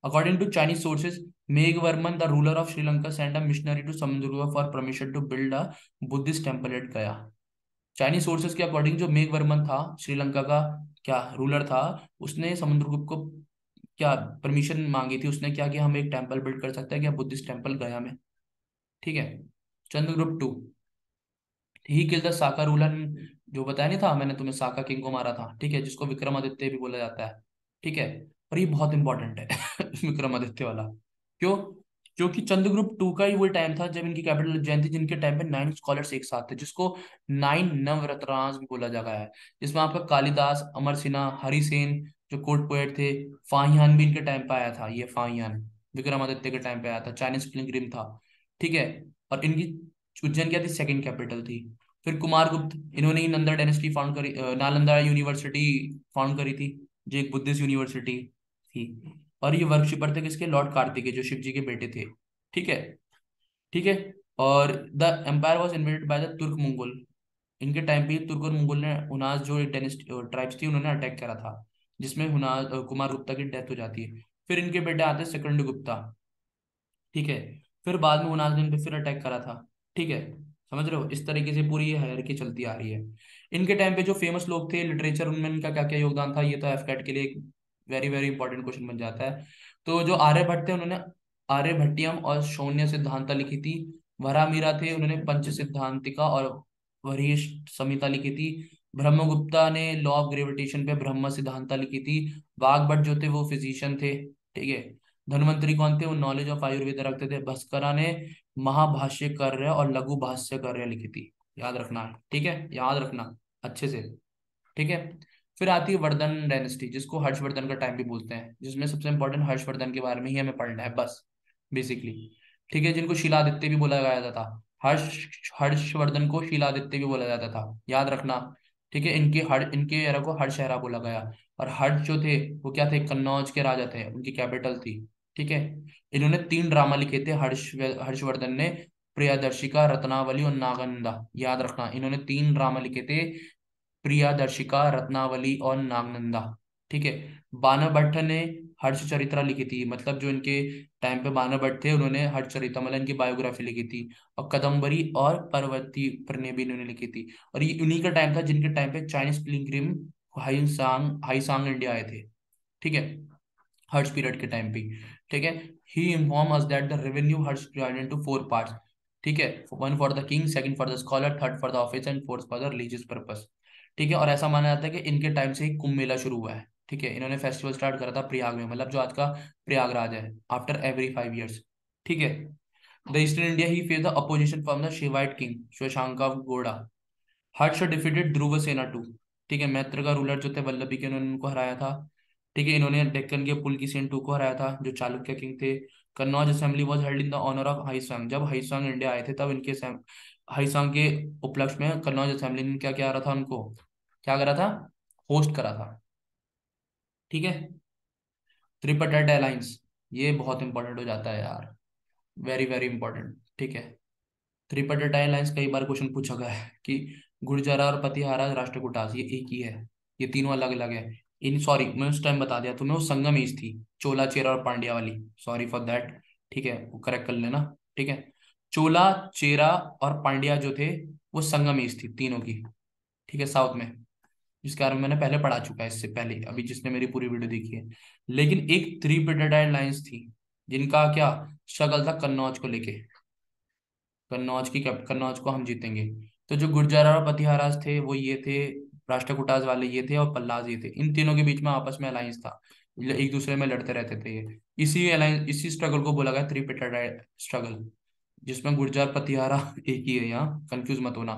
According to Chinese sources, Meghavarman the ruler of Sri Lanka send a missionary to Samudragupta for permission to build a Buddhist temple at Gaya. Chinese sources के according जो मेघवर्मन था, श्रीलंका का क्या ruler था, उसने समुद्रगुप्त को क्या permission मांगी थी, उसने क्या किया, हम एक टेम्पल बिल्ड कर सकते हैं क्या, बुद्धिस्ट टेम्पल गया में, ठीक है। Chandragupta two, he kill the Saka ruler, जो बताया नहीं था मैंने तुम्हें, साका किंग को मारा था, ठीक है, जिसको विक्रमादित्य भी बोला जाता है, ठीक है। और ये बहुत इंपॉर्टेंट है विक्रमादित्य वाला, क्यों, क्योंकि चंद्रगुप्त टू का ही वो टाइम था जब इनकी कैपिटल उज्जैन थी, जिनके टाइम पे 9 स्कॉलर्स एक साथ थे, जिसको 9 नवरत्नास भी बोला जाता है, जिसमें आपका कालिदास, अमर सिन्हा, हरिसेन, जो कोर्ट पोएट थे, फाहियान भी इनके टाइम पे आया था, ये फाहियान विक्रमादित्य के टाइम पे आया था, चाइनीज पिलग्रिम था, ठीक है। और इनकी उज्जैन क्या थी, सेकंड कैपिटल थी। फिर कुमारगुप्त, इन्होंने ही नंदा डायनेस्टी फाउंड करी, नालंदा यूनिवर्सिटी फाउंड करी थी, जो एक बुद्धिस्ट यूनिवर्सिटी थी। और ये वर्कशीपर थे किसके, लॉर्ड कार्तिकेय, जो शिव जी के बेटे थे, ठीक है। ठीक है, और the empire was invaded by the Turk Mongol, इनके टाइम पे तुर्क और मंगोल ने हुनाज जो ट्राइब्स थी, उन्होंने अटैक करा था, जिसमें हुनाज कुमार गुप्ता की डेथ हो जाती है। फिर इनके बेटे आते हैं सेकंड गुप्ता, ठीक है। फिर बाद में हुनाज ने इन पे फिर अटैक करा था, ठीक है, समझ रहे हो, इस तरीके से पूरी ये हायरार्की चलती आ रही है। इनके टाइम पे जो फेमस लोग थे लिटरेचर, उनमें इनका क्या क्या योगदान था, ये तो एफकैट के लिए एक वेरी वेरी इंपॉर्टेंट क्वेश्चन बन जाता है। तो जो आर्यभट्ट थे, उन्होंने आर्यभट्टियम और शून्य सिद्धांता लिखी थी। वरामीरा थे, उन्होंने पंच सिद्धांतिका और वरिष्ठ संहिता लिखी थी। ब्रह्मगुप्ता ने लॉ ऑफ ग्रेविटेशन पे ब्रह्म सिद्धांता लिखी थी। वाघभट्ट जो थे वो फिजिशियन थे, ठीक है। धन्वंतरी कौन थे, वो नॉलेज ऑफ आयुर्वेद रखते थे। भास्करा ने महाभाष्यकार्य और लघु भाष्यकार्य लिखी थी, याद रखना है, ठीक है, याद रखना अच्छे से, ठीक है। फिर आती है वर्धन डायनेस्टी, जिसको हर्षवर्धन का टाइम भी बोलते हैं, जिसमें सबसे इंपॉर्टेंट हर्षवर्धन के बारे में ही हमें पढ़ना है बस, बेसिकली, ठीक है। जिनको शिलादित्य भी बोला जाता था, हर्षवर्धन को शिलादित्य भी बोला जाता था, याद रखना, ठीक है। इनके एरा को हर्षहरा बोला गया। और हर्ष जो थे वो क्या थे, कन्नौज के राजा थे, उनकी कैपिटल थी, ठीक है। इन्होंने 3 ड्रामा लिखे थे, हर्षवर्धन ने, प्रियदर्शिका, रत्नावली और नागनंदा, याद रखना, इन्होंने 3 ड्रामा लिखे थे, प्रियदर्शिका, रत्नावली और नागनंदा, ठीक है। बाणभट्ट ने हर्षचरित्रा लिखी थी, मतलब जो इनके टाइम पे बाणभट्ट थे उन्होंने हर्षचरित्रा मतलब इनकी बायोग्राफी लिखी थी। और कदम्बरी और परवती पर ने भी इन्होंने लिखी थी। और ये उन्हीं का टाइम था जिनके टाइम पे चाइनीज पिलग्रिम हाईसांग इंडिया आए थे, ठीक है, हर्ष पीरियड के टाइम पे, ठीक है। He inform us that the revenue Harsha divided into 4 parts, ठीक है। One for the king, second for the scholar, third for the office and fourth for the religious purpose, ठीक है। और ऐसा माना जाता है कि इनके टाइम से ही कुंभ मेला शुरू हुआ है, ठीक है। इन्होंने फेस्टिवल स्टार्ट करा था प्रयाग में, मतलब जो आज का प्रयागराज है, आफ्टर एवरी 5 years, ठीक है। The eastern India he face the opposition from the Shaivite king Shashanka Gauda. Harsha defeated Dhruvasena two, ठीक है। मैत्र का रूलर जो थे वल्लभी के, उन्होंने उनको हराया था, ठीक है। इन्होंने डेक्कन के पुलकेशिन टू को हराया था, जो चालुक्य किंग थे। Kannauj assembly was held in the honour of Hiuen Tsang, जब हाईसांग इंडिया आए थे तब इनके हाईसांग के उपलक्ष्य में कन्नौज असेंबली ने क्या क्या रहा था, उनको क्या करा था, होस्ट करा था, ठीक है। ट्रिपटाइट अलायंस, ये बहुत इंपॉर्टेंट हो जाता है यार, वेरी वेरी इंपॉर्टेंट, ठीक है। त्रिपट लाइन्स कई बार क्वेश्चन पूछा गया है कि गुर्जरा और पतिहारा राष्ट्रकूटास ये एक ही है, ये तीनों अलग अलग है। इन सॉरी मैं उस टाइम बता दिया तुम्हें, वो संगम ईज थी, चोला चेरा और पांड्या वाली, सॉरी फॉर दैट, ठीक है, वो करेक्ट कर लेना, ठीक है। चोला, चेरा और पांड्या जो थे वो संगम ईज थी तीनों की, ठीक है, साउथ में, जिसके बारे में मैंने पहले पढ़ा चुका है इससे पहले, अभी जिसने मेरी पूरी वीडियो देखी है। लेकिन एक त्रिपिटाइड लाइन्स थी जिनका क्या स्ट्रगल था कन्नौज को लेके, कन्नौज को हम जीतेंगे। तो जो गुर्जर और पतिहारास थे वो ये थे, राष्ट्रकूटास वाले ये थे, और पल्लाज ये थे, इन तीनों के बीच में आपस में अलायंस था, एक दूसरे में लड़ते रहते थे ये। इसी अलायंस, इसी स्ट्रगल को बोला गया त्रिपिटाइड स्ट्रगल, जिसमें गुर्जर पतिहारा एक ही है, यहाँ कंफ्यूज मत होना,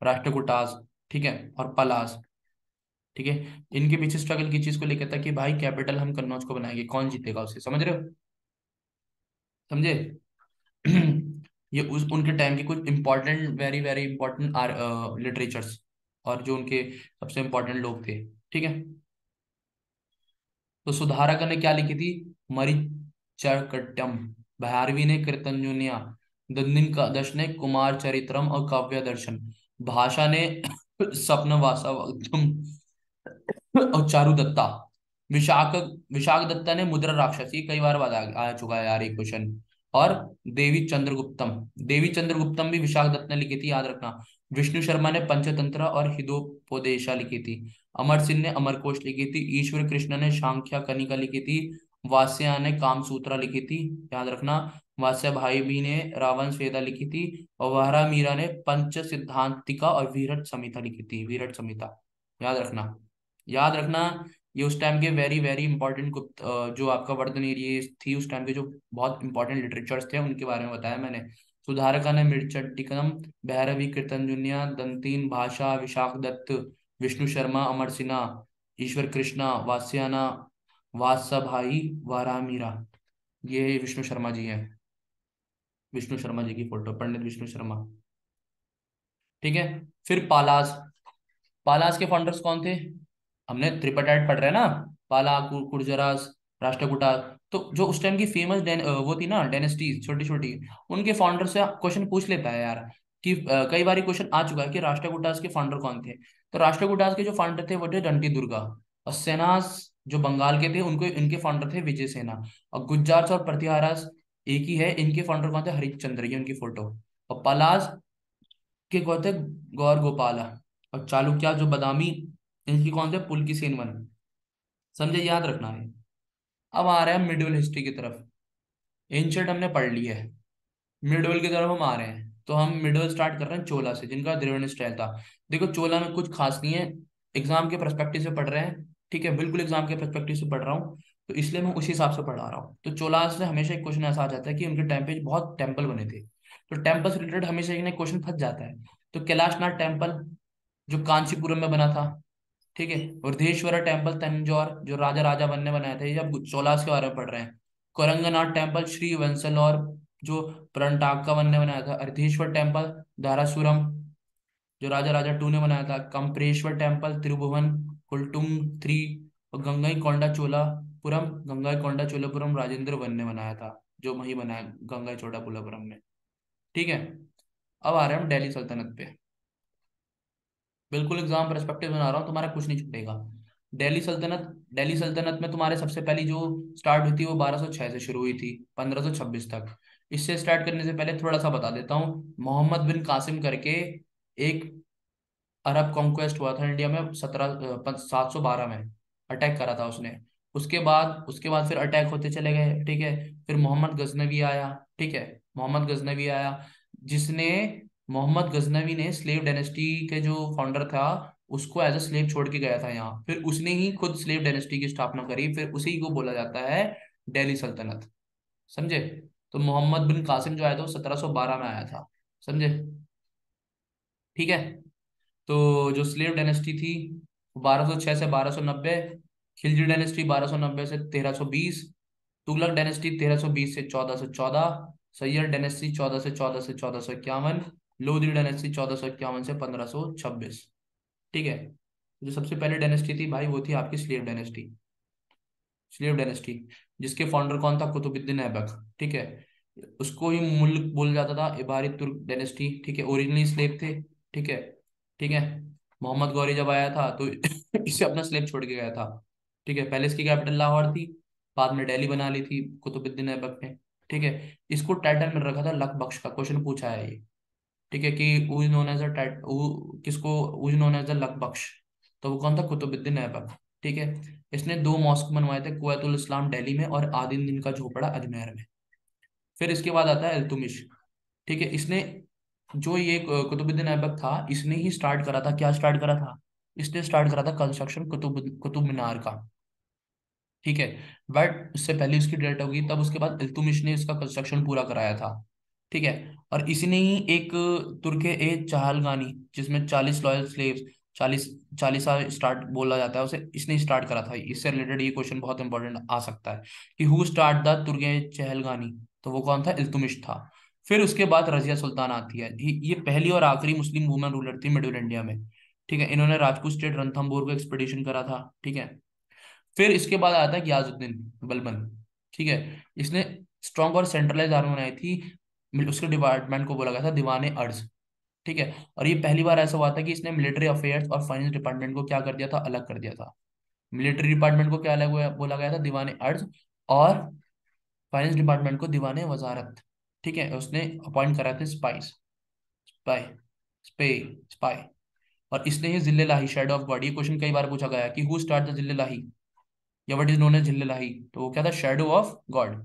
राष्ट्रकूटास, ठीक है, और पलास, ठीक है। इनके पीछे स्ट्रगल की चीज को लेकर था कि भाई कैपिटल हम कन्नौज को बनाएंगे, कौन जीतेगा उसे, समझ रहे हो, समझे। ये उस उनके टाइम के कुछ important, very very important literatures, और जो उनके सबसे इंपॉर्टेंट लोग थे, ठीक है। तो सुधारक ने क्या लिखी थी, मरिचर्कट्टम, भारवी ने कीर्तनजुनिया, दंदिन का दश ने कुमार चरित्रम और काव्य दर्शन, भाषा ने स्वप्न वासवदत्तम और चारु दत्ता, विशाख विशाख दत्ता ने मुद्रा राक्षस, ये कई बार बाद आ चुका है यार ये क्वेश्चन। और देवी चंद्रगुप्तम भी विशाख दत्त ने लिखी थी, याद रखना। विष्णु शर्मा ने पंचतंत्र और हितोपदेशा लिखी थी। अमर सिंह ने अमरकोश लिखी थी। ईश्वर कृष्ण ने सांख्या कनिका लिखी थी। वात्स्या ने कामसूत्रा लिखी थी, याद रखना। वात्स्या भाई भी ने रावण स्वेदा लिखी थी। और वारा मीरा ने पंच सिद्धांतिका और विरट संहिता लिखी थी, विरट संहिता, याद रखना, याद रखना। ये उस टाइम के वेरी वेरी इंपॉर्टेंट गुप्त जो आपका वर्धन एरिया थी उस टाइम के, जो बहुत इंपॉर्टेंट लिटरेचर्स थे उनके बारे में बताया मैंने। सुधारका ने मृच्छट्टिकम, भैरवी, कीर्तनजुनिया, दंतीन, भाषा, विशाख दत्त, विष्णु शर्मा, अमर सिन्हा, ईश्वर कृष्णा, वात्स्याना, वात्सा भाई, वारामीरा, ये विष्णु शर्मा जी हैं, विष्णु शर्मा जी की फोटो, पंडित विष्णु शर्मा, ठीक है। फिर पालास, पालास के फाउंडर्स कौन थे, हमने त्रिपटाइट पढ़ रहे हैं ना, पाला, कुर्जरास, राष्ट्रकूटा। तो जो उस टाइम की फेमस वो थी ना डायनेस्टीज छोटी छोटी, उनके फाउंडर से क्वेश्चन पूछ लेता है यार, कि कई बार क्वेश्चन आ चुका है कि राष्ट्रकूटास के फाउंडर कौन थे। तो राष्ट्रकूटास के जो फाउंडर थे वो थे दंती दुर्गा। और सेनास जो बंगाल के थे, उनको इनके फाउंडर थे विजय सेना। और गुज्जार्स और प्रतिहारास एक ही है, इनके फाउंडर कौन थे, हरिश्चंद्र, ये उनकी फोटो। और पलास के कौन थे, गौर गोपाला। और चालुक्य जो बदामी, इनकी कौन थे, पुलकेशिन। समझे, याद रखना है। अब आ रहे हैं मिडिवल हिस्ट्री की तरफ। एंशियंट हमने पढ़ ली है, मिडिवल की तरफ हम आ रहे हैं। तो हम मिडल स्टार्ट कर रहे हैं चोला से, जिनका द्रविड़ स्टाइल था। देखो चोला में कुछ खास नहीं है, एग्जाम के पर्सपेक्टिव से पढ़ रहे हैं, ठीक है, बिल्कुल एग्जाम के पर्सपेक्टिव से पढ़ रहा हूँ, तो इसलिए मैं उसी हिसाब से पढ़ा रहा हूँ। तो चोला से हमेशा एक क्वेश्चन ऐसा आ जाता है कि उनके टाइम पे बहुत टेम्पल बने थे, तो टेम्पल से रिलेटेड हमेशा एक ना क्वेश्चन फंस जाता है। तो कैलाशनाथ टेम्पल जो कांचीपुरम में बना था, ठीक है, वृद्धेश्वर टेम्पल तंजौर जो राजा राजा बनने बनाए थे, ये अब चोलास के बारे में पढ़ रहे हैं। कोरंगनाथ टेम्पल श्री वंसल और जो प्रणटाका बनने बनाया था। अर्धेश्वर टेम्पल धारासुरम जो राजा राजा टू ने बनाया था। कंप्रेश्वर टेम्पल त्रिभुवन कुलटुंग थ्री। और गंगई कोंडा चोलापुरम गंगई कोंडा चोलापुरम राजेंद्र वन ने बनाया था, जो वही बनाया गंगई चोलापुरम में। ठीक है, अब आ रहे हैं हम दिल्ली सल्तनत पे। बिल्कुल एग्जाम परस्पेक्टिव बना रहा हूँ, तुम्हारा कुछ नहीं छूटेगा। दिल्ली सल्तनत में तुम्हारे सबसे पहली जो स्टार्ट हुई थी वो 1206 से शुरू हुई थी 1526 तक। इससे स्टार्ट करने से पहले थोड़ा सा बता देता हूँ। मोहम्मद बिन कासिम करके एक अरब कॉन्क्वेस्ट हुआ था इंडिया में 712 में, अटैक करा था उसने। उसके बाद फिर अटैक होते चले गए, ठीक है। फिर मोहम्मद गजनवी आया, ठीक है, मोहम्मद गजनवी आया, जिसने मोहम्मद गजनवी ने स्लेव डायनेस्टी के जो फाउंडर था उसको एज अ स्लेव छोड़ के गया था यहाँ, फिर उसने ही खुद स्लेव डायनेस्टी की स्थापना करी, फिर उसी को बोला जाता है दिल्ली सल्तनत। समझे? तो मोहम्मद बिन कासिम जो आया था वो 1712 में आया था। समझे? ठीक है। तो जो स्लेव डायनेस्टी थी 1206 से 1290, खिलजी डायनेस्टी 1290 से 1320, तुगलक डायनेस्टी 1320 से 1414, सैयद डायनेस्टी 1414 से 1451, लोधी डायनेस्टी 1451 से 1526। ठीक है। जो सबसे पहले डायनेस्टी थी भाई वो थी आपकी स्लेव डायनेस्टी, जिसके फाउंडर कौन था? कुतुबुद्दीन ऐबक। ठीक है। उसको ही मुल्क बोला जाता था, इबारी तुर्क डायनेस्टी, ठीक है, ओरिजिनली स्लेव थे। ठीक है। ठीक है। मोहम्मद गौरी जब आया था तो इसे अपना स्लेव छोड़ के गया था। ठीक है, पहले इसकी कैपिटल लाहौर थी, बाद में दिल्ली बना ली थी कुतुबुद्दीन ऐबक ने। ठीक है। इसको टाइटल में रखा था लक बख्श का, क्वेश्चन पूछा है ये। ठीक है, कि who is known as a किसको who is known as a Lakh Bakhsh? तो वो कौन था? कुतुबुद्दीन ऐबक। ठीक है। इसने दो मॉस्क बनवाए थे, कुवैतुल इस्लाम दिल्ली में और आदिन दिन का झोपड़ा अजमेर में। फिर इसके बाद आता है इल्तुमिश। ठीक है, इसने जो ये कुतुबुद्दीन ऐबक था इसने ही स्टार्ट करा था, क्या स्टार्ट करा था? इसने स्टार्ट करा था कंस्ट्रक्शन कुतुब मीनार का। ठीक है। बट उससे पहले उसकी डेथ होगी, तब उसके बाद इल्तुमिश ने इसका कंस्ट्रक्शन पूरा कराया था। ठीक है। और इसने ही एक तुर्क ए चहलगानी, जिसमें 40 लॉयल स्लेव्स, 40 स्टार्ट बोला जाता है उसे, इसने स्टार्ट करा था। इससे रिलेटेड ये क्वेश्चन बहुत इंपॉर्टेंट आ सकता है कि हु स्टार्ट द तुर्क ए चहलगानी? तो वो कौन था? इल्तुमिश था। फिर उसके बाद रजिया सुल्तान आती है, ये पहली और आखिरी मुस्लिम वुमेन रूलर थी मिडिल इंडिया में। ठीक है, इन्होंने राजपूत स्टेट रणथंभोर को एक्सपेडिशन करा था। ठीक है। फिर इसके बाद आता है गयाजुद्दीन बलबन। ठीक है। इसने स्ट्रॉन्ग और सेंट्रलाइज आर्मी बनाई थी, उसके डिपार्टमेंट को बोला गया था दीवाने अर्ज। ठीक है। और ये पहली बार ऐसा हुआ था कि इसने मिलिट्री अफेयर्स और फाइनेंस डिपार्टमेंट को क्या कर दिया था? अलग कर दिया था। मिलिट्री डिपार्टमेंट को क्या अलग बोला गया था? दीवाने अर्ज। और फाइनेंस डिपार्टमेंट को दीवाने वजारत। ठीक है, उसने अपॉइंट करा थे स्पाइस, स्पाई, स्पे स्पाई। और इसने ही जिले लाही, शेडो ऑफ गॉड, ये क्वेश्चन कई बार पूछा गया है कि who start the Zille Ilahi, या what is known as Zillahi? तो वो क्या था? Shadow of god.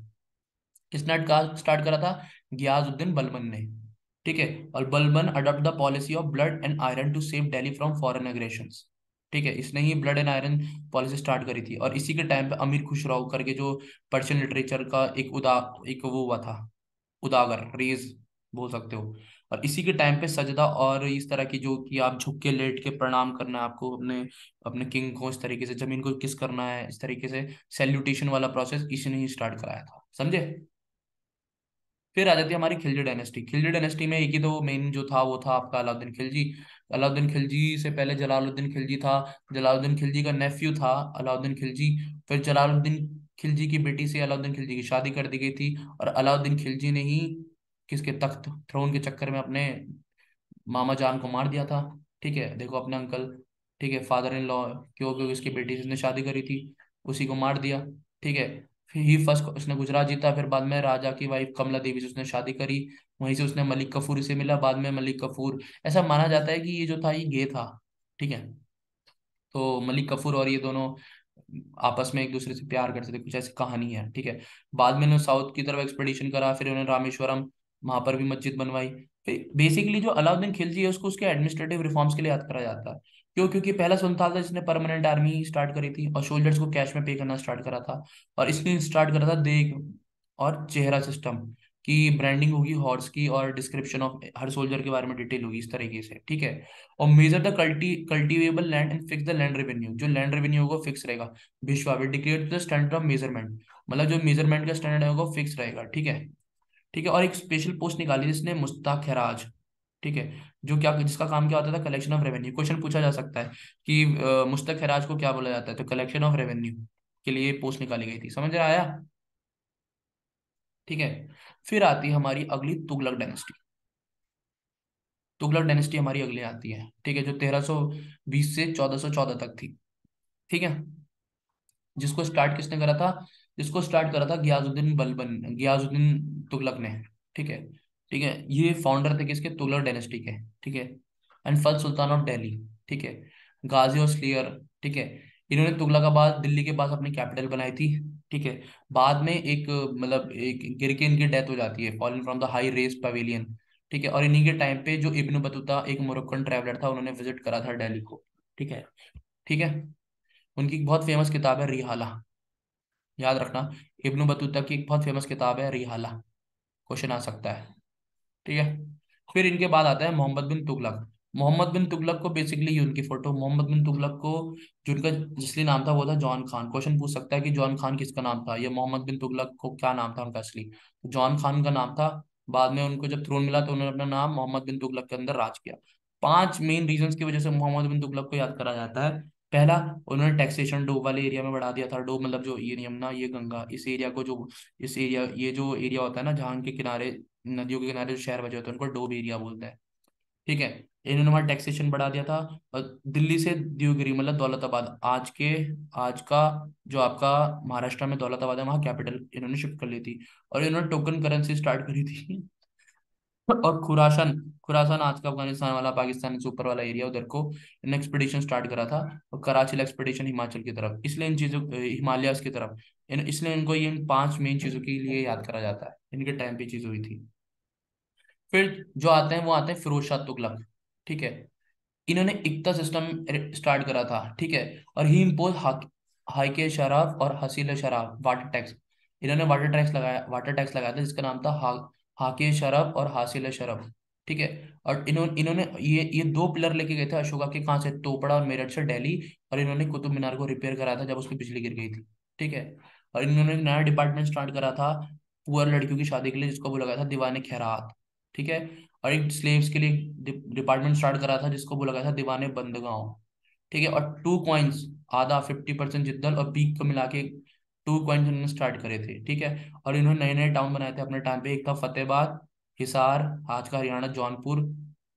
किसने स्टार्ट करा था? गियाजुद्दीन बलबन ने। ठीक है। और Balban adopt the policy of blood and iron to save Delhi from foreign aggressions. ठीक है, इसने ही blood and iron policy start करी थी। और इसी के टाइम पे अमीर खुसरो करके जो पर्शियन लिटरेचर का एक वो हुआ था, उदागर रेज बोल सकते हो। और इसी के टाइम पे सजदा और इस तरह की जो कि आप झुक के लेट के प्रणाम करना है आपको अपने अपने किंग को, इस तरीके से जमीन को किस करना है, इस तरीके से सैल्यूटेशन वाला प्रोसेस इसने ही स्टार्ट कराया था। समझे? फिर आ जाती है हमारी खिलजी डायनेस्टी। खिलजी डायनेस्टी में एक ही तो मेन जो था वो था आपका अलाउद्दीन खिलजी। अलाउद्दीन खिलजी से पहले जलालुद्दीन खिलजी था। जलालुद्दीन खिलजी का नेफ्यू था अलाउद्दीन खिलजी। फिर जलालुद्दीन खिलजी की बेटी से अलाउद्दीन खिलजी की शादी कर दी गई थी। और अलाउद्दीन खिलजी ने ही किसके तख्त थ्रोन के चक्कर में अपने मामा जान को मार दिया था। ठीक है, देखो अपने अंकल, ठीक है, फादर इन लॉ, क्योंकि उसकी बेटी से उसने शादी करी थी, उसी को मार दिया। ठीक है। फिर ही फर्स्ट उसने गुजरात जीता, फिर बाद में राजा की वाइफ कमला देवी से उसने शादी करी, वहीं से उसने मलिक कफूर से मिला, बाद में मलिक कफूर, ऐसा माना जाता है कि ये जो था ये गे था। ठीक है। तो मलिक कफूर और ये दोनों आपस में एक दूसरे से प्यार करते थे, कुछ ऐसी कहानी है। ठीक है। बाद में उन्होंने साउथ की तरफ एक्सपेडिशन करा, फिर उन्होंने रामेश्वरम वहां पर भी मस्जिद बनवाई। बेसिकली जो अलाउद्दीन खिलजी है उसको उसके एडमिनिस्ट्रेटिव रिफॉर्म्स के लिए याद करा जाता है। क्यों? क्योंकि पहला सुल्तान था जिसने परमानेंट आर्मी स्टार्ट करी थी और सोल्जर्स को कैश में पे करना स्टार्ट करा था। और इसने स्टार्ट करा था देख और चेहरा सिस्टम की ब्रांडिंग होगी हॉर्स की, और डिस्क्रिप्शन ऑफ हर सोल्जर के बारे में डिटेल होगी इस तरीके से, ठीक है। और measure the cultivable land and fix the land revenue, जो लैंड रेवेन्यू होगा फिक्स रहेगा। विश्वा will declare the standard of measurement, मतलब जो मेजरमेंट का स्टैंडर्ड है वो फिक्स रहेगा, ठीक है। ठीक है, और एक स्पेशल पोस्ट निकाली जिसने मुश्ताक खैराज, ठीक है, जो क्या जिसका काम क्या होता था, कलेक्शन ऑफ रेवेन्यू। क्वेश्चन पूछा जा सकता है कि मुश्ताक खैराज को क्या बोला जाता है, तो कलेक्शन ऑफ रेवेन्यू के लिए पोस्ट निकाली गई थी। समझ में आया? ठीक है। फिर आती है हमारी अगली तुगलक डायनेस्टी। तुगलक डायनेस्टी हमारी अगली आती है, ठीक है, जो 1320 से 1414 तक थी, ठीक है। जिसको स्टार्ट किसने करा था? जिसको स्टार्ट करा था गयाजुद्दीन बलबन, गयाजुद्दीन तुगलक ने, ठीक है। ठीक है, ये फाउंडर थे किसके? तुगलक डायनेस्टी के, ठीक है। And first sultan of Delhi, ठीक है। गाजी और स्लियर, ठीक है। इन्होंने तुगलकाबाद दिल्ली के पास अपनी कैपिटल बनाई थी, ठीक है। बाद में एक मतलब एक गिर के इनकी डेथ हो जाती है, fallen from the high race pavilion, ठीक है। और इन्हीं के टाइम पे जो इब्न बतूता एक मोरक्कन ट्रैवलर था, उन्होंने विजिट करा था दिल्ली को, ठीक है। ठीक है, उनकी एक बहुत फेमस किताब है रिहाला, याद रखना। इब्न बतूता की एक बहुत फेमस किताब है रिहाला, क्वेश्चन आ सकता है, ठीक है। फिर इनके बाद आता है मोहम्मद बिन तुगलक। मोहम्मद बिन तुगलक को बेसिकली ये उनकी फोटो, मोहम्मद बिन तुगलक को जो उनका असली नाम था वो था जॉन खान। क्वेश्चन पूछ सकता है कि जॉन खान किसका नाम था, या मोहम्मद बिन तुगलक को क्या नाम था उनका असली, तो जॉन खान का नाम था। बाद में उनको जब थ्रोन मिला तो उन्होंने अपना नाम मोहम्मद बिन तुगलक के अंदर राज किया। 5 मेन रीजंस की वजह से मोहम्मद बिन तुगलक को याद करा जाता है। पहला, उन्होंने टैक्सेशन डोब वाले एरिया में बढ़ा दिया था। डोब मतलब जो ये यमुना ये गंगा, इस एरिया को जो इस एरिया ये जो एरिया होता है ना जहाँ के किनारे नदियों के किनारे जो शहर बचे होते हैं उनको डोब एरिया बोलते हैं, ठीक है। इन्होंने वहां टैक्सेशन बढ़ा दिया था। और दिल्ली से देवगिरी मतलब दौलताबाद, आज का जो आपका महाराष्ट्र में दौलताबाद है, वहां कैपिटल इन्होंने शिफ्ट कर ली थी। और इन्होंने टोकन करेंसी स्टार्ट करी थी। और खुरासान, खुरासान आज का अफगानिस्तान वाला पाकिस्तान से ऊपर वाला एरिया, उधर को इन एक्सपीडिशन स्टार्ट करा था। और कराची एक्सपीडिशन हिमाचल की तरफ, इसलिए इन चीजों हिमालयास की तरफ इसलिए इनको ये इन 5 मेन चीजों के लिए याद करा जाता है, इनके टाइम पे चीज हुई थी। फिर जो आते हैं वो आते हैं फिरोज शाह तुगलक, ठीक है। इन्होंने इक्ता सिस्टम स्टार्ट करा था, ठीक है। और ही इम्पोज हाइके शराब और हसील शराब वाटर टैक्स। इन्होंने वाटर टैक्स लगाया था जिसका नाम था हाके शराब और हासिल शराब, ठीक है। और इन्होंने ये 2 पिलर लेके गए थे अशोका के, कहाँ से? तोपड़ा और मेरठ से दिल्ली। और इन्होंने कुतुब मीनार को रिपेयर कराया था जब उसकी बिजली गिर गई थी, ठीक है। और इन्होंने एक नया डिपार्टमेंट स्टार्ट करा था पुअर लड़कियों की शादी के लिए, जिसको बोला गया था दीवाने खैरात, ठीक है। और एक स्लेव्स के लिए डिपार्टमेंट स्टार्ट करा था जिसको बोला गया था दीवाने बंदगांव, ठीक है। और 2 कॉइन्स, आधा 50% जिद्दल और पीक को मिला के 2 कॉइन्स इन्होंने स्टार्ट करे थे, ठीक है। और इन्होंने नए नए टाउन बनाए थे अपने टाइम पे, एक था फतेहबाद, हिसार आज का हरियाणा जौनपुर,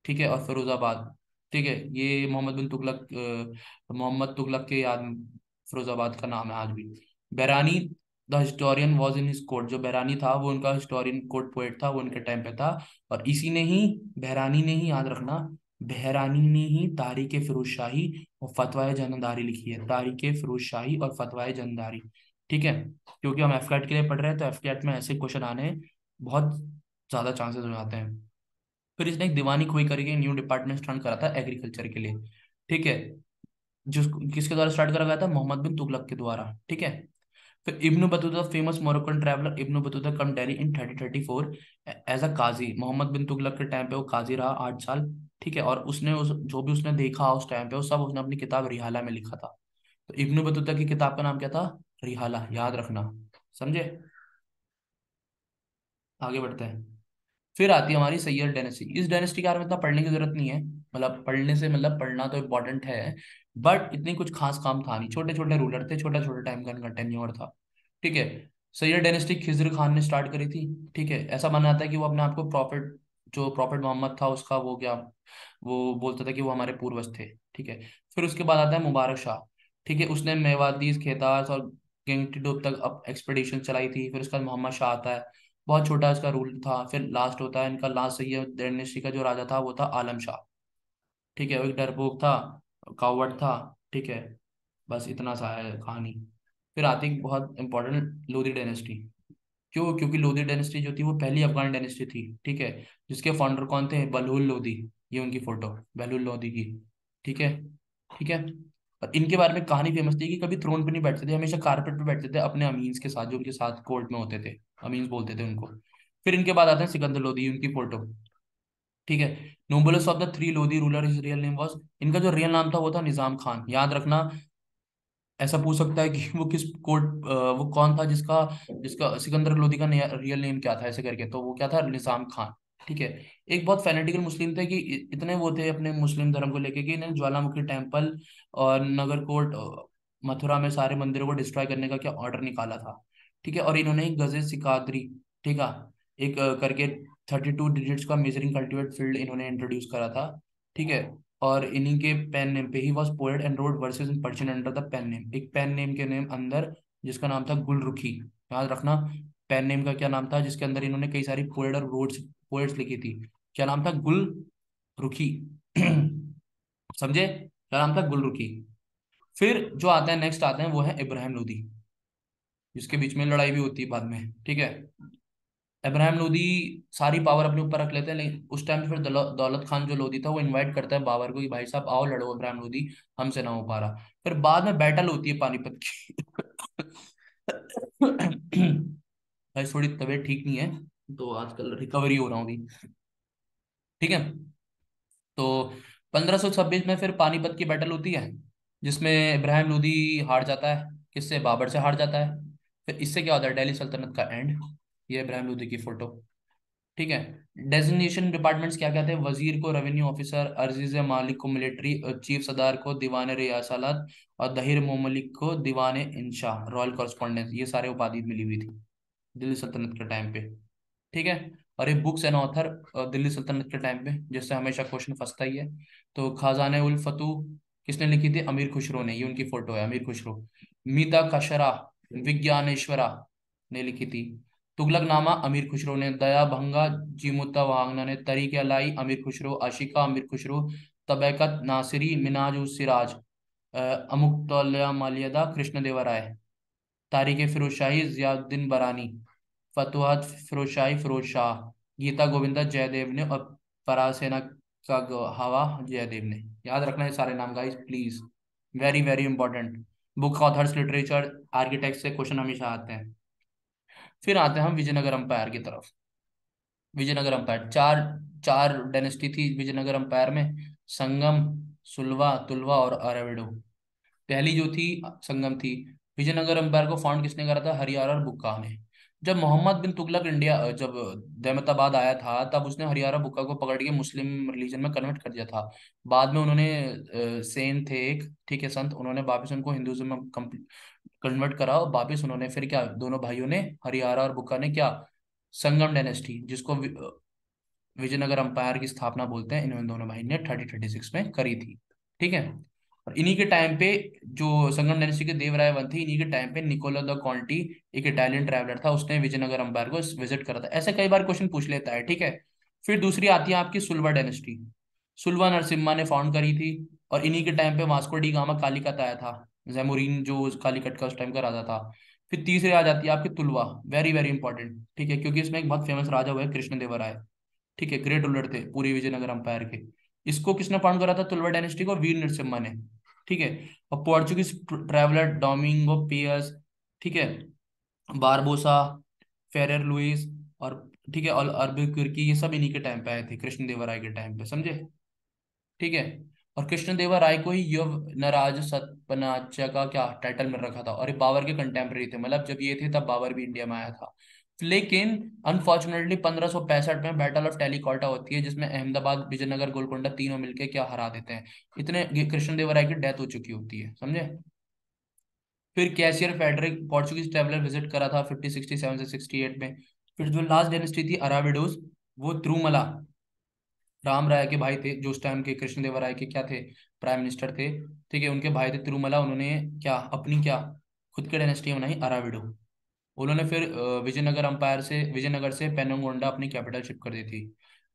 ठीक है, और फिरोजाबाद, ठीक है। ये मोहम्मद तुगलक के याद में फिरोजाबाद का नाम है आज भी। Barani the historian was in his court, जो बैरानी था वो उनका हिस्टोरियन कोर्ट पोएट था, वो उनके टाइम पे था। और इसी ने ही, बहरानी ने ही, याद रखना, बहरानी ने ही तारीख फिरोज शाही और फतवाए जन्नदारी लिखी है, तारीख फिरोज शाही और फतवाए जन्नदारी, ठीक है। क्योंकि हम एफकेट के लिए पढ़ रहे हैं तो एफकेट में ऐसे क्वेश्चन आने बहुत ज्यादा चांसेस हो जाते हैं। फिर इसने एक दीवानी खोई करके न्यू डिपार्टमेंट स्टार्ट करा था एग्रीकल्चर के लिए, ठीक है। जिसको किसके द्वारा स्टार्ट करा गया था? मोहम्मद बिन तुगलक के द्वारा, ठीक है। फिर Ibn Battuta, famous Moroccan traveller Ibn Battuta come Delhi in 1334 as a Qazi. Muhammad bin Tughlaq के टाइम पे वो काजी रहा 8 साल, ठीक है। और जो भी उसने देखा उस टाइम पे वो सब उसने अपनी किताब रिहाला में लिखा था। तो इब्न बतूता की किताब का नाम क्या था? रिहाला, याद रखना, समझे। आगे बढ़ते हैं। फिर आती है हमारी सैयद डायनेस्टी। इस डायनेस्टी के बारे में इतना पढ़ने की जरूरत नहीं है, मतलब पढ़ने से मतलब पढ़ना तो इम्पोर्टेंट है, बट इतनी कुछ खास काम था नहीं, छोटे छोटे रूलर थे, छोटा छोटा टाइम का इनका टेन्योर था, ठीक है। सैयद डायनेस्टी खिज्र खान ने स्टार्ट करी थी, ठीक है। ऐसा माना जाता है कि वो अपने आप को प्रॉफिट, जो प्रॉफिट मोहम्मद था उसका वो क्या, वो बोलता था कि वो हमारे पूर्वज थे, ठीक है। फिर उसके बाद आता है मुबारक शाह, ठीक है। उसने मेवातीज, खेतास और गेंगटोक तक अब एक्सपेडिशन चलाई थी। फिर उसके बाद मोहम्मद शाह आता है, बहुत छोटा इसका रूल था। फिर लास्ट होता है इनका, लास्ट सैयद डायनेस्टी का जो राजा था वो था आलम शाह, ठीक है। वो एक डरपोक था, कावर्ड था, ठीक है। बस इतना सा है कहानी। फिर आती है एक बहुत इंपॉर्टेंट लोधी डायनेस्टी, क्यों? क्योंकि लोधी डायनेस्टी जो थी वो पहली अफगान डायनेस्टी थी, ठीक है, जिसके फाउंडर कौन थे? बलहुल लोधी। ये उनकी फोटो, बलहुल लोधी की, ठीक है, ठीक है। और इनके बारे में कहानी फेमस थी कि कभी थ्रोन पे नहीं बैठते थे, हमेशा कारपेट पे बैठते थे अपने अमीन्स के साथ, जो उनके साथ कोर्ट में होते थे, अमीन्स बोलते थे उनको। फिर इनके बाद आते हैं सिकंदर लोधी, उनकी फोटो, ठीक है। Noblest of the three Lodhi ruler, his real name was, इनका जो रियल नाम था वो था निजाम खान, याद रखना। ऐसा पूछ सकता है कि वो किस कोर्ट, वो कौन था जिसका जिसका सिकंदर लोधी का रियल नेम क्या था, ऐसे करके, तो वो क्या था? निजाम खान, ठीक है। एक बहुत फैनेटिकल मुस्लिम थे कि इतने वो थे अपने मुस्लिम धर्म को लेके कि इन्हें ज्वालामुखी टेम्पल और नगरकोट, मथुरा में सारे मंदिरों को डिस्ट्रॉय करने का क्या ऑर्डर निकाला था, ठीक है। और इन्होंने एक गजे सिकादरी, ठीक है, एक करके 32 डिजिट्स का मेजरिंग कल्टीवेट फील्ड इन्होंने इंट्रोड्यूस करा था, ठीक है। और इन्हीं के पेन नेम पे he was poet and wrote verses in Persian under the pen name, एक पेन नेम के नेम अंदर, जिसका नाम था गुलरुखी, याद रखना। पेन नेम का क्या नाम था जिसके अंदर इन्होंने कई सारी पोएट और रोड्स पोएट्स लिखी थी? क्या नाम था? गुलरुखी। समझे? क्या नाम था? गुलरुखी। फिर जो आता है नेक्स्ट आता है वो है इब्राहिम लोदी, जिसके बीच में लड़ाई भी होती है बाद में, ठीक है। इब्राहिम लोदी सारी पावर अपने ऊपर रख लेते हैं, लेकिन उस टाइम फिर दौलत खान जो लोदी था वो इनवाइट करता है बाबर को कि भाई साहब आओ लड़ो, इब्राहिम लोदी हमसे ना हो पा रहा। फिर बाद में बैटल होती है पानीपत की। भाई थोड़ी तबीयत ठीक नहीं है, तो आजकल रिकवरी हो रहा हूँ अभी, ठीक है। तो 1526 में फिर पानीपत की बैटल होती है, जिसमें इब्राहिम लोदी हार जाता है, किससे? बाबर से हार जाता है। फिर इससे क्या होता है? दिल्ली सल्तनत का एंड। ये इब्राहिम लोदी की फोटो, ठीक है। डेजिग्नेशन डिपार्टमेंट्स क्या क्या थे? वजीर को रेवेन्यू ऑफिसर, अजीज मालिक को मिलिट्री, चीफ सदार को दीवान रियासत, और दहिर मोमलिक को दीवान इंशा, रॉयल कॉरस्पॉन्डेंस, ये सारे उपाधि मिली हुई थी दिल्ली सल्तनत के टाइम पे, ठीक है। और ये बुक्स एंड ऑथर दिल्ली सल्तनत के टाइम पे, जिससे हमेशा क्वेश्चन फंसता ही है। तो खजाने उल फतूह किसने लिखी थी? अमीर खुसरो ने, ये उनकी फोटो है, अमीर खुसरो। मीता कशरा विज्ञानेश्वरा ने लिखी थी। तुगलकनामा अमीर खुसरो ने, दया भंगा जीमुत्ता वांगना ने, तरीके अलाई अमीर खुसरो, आशिका अमीर खुसरो, तबैकत नासिरी मिनाज उस सिराज, अमुक्तौल्या मालियदा कृष्णदेवराय, तारीख फिरोजशाही जियाउद्दीन बरानी, फतुहत फिरोजशाही फिरोज शाह, गीता गोविंदा जयदेव ने, और परासेना का हवा जयदेव ने। याद रखना ये सारे नाम guys please, very very important. Book authors, literature, architect से क्वेश्चन हमेशा आते हैं। फिर आते हैं हम विजयनगर अंपायर की तरफ। विजयनगर अंपायर, चार चार डायनेस्टी थी विजयनगर अंपायर में, संगम, सुलवा, तुलवा और अराविडो। पहली जो थी संगम थी। विजयनगर एम्पायर को फाउंड किसने करा था? हरियारा और बुक्का ने। जब मोहम्मद बिन तुगलक इंडिया जब दहमताबाद आया था, तब उसने हरियारा बुक्का को पकड़ के मुस्लिम रिलीजन में कन्वर्ट कर दिया था। बाद में उन्होंने सेन थे एक, ठीक है, संत, उन्होंने वापस उनको हिंदुइज्म में कन्वर्ट करा, और वापस उन्होंने फिर क्या, दोनों भाइयों ने, हरियारा और बुक्का ने क्या, संगम डायनेस्टी, जिसको विजयनगर अंपायर की स्थापना बोलते हैं, इन दोनों भाई ने 3036 में करी थी, ठीक है। और इन्हीं के टाइम पे जो संगम डायनेस्टी के देवराय वन थे, इन्हीं के टाइम पे निकोला द कॉन्टी, एक इटालियन ट्रैवलर था, उसने विजयनगर अंपायर को विजिट करा था। ऐसे कई बार क्वेश्चन पूछ लेता है, ठीक है। फिर दूसरी आती है आपकी सुलवा डायनेस्टी। सुलवा नरसिम्हा ने फाउंड करी थी, और इन्हीं के टाइम पे वास्को डी गामा कालीकत आया था, जैमुरीन जो कालीकट का उस टाइम का राजा था। फिर तीसरी आ जाती है आपकी तुलवा, वेरी वेरी इंपॉर्टेंट, ठीक है, क्योंकि इसमें एक बहुत फेमस राजा हुआ है कृष्णदेवराय, ठीक है, ग्रेट रूलर थे पूरी विजयनगर अंपायर के। इसको किसने फाउंड करा था? तुलवा डायनेस्टी को वीर नरसिम्हा ने, ठीक है। और पोर्चुगीज ट्रैवलर डोमिंगो पियर्स, ठीक है, बारबोसा, फेरर लुइस, और ठीक है, और अल्बुकर्की, ये सब इन्हीं के टाइम पे आए थे, कृष्णदेवराय के टाइम पे, समझे, ठीक है। और कृष्णदेवराय को ही युव नराज सतपनाचा का क्या टाइटल मिल रखा था, और ये बाबर के कंटेम्प्रेरी थे, मतलब जब ये थे तब बाबर भी इंडिया में आया था। लेकिन अनफॉर्चुनेटली 1565 में बैटल ऑफ टेलीकॉटा होती है, जिसमें अहमदाबाद, विजयनगर, गोलकोंडा तीनों मिलके क्या हरा देते हैं। इतने ये कृष्णदेवराय की डेथ हो चुकी होती है, समझे। फिर कैसियर फेडरिक पोर्चुगीज ट्रेवलर विजिट करा था 5067 से 68 में। फिर जो लास्ट डायनेस्टी थी अराविडोस, वो तिरुमला राम राय के भाई थे, जो उस टाइम के कृष्णदेवराय के क्या थे, प्राइम मिनिस्टर थे, ठीक है, उनके भाई थे तिरुमला, उन्होंने क्या अपनी क्या खुद की डायनेस्टी बनाई अराविडो। उन्होंने फिर विजयनगर से पेनगोंडा अपनी कैपिटल शिफ्ट कर दी थी।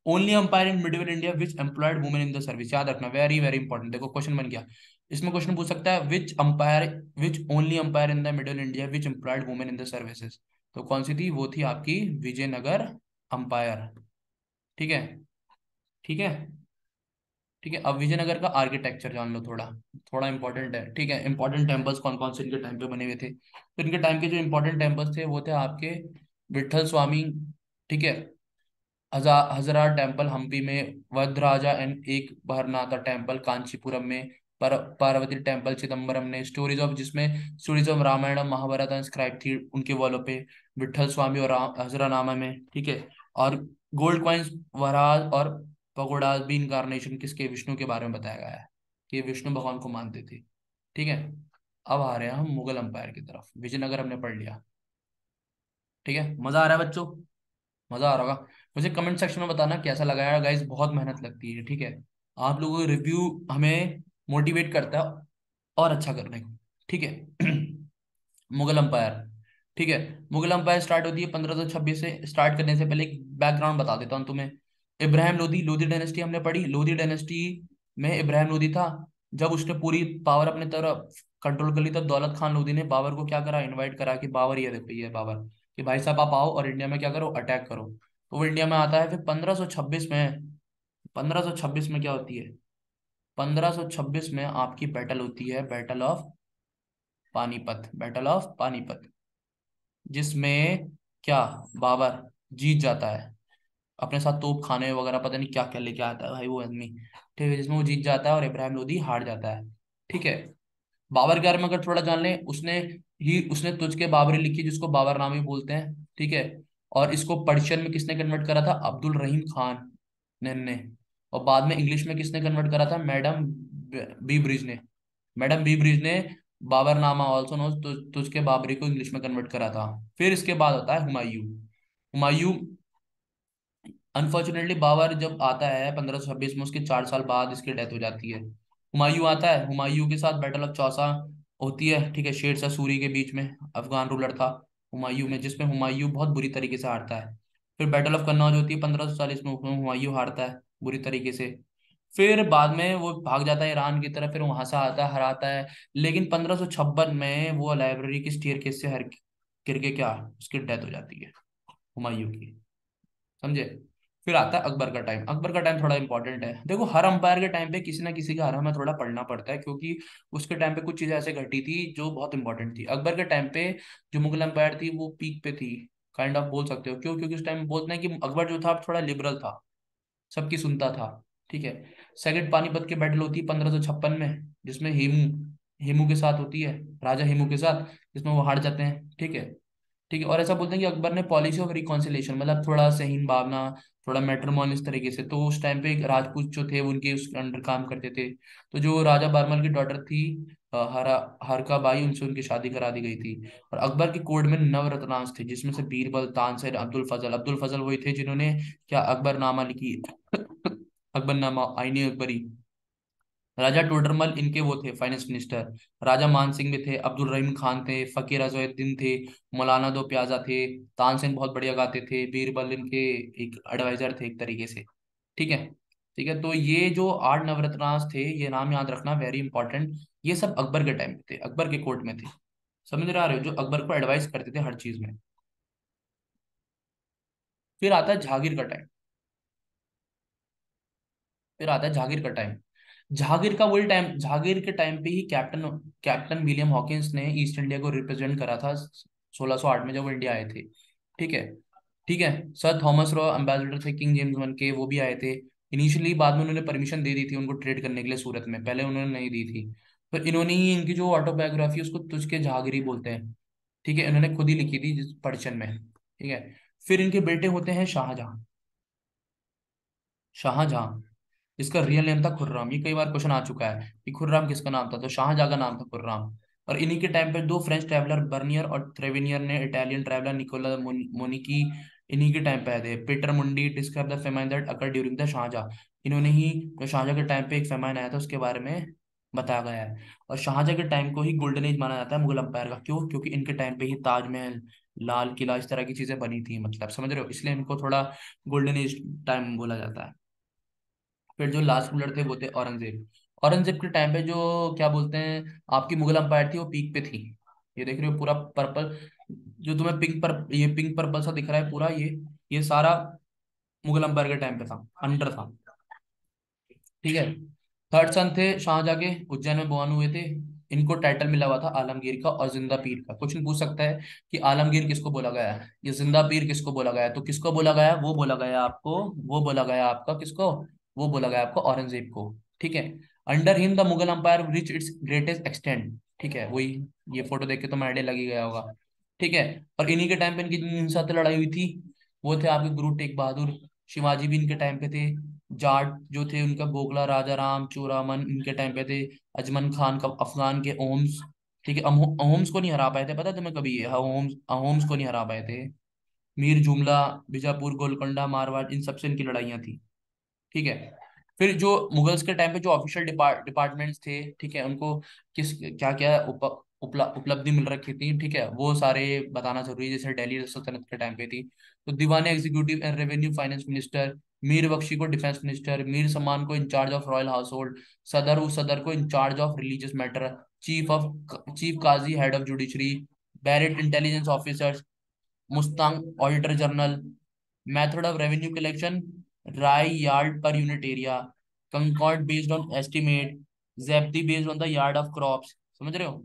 Only umpire in medieval India which employed women in the service, याद रखना, वेरी वेरी इंपॉर्टेंट, देखो क्वेश्चन बन गया। इसमें क्वेश्चन पूछ सकता है which only umpire in the middle India which employed women in the services, तो कौन सी थी? वो थी आपकी विजयनगर अंपायर। ठीक है। ठीक है। ठीक है, अब विजयनगर का आर्किटेक्चर जान लो थोड़ा। थोड़ा इंपॉर्टेंट है। ठीक है, इंपॉर्टेंट टेम्पल्स कौन कौन से इनके टाइम पे बने हुए थे? तो इनके टाइम के जो इंपॉर्टेंट टेम्पल्स थे वो थे आपके विठल स्वामी, ठीक है, हजरा टेम्पल हम्पी में, वरदराजा एंड एक भरनाथा टेम्पल कांचीपुरम में, पार्वती टेम्पल चिदम्बरम ने, स्टोरीज ऑफ जिसमें स्टोरीज ऑफ रामायण और महाभारत इंस्क्राइब थी उनके वॉलों पे, विठल स्वामी और हजरा नामा में। ठीक है। और गोल्ड कॉइन्स, वराज और पगोडाज भी इनकारनेशन किसके? विष्णु के बारे में बताया गया है कि ये विष्णु भगवान को मानते थे। ठीक है। अब आ रहे हैं हम मुगल अंपायर की तरफ। विजयनगर हमने पढ़ लिया। ठीक है, मजा आ रहा है बच्चों? मजा आ रहा होगा। मुझे कमेंट सेक्शन में बताना कैसा लगा यार। गाइस बहुत मेहनत लगती है, ठीक है। आप लोगों का रिव्यू हमें मोटिवेट करता है और अच्छा करने को। ठीक है। मुगल अंपायर। ठीक है। मुगल अंपायर स्टार्ट होती है 1526 से। स्टार्ट करने से पहले एक बैकग्राउंड बता देता हूँ तुम्हें। इब्राहिम लोदी, लोदी डायनेस्टी हमने पढ़ी। लोदी डायनेस्टी में इब्राहिम लोदी था। जब उसने पूरी पावर अपने तरफ कंट्रोल कर ली तब दौलत खान लोदी ने बाबर को क्या करा? इनवाइट करा कि बाबर, ये देखो ये बाबर, कि भाई साहब आप आओ और इंडिया में क्या करो? अटैक करो। तो वो इंडिया में आता है। फिर 1526 में, 1526 में क्या होती है? 1526 में आपकी बैटल होती है, battle of Panipat, battle of Panipat, जिसमें क्या बाबर जीत जाता है। अपने साथ तोप खाने वगैरह पता नहीं क्या क्या लेके आता है भाई वो आदमी। ठीक है, जिसमें वो जीत जाता है और इब्राहिम लोदी हार जाता है। ठीक है। बाबर के बारे में अगर थोड़ा जान लें, उसने तुझ के बाबरी लिखी जिसको बाबरनामे बोलते हैं। ठीक है। और इसको पर्शियन में किसने कन्वर्ट करा था? अब्दुल रहीम खान ने। और बाद में इंग्लिश में किसने कन्वर्ट करा था? मैडम बी ब्रिज ने। मैडम बी ब्रिज ने बाबरनामा ऑल्सो नोन तुझ के बाबरी को इंग्लिश में कन्वर्ट करा था। फिर इसके बाद होता है हुमायूं। हुमायूं, अनफॉर्चुनेटली बाबर जब आता है 1526 में, उसके 4 साल बाद इसकी डेथ हो जाती है। हुमायूं आता है। हुमायूं के साथ बैटल ऑफ चौसा होती है। ठीक है, शेर शाह सूरी के बीच में, अफगान रूलर था हुमायूं में, जिसमें हुमायूं बहुत बुरी तरीके से हारता है। फिर बैटल ऑफ कन्नौज होती है 1540 में, उसमें हुमायूं हारता है बुरी तरीके से। फिर बाद में वो भाग जाता है ईरान की तरफ, फिर वहां से आता है, हराता है। लेकिन 1556 में वो लाइब्रेरी की स्टेयरकेस से हर गिर के क्या, उसकी डेथ हो जाती है हुमायूं की। समझे? फिर आता है अकबर का टाइम। अकबर का टाइम थोड़ा इंपॉर्टेंट है। देखो हर अंपायर के टाइम पे किसी ना किसी का हर हमें थोड़ा पढ़ना पड़ता है, क्योंकि उसके टाइम पे कुछ चीजें ऐसे घटी थी जो बहुत इंपॉर्टेंट थी। अकबर के टाइम पे जो मुगल अंपायर थी वो पीक पे थी, काइंड ऑफ बोल सकते हो। क्यों? क्योंकि उस टाइम बोलते हैं कि अकबर जो था थोड़ा लिबरल था, सबकी सुनता था। ठीक है। सेकंड पानीपत की बैटल होती है 1556 में, जिसमें हेमू हेमू के साथ होती है, राजा हेमू के साथ, जिसमें वो हार जाते हैं। ठीक है। ठीक है। और ऐसा बोलते हैं कि अकबर ने पॉलिसी ऑफ रिकॉन्सिलेशन, मतलब थोड़ा सहीन भावना, थोड़ा मैट्रिमोनी इस तरीके से। तो उस टाइम पे एक राजपूत जो थे वो उनके उसके अंडर काम करते थे। तो जो राजा बरमल की डॉटर थी हरा हरका बाई, उनसे उनकी शादी करा दी गई थी। और अकबर की कोर्ट में नवरत्नांश थे, जिसमें से बीरबल, तानसेन, अब्दुल फजल वही थे जिन्होंने क्या अकबरनामा लिखी। अकबरनामा, आईनी अकबरी। राजा टोडरमल इनके वो थे फाइनेंस मिनिस्टर। राजा मान सिंह भी थे, अब्दुल रहीम खान थे, फकीर अजउद्दीन थे, मौलाना दो प्याजा थे, तानसेन बहुत बढ़िया गाते थे, बीरबल इनके एक एडवाइजर थे एक तरीके से। ठीक है। ठीक है, तो ये जो 8 नवरत्नास थे, ये नाम याद रखना, वेरी इंपॉर्टेंट। ये सब अकबर के टाइम पे थे, अकबर के कोर्ट में थे। समझ रहे हो? जो अकबर को एडवाइस करते थे हर चीज में। फिर आता है जहांगीर का टाइम। फिर आता है जहांगीर का टाइम। जहांगीर का वही टाइम, जहांगीर के टाइम पे ही कैप्टन कैप्टन विलियम हॉकिंस ने ईस्ट इंडिया को रिप्रेजेंट करा था 1608 में, जब वो इंडिया आए थे। ठीक है। ठीक है। सर थॉमस रॉ एम्बेसडर थे किंग जेम्स वन के, वो भी आए थे इनिशियली। बाद में उन्होंने परमिशन दे दी थी उनको ट्रेड करने के लिए सूरत में, पहले उन्होंने नहीं दी थी। फिर इन्होंने ही इनकी जो ऑटोबायोग्राफी उसको तुझ के जहांगीरी बोलते हैं। ठीक है, इन्होंने खुद ही लिखी थी जिस पर्शियन में। ठीक है। फिर इनके बेटे होते हैं शाहजहां। शाहजहां, इसका रियल नेम था खुर्राम। ये कई बार क्वेश्चन आ चुका है कि खुर्राम किसका नाम था, तो शाहजहां का नाम था खुर्राम। और इन्हीं के टाइम पे दो फ्रेंच ट्रैवलर बर्नियर और ट्रेवेनियर ने इटालियन ट्रैवलर निकोला मोनिकी इन्हीं के टाइम पे आए थे। Peter Mundy describe the famine that occur during the Shah Jahan. इन्होंने ही, जो शाहजहां के टाइम पे एक फेमाइन आया था उसके बारे में बताया गया है। और शाहजहां के टाइम को ही गोल्डन एज माना जाता है मुगल अंपायर का। क्यों? क्योंकि इनके टाइम पे ही ताजमहल, लाल किला, इस तरह की चीजें बनी थी, मतलब समझ रहे हो, इसलिए इनको थोड़ा गोल्डन एज टाइम बोला जाता है। फिर जो लास्ट रूलर थे वो थे औरंगजेब। औरंगजेब के टाइम पे जो क्या बोलते हैं आपकी मुगल अंपायर थी वो पीक पे थी। ये देख रहे हो पूरा पर्पल, जो तुम्हें ये पिंक पर्पल सा दिख रहा है पूरा, ये सारा मुगल अंपायर के टाइम पे था, अंडर था। ठीक है। थर्ड सन थे शाहजहाँ के, उज्जैन में बोन हुए थे। इनको टाइटल मिला हुआ था आलमगीर का और जिंदा पीर का। क्वेश्चन पूछ सकता है कि आलमगीर किसको बोला गया है, ये जिंदा पीर किसको बोला गया है। तो किसको बोला गया है, वो बोला गया आपको, वो बोला गया आपका किसको, वो बोला गया आपको औरंगजेब को। ठीक है। Under him the Mughal umpire rich it's greatest extent. ठीक है, वही, ये फोटो देख के तो आइडिया लग ही गया होगा। ठीक है। और इन्हीं के टाइम पे इनकी जिनके साथ लड़ाई हुई थी, वो थे आपके गुरु तेग बहादुर। शिवाजी भी इनके टाइम पे थे। जाट जो थे उनका गोखला, राजा राम, चूरामन इनके टाइम पे थे। अजमन खान का अफगान के ओम्स। ठीक है, अहोम्स को नहीं हरा पाए थे, पता है तुम्हें कभी, ये अहोम्स अहोम्स को नहीं हरा पाए थे। मीर जुमला, बीजापुर, गोलकोंडा, मारवाड़, इन सबसे इनकी लड़ाइयाँ थी। ठीक है। फिर जो मुगल्स के टाइम पे जो ऑफिशियल डिपार्टमेंट्स थे, ठीक है, उनको किस क्या क्या उपलब्धि मिल रखी थी, ठीक है, वो सारे बताना जरूरी है। जैसे दिल्ली सल्तनत के टाइम पे थी, तो Diwan executive and revenue finance minister, Mir Bakhshi को डिफेंस मिनिस्टर, मीर समान को in charge of royal household, Sadr को in charge of religious matter, chief Qazi head of judiciary, Barid intelligence officers, Mustaufi auditor general, method of revenue collection, Rai yard per unit area, Kankut based on estimate, Zabti based on the yard of crops. समझ रहे हो।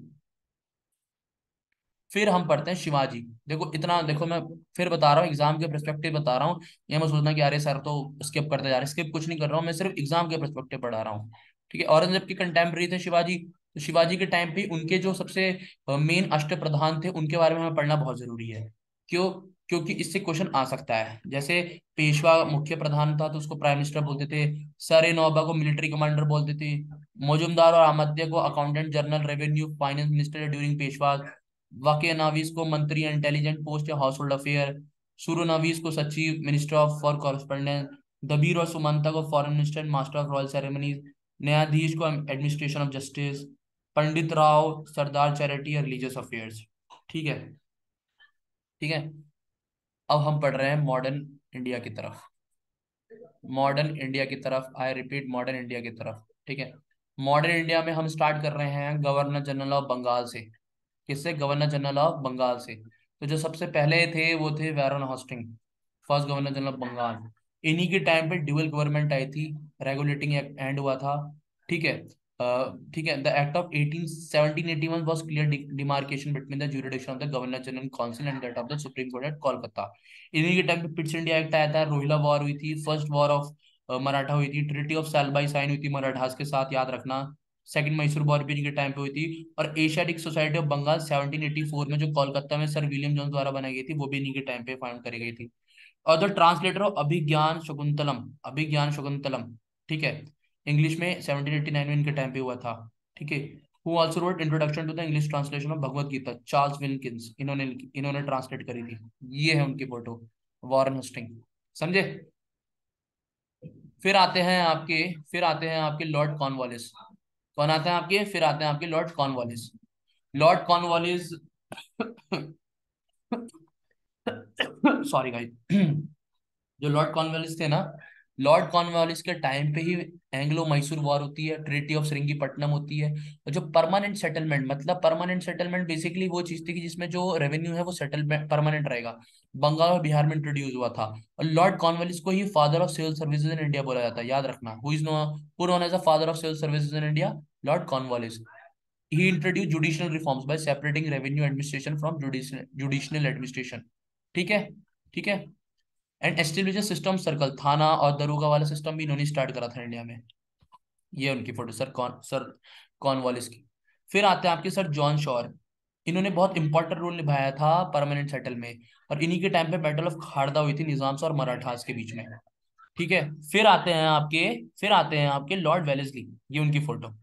फिर हम पढ़ते हैं शिवाजी। देखो इतना, देखो मैं फिर बता रहा हूँ, एग्जाम के पर्सपेक्टिव बता रहा हूँ। ये मैं सोचना कि अरे सर तो स्किप करते जा रहे, स्किप कुछ नहीं कर रहा हूँ, मैं सिर्फ एग्जाम के पर्सपेक्टिव पढ़ा रहा हूँ। ठीक है। औरंगजेब के कंटेम्प्रेरी थे शिवाजी, तो शिवाजी के टाइम पे उनके जो सबसे मेन अष्ट प्रधान थे उनके बारे में हमें पढ़ना बहुत जरूरी है। क्यों? क्योंकि इससे क्वेश्चन आ सकता है। जैसे पेशवा मुख्य प्रधान था तो उसको प्राइम मिनिस्टर बोलते थे, सर ए नौबा को मिलिट्री कमांडर बोलते थे, मौजूमदार और अमात्य को accountant general, revenue finance minister during Peshwa, वाकई नावीज को मंत्री इंटेलिजेंट पोस्ट या हाउस होल्ड अफेयर, सुरो नावीज को सचिव मिनिस्टर ऑफ फॉर कॉरेस्पोंडेंस, दबीर और सुमंता को foreign minister master of royal ceremonies, न्यायाधीश को administration of justice, Pandit Rao Sardar charity और रिलीजियस अफेयर्स। ठीक है। ठीक है। अब हम पढ़ रहे हैं मॉडर्न इंडिया की तरफ, मॉडर्न इंडिया की तरफ, आई रिपीट मॉडर्न इंडिया की तरफ। ठीक है। मॉडर्न इंडिया में हम स्टार्ट कर रहे हैं गवर्नर जनरल ऑफ बंगाल से। किससे? गवर्नर जनरल ऑफ बंगाल से। तो जो सबसे पहले थे वो थे Warren Hastings, first governor general of Bengal. इन्हीं के टाइम पे ड्यूअल गवर्नमेंट आई थी, रेगुलेटिंग एक्ट एंड हुआ था। ठीक है। ठीक है, the act of 1781 was clear demarcation between the jurisdiction of the governor general council and that of the supreme court at Kolkata. इन्हीं के टाइम पे पिट्स इंडिया एक्ट आया था, रोहिला वॉर हुई थी, फर्स्ट वॉर ऑफ मराठा हुई थी, ट्रिटी ऑफ सैलबाई साइन हुई थी मराठास के साथ, याद रखना। सेकंड मैसूर वॉर भी इनके टाइम पे हुई थी। और एशियाटिक सोसाइटी ऑफ बंगाल 1784 में जो कोलकाता में सर विलियम जोन्स द्वारा बनाई गई थी, वो भी इन्हीं के टाइम पे फाउंड करी गई थी। और द ट्रांसलेटर ऑफ अभिज्ञान शकुंतलम, अभिज्ञान शकुंतलम, ठीक है, इंग्लिश में 1789 में इनके टाइम पे हुआ था। ठीक है। Who also wrote introduction to the English translation of Bhagavad Gita, Charles Wilkins, इन्होंने इन्होंने ट्रांसलेट करी थी। ये है उनकी फोटो, वॉरेन हस्टिंग। समझे। फिर आते हैं आपके फिर आते हैं आपके लॉर्ड कॉर्नवालिस। कौन आते हैं आपके? फिर आते हैं आपके Lord Cornwallis. Lord Cornwallis sorry guys. जो लॉर्ड कॉर्नवालिस थे ना, लॉर्ड कॉर्नवालिस के टाइम पे ही एंग्लो मैसूर वॉर होती है, ट्रीटी ऑफ श्रृंगीपट्टनम होती है। और जो परमानेंट सेटलमेंट, मतलब परमानेंट सेटलमेंट बेसिकली वो चीज थी कि जिसमें जो रेवेन्यू है वो सेटलमेंट परमानेंट रहेगा, बंगाल और बिहार में इंट्रोड्यूस हुआ था। और लॉर्ड कॉर्नवालिस को ही father of civil services in India बोला जाता है, याद रखना। Who is known as a father of civil services in India? Lord Cornwallis. He introduced judicial reforms by separating revenue administration from judicial administration। ठीक है। ठीक है। एंड एस्टेब्लिश सिस्टम सर्कल, थाना और दरोगा वाला सिस्टम भी इन्होंने स्टार्ट करा था इंडिया में। ये उनकी फोटो सर कॉर्नवालिस की। फिर आते हैं आपके सर जॉन शॉर। इन्होंने बहुत इंपॉर्टेंट रोल निभाया था परमानेंट सेटल में। और इन्हीं के टाइम पे बैटल ऑफ खारदा हुई थी निजाम और मराठास के बीच में। ठीक है। फिर आते हैं आपके लॉर्ड वेलेस्ली। ये उनकी फोटो,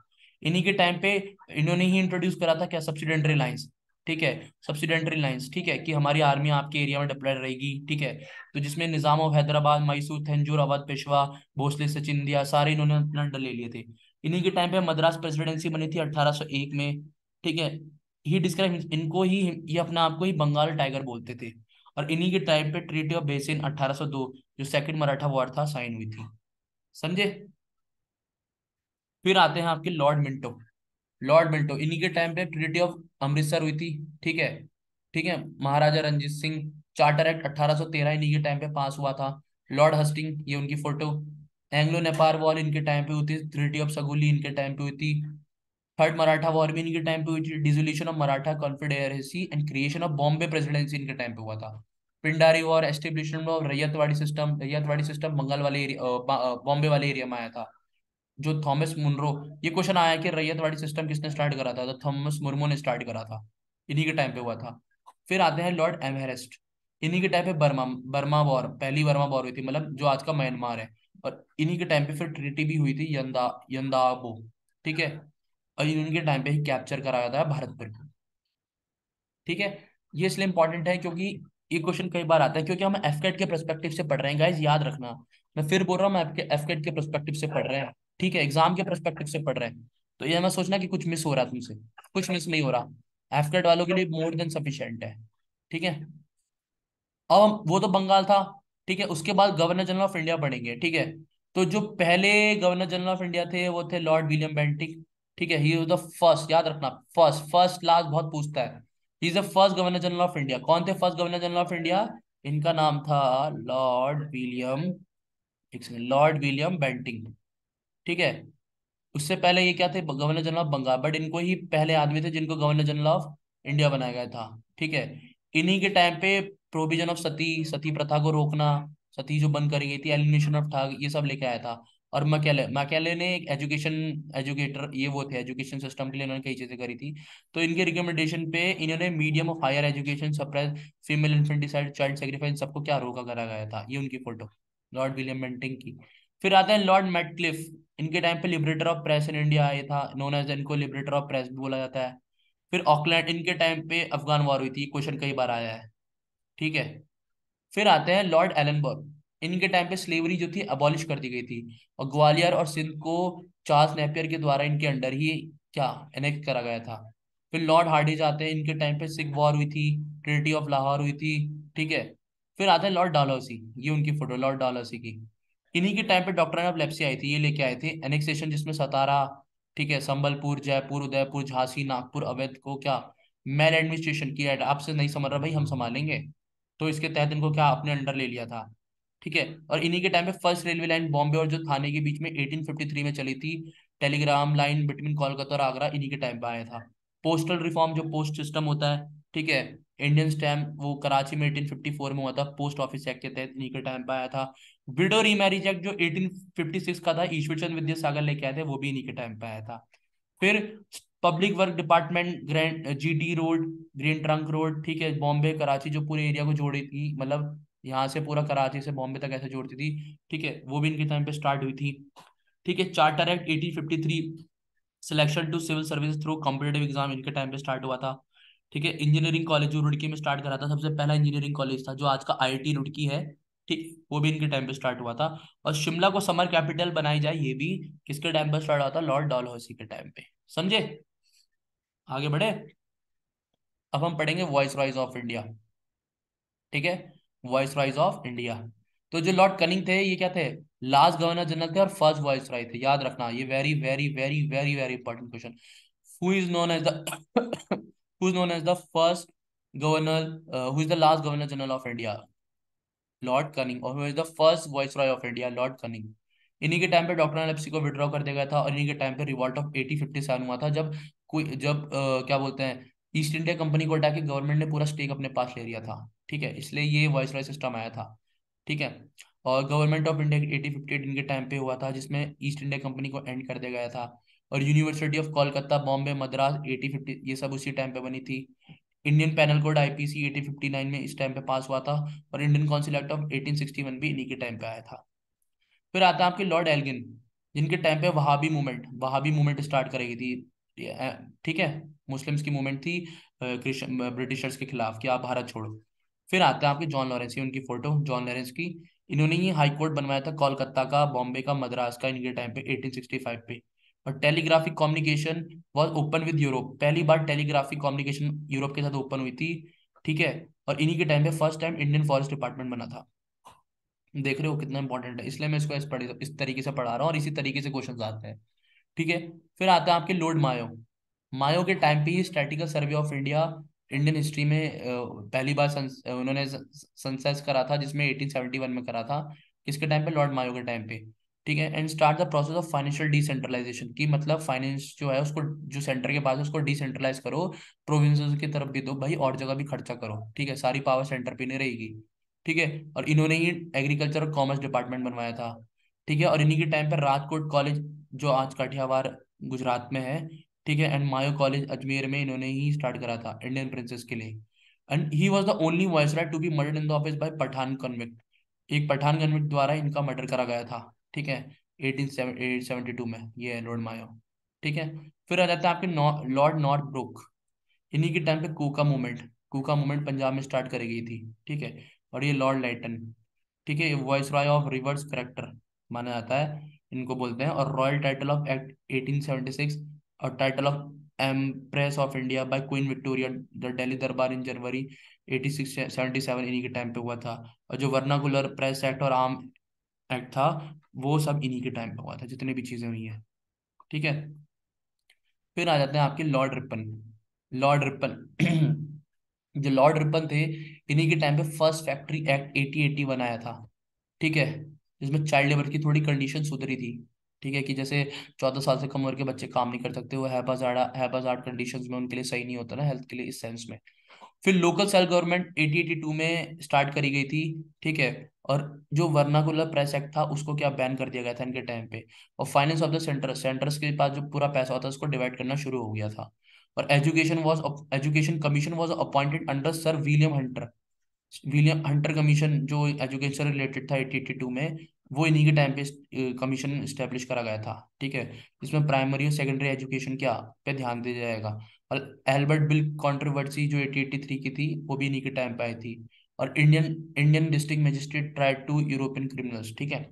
इन्हीं के टाइम पे इन्होंने ही इंट्रोड्यूस करा था क्या, सब्सिडेंट्री लाइंस। ठीक है, सब्सिडेंट्री लाइंस, ठीक है, कि हमारी आर्मी आपके एरिया में डिप्लॉयड रहेगी। ठीक है। तो जिसमें निजाम ऑफ हैदराबाद, मैसूर, तंजौर, अवध, पेशवा, भोसले, सिंधिया सारे इन्होंने अपना अंडर ले लिए थे। इन्हीं के टाइम पे मद्रास प्रेसिडेंसी बनी थी 1801 में। ठीक है। ही डिस्क्राइब इनको ही, ये अपने आप को ही बंगाल टाइगर बोलते थे। और इन्हीं के टाइम पे ट्रीटी ऑफ बेसिन 1802, जो सेकंड मराठा वॉर था, साइन हुई थी। समझे। फिर आते हैं आपके लॉर्ड मिंटो। लॉर्ड मिंटो, इन्हीं के टाइम पे ट्रीटी ऑफ अमृतसर हुई थी। ठीक है, ठीक है। महाराजा रंजीत सिंह, चार्टर एक्ट 1813 इन्हीं के टाइम पे पास हुआ था। लॉर्ड हस्टिंग, ये उनकी फोटो। एंग्लो नेपाल वॉर इनके टाइम पे हुई थी। ट्रीटी ऑफ सगुली इनके टाइम पे हुई थी। थर्ड मराठा वॉर भी इनके टाइम पे हुई थी। Dissolution of Maratha confederacy and creation of Bombay presidency इनके टाइम पे हुआ था। Pindari war, establishment of Ryotwari system, Ryotwari system Bengal वाले एरिया, बॉम्बे वाले एरिया में आया था। जो थॉमस मुनरो, ये क्वेश्चन आया कि रैयतवाड़ी सिस्टम किसने स्टार्ट करा था, तो थॉमस मुर्मू ने स्टार्ट करा था। इन्हीं के टाइम पे हुआ था। फिर आते हैं लॉर्ड एमहेरेस्ट, इन्हीं के टाइम पे बर्मा बर्मा वॉर, पहली बर्मा वॉर हुई थी, मतलब जो आज का म्यांमार है। और इन्हीं के टाइम पे फिर ट्रीटी भी हुई थी, यंदाबो। ठीक है। और इन्हीं के टाइम पे ही कैप्चर कराया था भारतपुर को। ठीक है। ये इसलिए इंपॉर्टेंट है क्योंकि ये क्वेश्चन कई बार आता है, क्योंकि हम एफकेट के पर्सपेक्टिव से पढ़ रहे हैं गाइस, याद रखना। मैं फिर बोल रहा हूँ, मैं आपके एफकेट के पर्सपेक्टिव से पढ़ रहे हैं। ठीक है, एग्जाम के पर्सपेक्टिव से पढ़ रहे हैं। तो ये मैं सोचना कि कुछ मिस हो रहा है तुमसे, कुछ मिस नहीं हो रहा। एफकेट वालों के लिए मोर देन सफिशिएंट है। ठीक है। अब वो तो बंगाल था। ठीक है, उसके बाद गवर्नर जनरल ऑफ इंडिया पढ़ेंगे। ठीक है। तो जो पहले गवर्नर जनरल ऑफ इंडिया थे वो थे लॉर्ड विलियम बेंटिक। ठीक है, ही वाज द फर्स्ट, याद रखना, फर्स्ट, फर्स्ट लास्ट बहुत पूछता है। He is the first governor general of India. कौन थे first governor general of India? इनका नाम था लॉर्ड विलियम, एक सेकंड, लॉर्ड विलियम बेंटिंक। ठीक है। उससे पहले ये क्या थे, governor general of Bengal, but इनको ही पहले आदमी थे जिनको गवर्नर जनरल ऑफ इंडिया बनाया गया था। ठीक है। इन्हीं के टाइम पे प्रोविजन ऑफ सती, सती प्रथा को रोकना, सती जो बंद करी गई थी, एलिमिनेशन ऑफ ठग, ये सब लेके आया था। और मैकेले, मैकेले ने एक एजुकेशन, एजुकेटर ये वो थे, एजुकेशन सिस्टम के लिए इन्होंने कई चीजें करी थी। तो इनके रिकमेंडेशन पे इन्होंने medium of higher education, suppress female infanticide, child sacrifice, सबको क्या रोका करा गया था। ये उनकी फोटो, लॉर्ड विलियम बेंटिंक की। फिर आता है लॉर्ड मैटक्लिफ, इनके टाइम पे liberator of press in India आया था, नोन एज, इनको लिबरेटर ऑफ प्रेस भी बोला जाता है। फिर ऑकलैंड, इनके टाइम पे अफगान वॉर हुई थी, क्वेश्चन कई बार आया है। ठीक है। फिर आते हैं लॉर्ड एलनबर्ग, इनके टाइम पे स्लेवरी जो थी अबॉलिश कर दी गई थी, और ग्वालियर और सिंध को चार्ल्स नेपियर के द्वारा इनके अंडर ही क्या एनेक्ट करा गया था। फिर लॉर्ड हार्डिंज आते हैं, इनके टाइम पे सिख वॉर हुई थी, ट्रिनिटी ऑफ लाहौर हुई थी। ठीक है। फिर आते हैं लॉर्ड डालहौसी, ये उनकी फोटो लॉर्ड डालहौसी की। इन्हीं के टाइम पे डॉक्टर ऑफ लेप्सी आई थी, ये लेके आए थे एनेक्सेशन, जिसमें सतारा, ठीक है, संबलपुर, जयपुर, उदयपुर, झांसी, नागपुर, अवैध को क्या मेल एडमिनिस्ट्रेशन किया। आपसे नहीं समझ रहा भाई, हम संभालेंगे। तो इसके तहत इनको क्या अपने अंडर ले लिया था। ठीक है। और इन्हीं के टाइम पे फर्स्ट रेलवे लाइन बॉम्बे और जो थाने के बीच में 1853 में चली थी, टेलीग्राम लाइन बिटवीन कोलकाता और आगरा, इन्हीं के टाइम पे आया था। पोस्टल रिफॉर्म, जो पोस्ट सिस्टम होता है, ठीक है, इंडियन स्टैम्प, वो कराची में 1854 में हुआ था, पोस्ट ऑफिस एक्ट के तहत इन्हीं के टाइम पे आया था। विडो रीमैरिज एक्ट जो 1856 का था, ईश्वरचंद विद्यासागर लेके आए थे, वो भी इन्हीं के टाइम पे आया था। फिर public work department, grand GT road, green trunk road, ठीक है, बॉम्बे कराची जो पूरे एरिया को जोड़ी थी, मतलब यहाँ से पूरा कराची से बॉम्बे तक ऐसे जोड़ती थी। ठीक है, वो भी इनके टाइम पे स्टार्ट हुई थी। ठीक है। Charter act 1853, selection to civil service through competitive exam, इनके टाइम पे स्टार्ट हुआ था। ठीक है। इंजीनियरिंग कॉलेज जो रुड़की में स्टार्ट करा था, सबसे पहला इंजीनियरिंग कॉलेज था, जो आज का आईआईटी रुड़की है। ठीक, वो भी इनके टाइम पे स्टार्ट हुआ था। और शिमला को समर कैपिटल बनाई जाए, ये भी किसके टाइम पे स्टार्ट हुआ था, लॉर्ड डलहौसी के टाइम पे। समझे? आगे बढ़े। अब हम पढ़ेंगे वॉइस रॉयज ऑफ इंडिया। ठीक है, वॉइस रॉयज ऑफ इंडिया। तो जो लॉर्ड कनिंग थे, ये क्या थे, लास्ट गवर्नर जनरल थे और फर्स्ट वॉइस रॉय थे, याद रखना, ये very very very very very important question. Who is known as the who is known as the first governor, who is the last governor general of India, Lord Canning. और who is the first viceroy of India, Lord Canning. इन्हीं के time पे doctor एलेप्सी को withdraw कर दिया गया था, और इन्हीं के टाइम पे रिवॉल्ट ऑफ 1857 हुआ था, जब कोई, जब क्या बोलते हैं, ईस्ट इंडिया कंपनी को हटा के गवर्नमेंट ने पूरा स्टेक अपने पास ले लिया था। ठीक है, इसलिए ये वॉइस रॉय सिस्टम आया था। ठीक है। और गवर्नमेंट ऑफ इंडिया 1858 इनके टाइम पे हुआ था, जिसमें ईस्ट इंडिया कंपनी को एंड कर दिया गया था। और यूनिवर्सिटी ऑफ कोलकाता, बॉम्बे, मद्रास 1850, ये सब उसी टाइम पे बनी थी। इंडियन पैनल कोड आईपीसी 1859 में इस टाइम पे पास हुआ था। और इंडियन काउंसिल एक्ट ऑफ 1861 भी इन्हीं के टाइम पे आया था। फिर आता है आपके लॉर्ड एल्गिन, जिनके टाइम पे वहाबी मूवमेंट स्टार्ट करी गई थी। ठीक है, मुस्लिम्स की मूवमेंट थी, ब्रिटिशर्स के खिलाफ, कि आप भारत छोड़ो। फिर आते हैं आपके जॉन लॉरेंस, ये उनकी फोटो, जॉन लॉरेंस की। इन्होंने ही हाई कोर्ट बनवाया था, कोलकाता का, बॉम्बे का, मद्रास का, इनके टाइम पे 1865 पे। और telegraphic communication was open with Europe, पहली बार टेलीग्राफिक कम्युनिकेशन यूरोप के साथ ओपन हुई थी। ठीक है। और इन्हीं के टाइम पे first time Indian forest department बना था। देख रहे हो कितना इंपॉर्टेंट है, इसलिए मैं इसको इस तरीके से पढ़ा रहा हूँ, और इसी तरीके से क्वेश्चन आते हैं। ठीक है। फिर आता है आपके लॉर्ड मायो, मायो के टाइम पे ही statistical survey of India Indian history में पहली बार उन्होंने सेंसस करा था, जिसमें 1871 में करा था। किसके टाइम पे? लॉर्ड मायो के टाइम पे। ठीक है। And start the process of financial decentralization, की मतलब फाइनेंस जो है उसको, जो सेंटर के पास है उसको डिसेंट्रलाइज करो, प्रोविंसेस की तरफ भी दो भाई, और जगह भी खर्चा करो। ठीक है, सारी पावर सेंटर पे नहीं रहेगी। ठीक है। और इन्होंने ही एग्रीकल्चर और कॉमर्स डिपार्टमेंट बनवाया था। ठीक है। और इन्हीं के टाइम पे राजकोट कॉलेज, जो आज काठियावाड़ गुजरात में है, ठीक है, एंड मायो कॉलेज अजमेर में इन्होंने ही स्टार्ट करा था इंडियन प्रिंसेस के लिए। And he was the only viceroy to be murdered in the office by Pathan convict. एक पठान कन्विक्ट द्वारा इनका मर्डर करा गया था। ठीक है, 1872 में। ये है लॉर्ड मायो। ठीक है। फिर आ जाता है आपके लॉर्ड नॉर्थ ब्रुक। इन्हीं के टाइम पे कुका मूवमेंट पंजाब में स्टार्ट करी गई थी। ठीक है। और ये लॉर्ड लाइटन, ठीक है, ये voice Roy of reverse character माना जाता है, इनको बोलते हैं। और रॉयल टाइटल ऑफ एक्ट 1876, और title of empress of India by queen Victoria the Delhi दरबार इन जनवरी 1877 इन्हीं के टाइम पे हुआ था। और जो वर्नाकुलर प्रेस एक्ट और आर्म एक्ट था, वो सब इन्हीं के टाइम पे हुआ था, जितनी भी चीजें हुई हैं। ठीक है। फिर आ जाते हैं आपके लॉर्ड रिपन। लॉर्ड रिपन जो लॉर्ड रिपन थे, इन्हीं के टाइम पे फर्स्ट फैक्ट्री एक्ट 1880 बनाया था। ठीक है। जिसमें चाइल्ड लेबर की थोड़ी कंडीशन सुधरी थी। ठीक है, कि जैसे 14 साल से कम उम्र के बच्चे काम नहीं कर सकते, वो हैबाजार्ड कंडीशंस में उनके लिए सही नहीं होता ना, हेल्थ के लिए, इस सेंस में। फिर लोकल सेल्फ गवर्नमेंट 1882 में स्टार्ट करी गई थी। ठीक है। और जो वर्नाकुलर प्रेस एक्ट था उसको क्या बैन कर दिया गया था इनके टाइम पे। और फाइनेंस ऑफ द सेंटर्स के पास जो पूरा पैसा होता है उसको डिवाइड करना शुरू हो गया था। और education commission was appointed under sir William Hunter commission, जो एजुकेशन से रिलेटेड था 1882 में, वो इन्हीं के टाइम पे कमीशन स्टेब्लिश करा गया था। ठीक है। इसमें प्राइमरी और सेकेंडरी एजुकेशन क्या पे ध्यान दिया जाएगा। और एल्बर्ट बिल कंट्रोवर्सी जो 1883 की थी, वो भी इन्हीं के टाइम पे आई थी। और Indian Indian district magistrate tried to European criminals. ठीक है।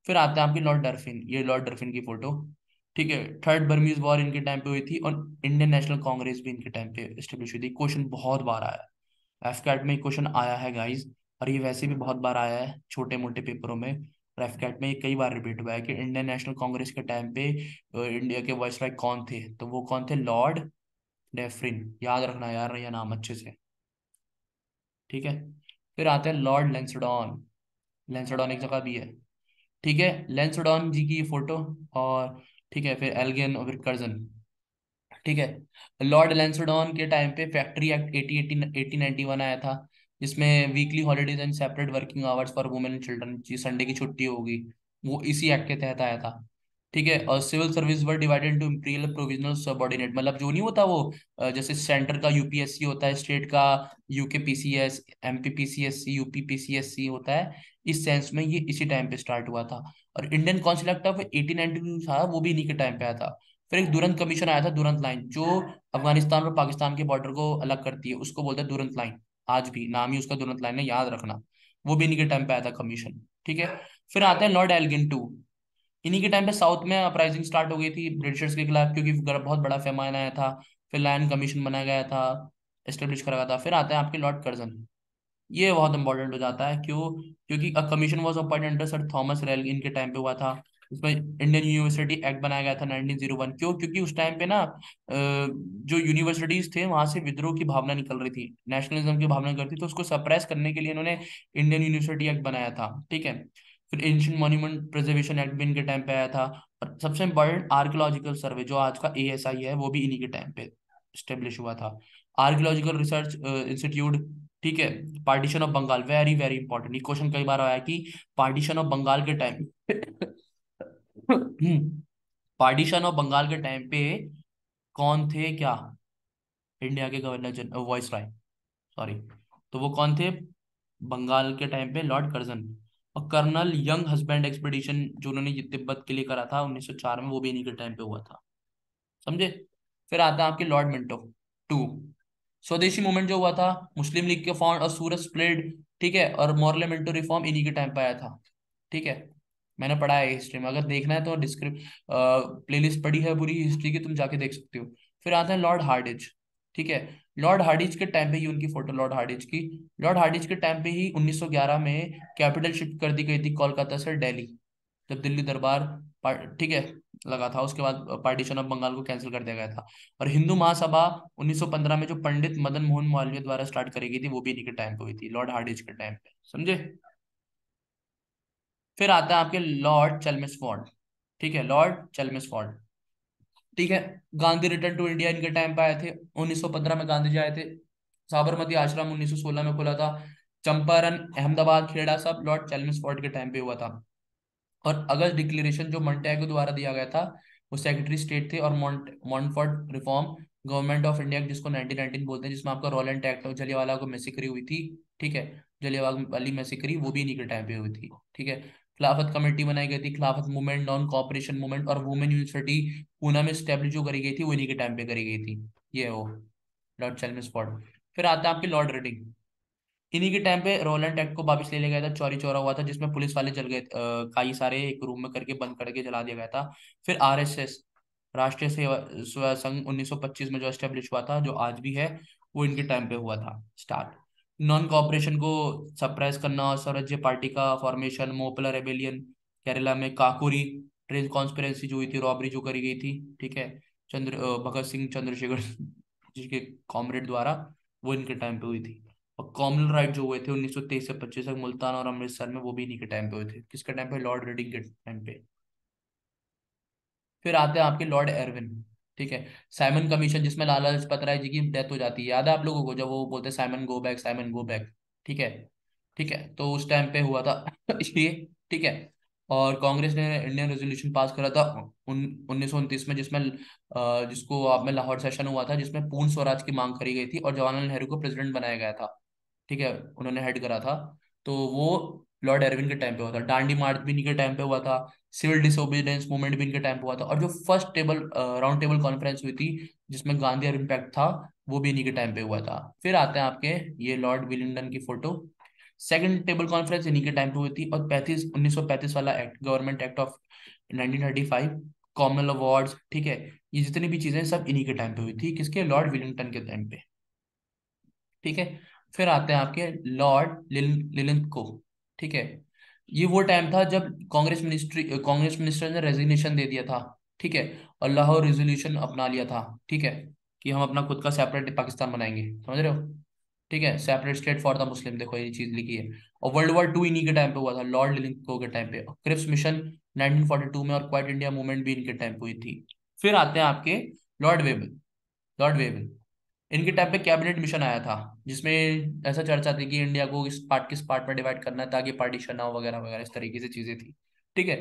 फिर आते हैं आपके लॉर्ड डर्फिन, ये लॉर्ड डर्फिन की फोटो। ठीक है। थर्ड बर्मीज वॉर इनके टाइम पे हुई थी, और इंडियन नेशनल कांग्रेस भी इनके टाइम पे स्टेब्लिश हुई थी। क्वेश्चन बहुत बार आया है, एफकैट में क्वेश्चन आया है गाइस। और ये वैसे भी बहुत बार आया है छोटे मोटे पेपरों में। और एफकैट में ये कई बार रिपीट हुआ है कि इंडियन नेशनल कांग्रेस के टाइम पे इंडिया के वाइसराय कौन थे, तो वो कौन थे? लॉर्ड डेफरिन। याद रखना यार ये नाम अच्छे से। ठीक है। फिर आते हैं लॉर्ड लेंसडॉन। लेंसडॉन एक जगह भी है। ठीक है, लेंसडॉन जी की ये फोटो। और ठीक है, फिर एल्गिन और फिर कर्जन। ठीक है। लॉर्ड लैंसडॉन के टाइम पे फैक्ट्री एक्ट 1891 आया था, जिसमें weekly holidays and separate working hours for women and children, जी संडे की छुट्टी होगी, वो इसी एक्ट के तहत आया था। ठीक है। और civil service were divided into imperial provisional subordinate, मतलब जो नहीं होता वो, जैसे सेंटर का यूपीएससी होता है, स्टेट का UK PCS, MP PCSC, UP PCSC होता है, इस सेंस में ये इसी टाइम पे स्टार्ट हुआ था। और इंडियन काउंसिल एक्ट ऑफ 1892 था, वो भी इन्हीं के टाइम पे आया था। फिर एक दुरंत कमीशन आया था, दुरंत लाइन, जो अफगानिस्तान और पाकिस्तान के बॉर्डर को अलग करती है, उसको बोलते हैं दुरंत लाइन। आज भी नाम ही उसका दुरंत लाइन है, याद रखना। वो भी इन्हीं के टाइम पे आया था कमीशन। ठीक है। फिर आते हैं लॉर्ड एल्गिन टू। इन्हीं के टाइम पे साउथ में अपराइजिंग स्टार्ट हो गई थी ब्रिटिशर्स के खिलाफ, क्योंकि बहुत बड़ा पैमाना आया था। फिर लायन कमीशन बनाया गया था, एस्टेब्लिश करा गया था। फिर आता है आपके लॉर्ड कर्जन। ये बहुत इंपॉर्टेंट हो जाता है, क्यों? क्योंकि a commission was appointed under sir Thomas rail, इनके टाइम पे हुआ था। इसमें इंडियन यूनिवर्सिटी एक्ट बनाया गया था 1901। क्यों? क्योंकि उस टाइम पे ना जो यूनिवर्सिटीज थे वहां से विद्रोह की भावना निकल रही थी, नेशनलिज्म की भावना निकल रही थी, तो उसको सप्रेस करने के लिए इन्होंने इंडियन यूनिवर्सिटी एक्ट बनाया था। ठीक है। फिर एंशियंट मॉन्यूमेंट प्रिजर्वेशन एक्ट भी इनके टाइम पे आया था। और सबसे इंपॉर्टेंट आर्कियोलॉजिकल सर्वे, जो आज का एएसआई है, वो भी इन्हीं के टाइम पे स्टेब्लिश हुआ था। Archaeological research institute. ठीक है। Partition of Bengal, very very important, ये क्वेश्चन कई बार आया कि पार्टीशन ऑफ बंगाल के टाइम पार्टीशन ऑफ बंगाल के टाइम पे कौन थे क्या? इंडिया के गवर्नर जनरल, वॉइस राय, सॉरी। तो वो कौन थे बंगाल के टाइम पे? Lord Curzon. और कर्नल यंग हस्बैंड एक्सपीडिशन, जो उन्होंने ये तिब्बत के लिए करा था 1904 में, वो भी इन्हीं के टाइम पे हुआ था। समझे? फिर आता है आपके लॉर्ड मिंटो टू। स्वदेशी मूवमेंट जो हुआ था, मुस्लिम लीग के फाउंड और सूरत स्प्लिट। ठीक है। और मॉर्लेमेंटो रिफॉर्म इन्हीं के टाइम पे आया था। ठीक है। मैंने पढ़ा है हिस्ट्री में, अगर देखना है तो डिस्क्रिप प्लेलिस्ट पड़ी है पूरी हिस्ट्री की, तुम जाके देख सकते हो। फिर आता है लॉर्ड हार्डिज। ठीक है। लॉर्ड हार्डिज के टाइम पे ही उनकी फोटो, लॉर्ड हार्डिज की। लॉर्ड हार्डिज के टाइम पे ही 1911 में कैपिटल शिफ्ट कर दी गई थी कोलकाता से दिल्ली, जब दिल्ली दरबार ठीक है, लगा था। उसके बाद पार्टीशन ऑफ बंगाल को कैंसिल कर दिया गया था। और हिंदू महासभा 1915 में जो पंडित मदन मोहन मालवीय द्वारा स्टार्ट करी गई थी, वो भी इन्हीं के टाइम पे हुई थी, लॉर्ड हार्डिंज के टाइम पे, समझे। फिर आता है आपके लॉर्ड चेल्मस्फोर्ड। ठीक है, लॉर्ड चेल्मस्फोर्ड। ठीक है। गांधी रिटर्न टू इंडिया इनके टाइम पे आए थे। 1915 में गांधी जी आए थे। साबरमती आश्रम 1916 में खुला था। चंपारण, अहमदाबाद, खेड़ा सब लॉर्ड चेल्मस्फोर्ड के टाइम पे हुआ था। और अगस्त डिक्लेरेशन जो मॉन्टेगो द्वारा दिया गया था, वो सेक्रेटरी स्टेट थे। और मॉन्टफोर्ट रिफॉर्म गवर्नमेंट ऑफ इंडिया जिसको 1919 बोलते हैं, जिसमें आपका रोलेंट एक्ट और जलियांवाला को मैसेक्री हुई थी। ठीक है, जलियांवाला वाली मैसेक्री वो भी इन्हीं के टाइम पे हुई थी। ठीक है। खिलाफत कमेटी बनाई गई थी, खिलाफत मूवमेंट, नॉन कॉपरेशन मूवमेंट और वुमेन यूनिवर्सिटी पूना में स्टेब्लिश जो करी गई थी, वो इन्हीं के टाइम पे करी गई थी। ये वो लॉर्ड चेल्मस्फोर्ड। फिर आता है आपके लॉर्ड रेडिंग। इन्हीं के टाइम पे रोलेंट एक्ट को वापस ले लिया गया था, चौरी चौरा हुआ था, जिसमें पुलिस वाले जल गए, कई सारे एक रूम में करके बंद करके जला दिया गया था। फिर आरएसएस, राष्ट्रीय सेवा सेवा संघ 1925 में जो एस्टेब्लिश हुआ था, जो आज भी है, वो इनके टाइम पे हुआ था स्टार्ट। नॉन कॉपरेशन को सप्रेस करना और स्वराज्य पार्टी का फॉर्मेशन, मोपला रेबेलियन केरला में, काकोरी ट्रेन कॉन्स्पिरेसी जो हुई थी, रॉबरी जो करी गई थी। ठीक है, भगत सिंह चंद्रशेखर जी के कॉमरेड द्वारा, वो इनके टाइम पे हुई थी। और कॉमनल राइट जो हुए थे 1923 से 25 तक मुल्तान और अमृतसर में, वो भी इन्हीं के टाइम पे हुए थे। किसके टाइम पे? लॉर्ड रेडिंग के टाइम पे। फिर आते हैं आपके लॉर्ड एरविन। ठीक है। साइमन कमीशन, जिसमें लाला लाजपत राय जी की डेथ हो जाती है, याद है आप लोगों को, जब वो बोलते हैं Simon go back, Simon go back. ठीक है। ठीक है, तो उस टाइम पे हुआ था ये। ठीक है। और कांग्रेस ने इंडियन रेजोल्यूशन पास करा था 1929 में, जिसमें जिसको आप में लाहौर सेशन हुआ था, जिसमें पूर्ण स्वराज की मांग करी गई थी और जवाहरलाल नेहरू को प्रेसिडेंट बनाया गया था। ठीक है, उन्होंने हेड करा था। तो वो लॉर्ड एरविन के टाइम पे हुआ था। दांडी मार्च भी इन्हीं के टाइम पे हुआ था। सिविल डिसोबीडियंस मूवमेंट भी इनके टाइम पे हुआ था। और जो first table round table conference हुई थी, जिसमें गांधी और इम्पैक्ट था, वो भी इन्हीं के टाइम पे हुआ था। फिर आते हैं आपके ये लॉर्ड विलिंगडन की फोटो। सेकंड टेबल कॉन्फ्रेंस इन्हीं के टाइम पे हुई थी। और 1935 वाला act, government act of 1935, communal awards, ठीक है, ये जितनी भी चीजें सब इन्हीं के टाइम पे हुई थी। किसके? लॉर्ड विलिंगटन के टाइम पे। ठीक है। फिर आते हैं आपके लॉर्ड लिलिंथ को। ठीक है। ये वो टाइम था जब कांग्रेस मिनिस्टर ने रेजिग्नेशन दे दिया था। ठीक है। और लाहौर रेजोल्यूशन अपना लिया था। ठीक है, कि हम अपना खुद का सेपरेट पाकिस्तान बनाएंगे, समझ रहे हो। ठीक है, separate state for the Muslim, देखो ये चीज लिखी है। और वर्ल्ड वॉर 2 इन्हीं के टाइम पे हुआ था, लॉर्ड लिलिंथको के टाइम पे। क्रिप्स मिशन 1942 में, और क्वाइट इंडिया मूवमेंट भी इनके टाइम पे हुई थी। फिर आते हैं आपके लॉर्ड वेबल। लॉर्ड वेबल, इनके टाइम पे कैबिनेट मिशन आया था, जिसमें ऐसा चर्चा थी कि इंडिया को किस पार्ट में डिवाइड करना है, ताकि पार्टीशन ना हो, वगैरह वगैरह, इस तरीके से चीजें थी। ठीक है।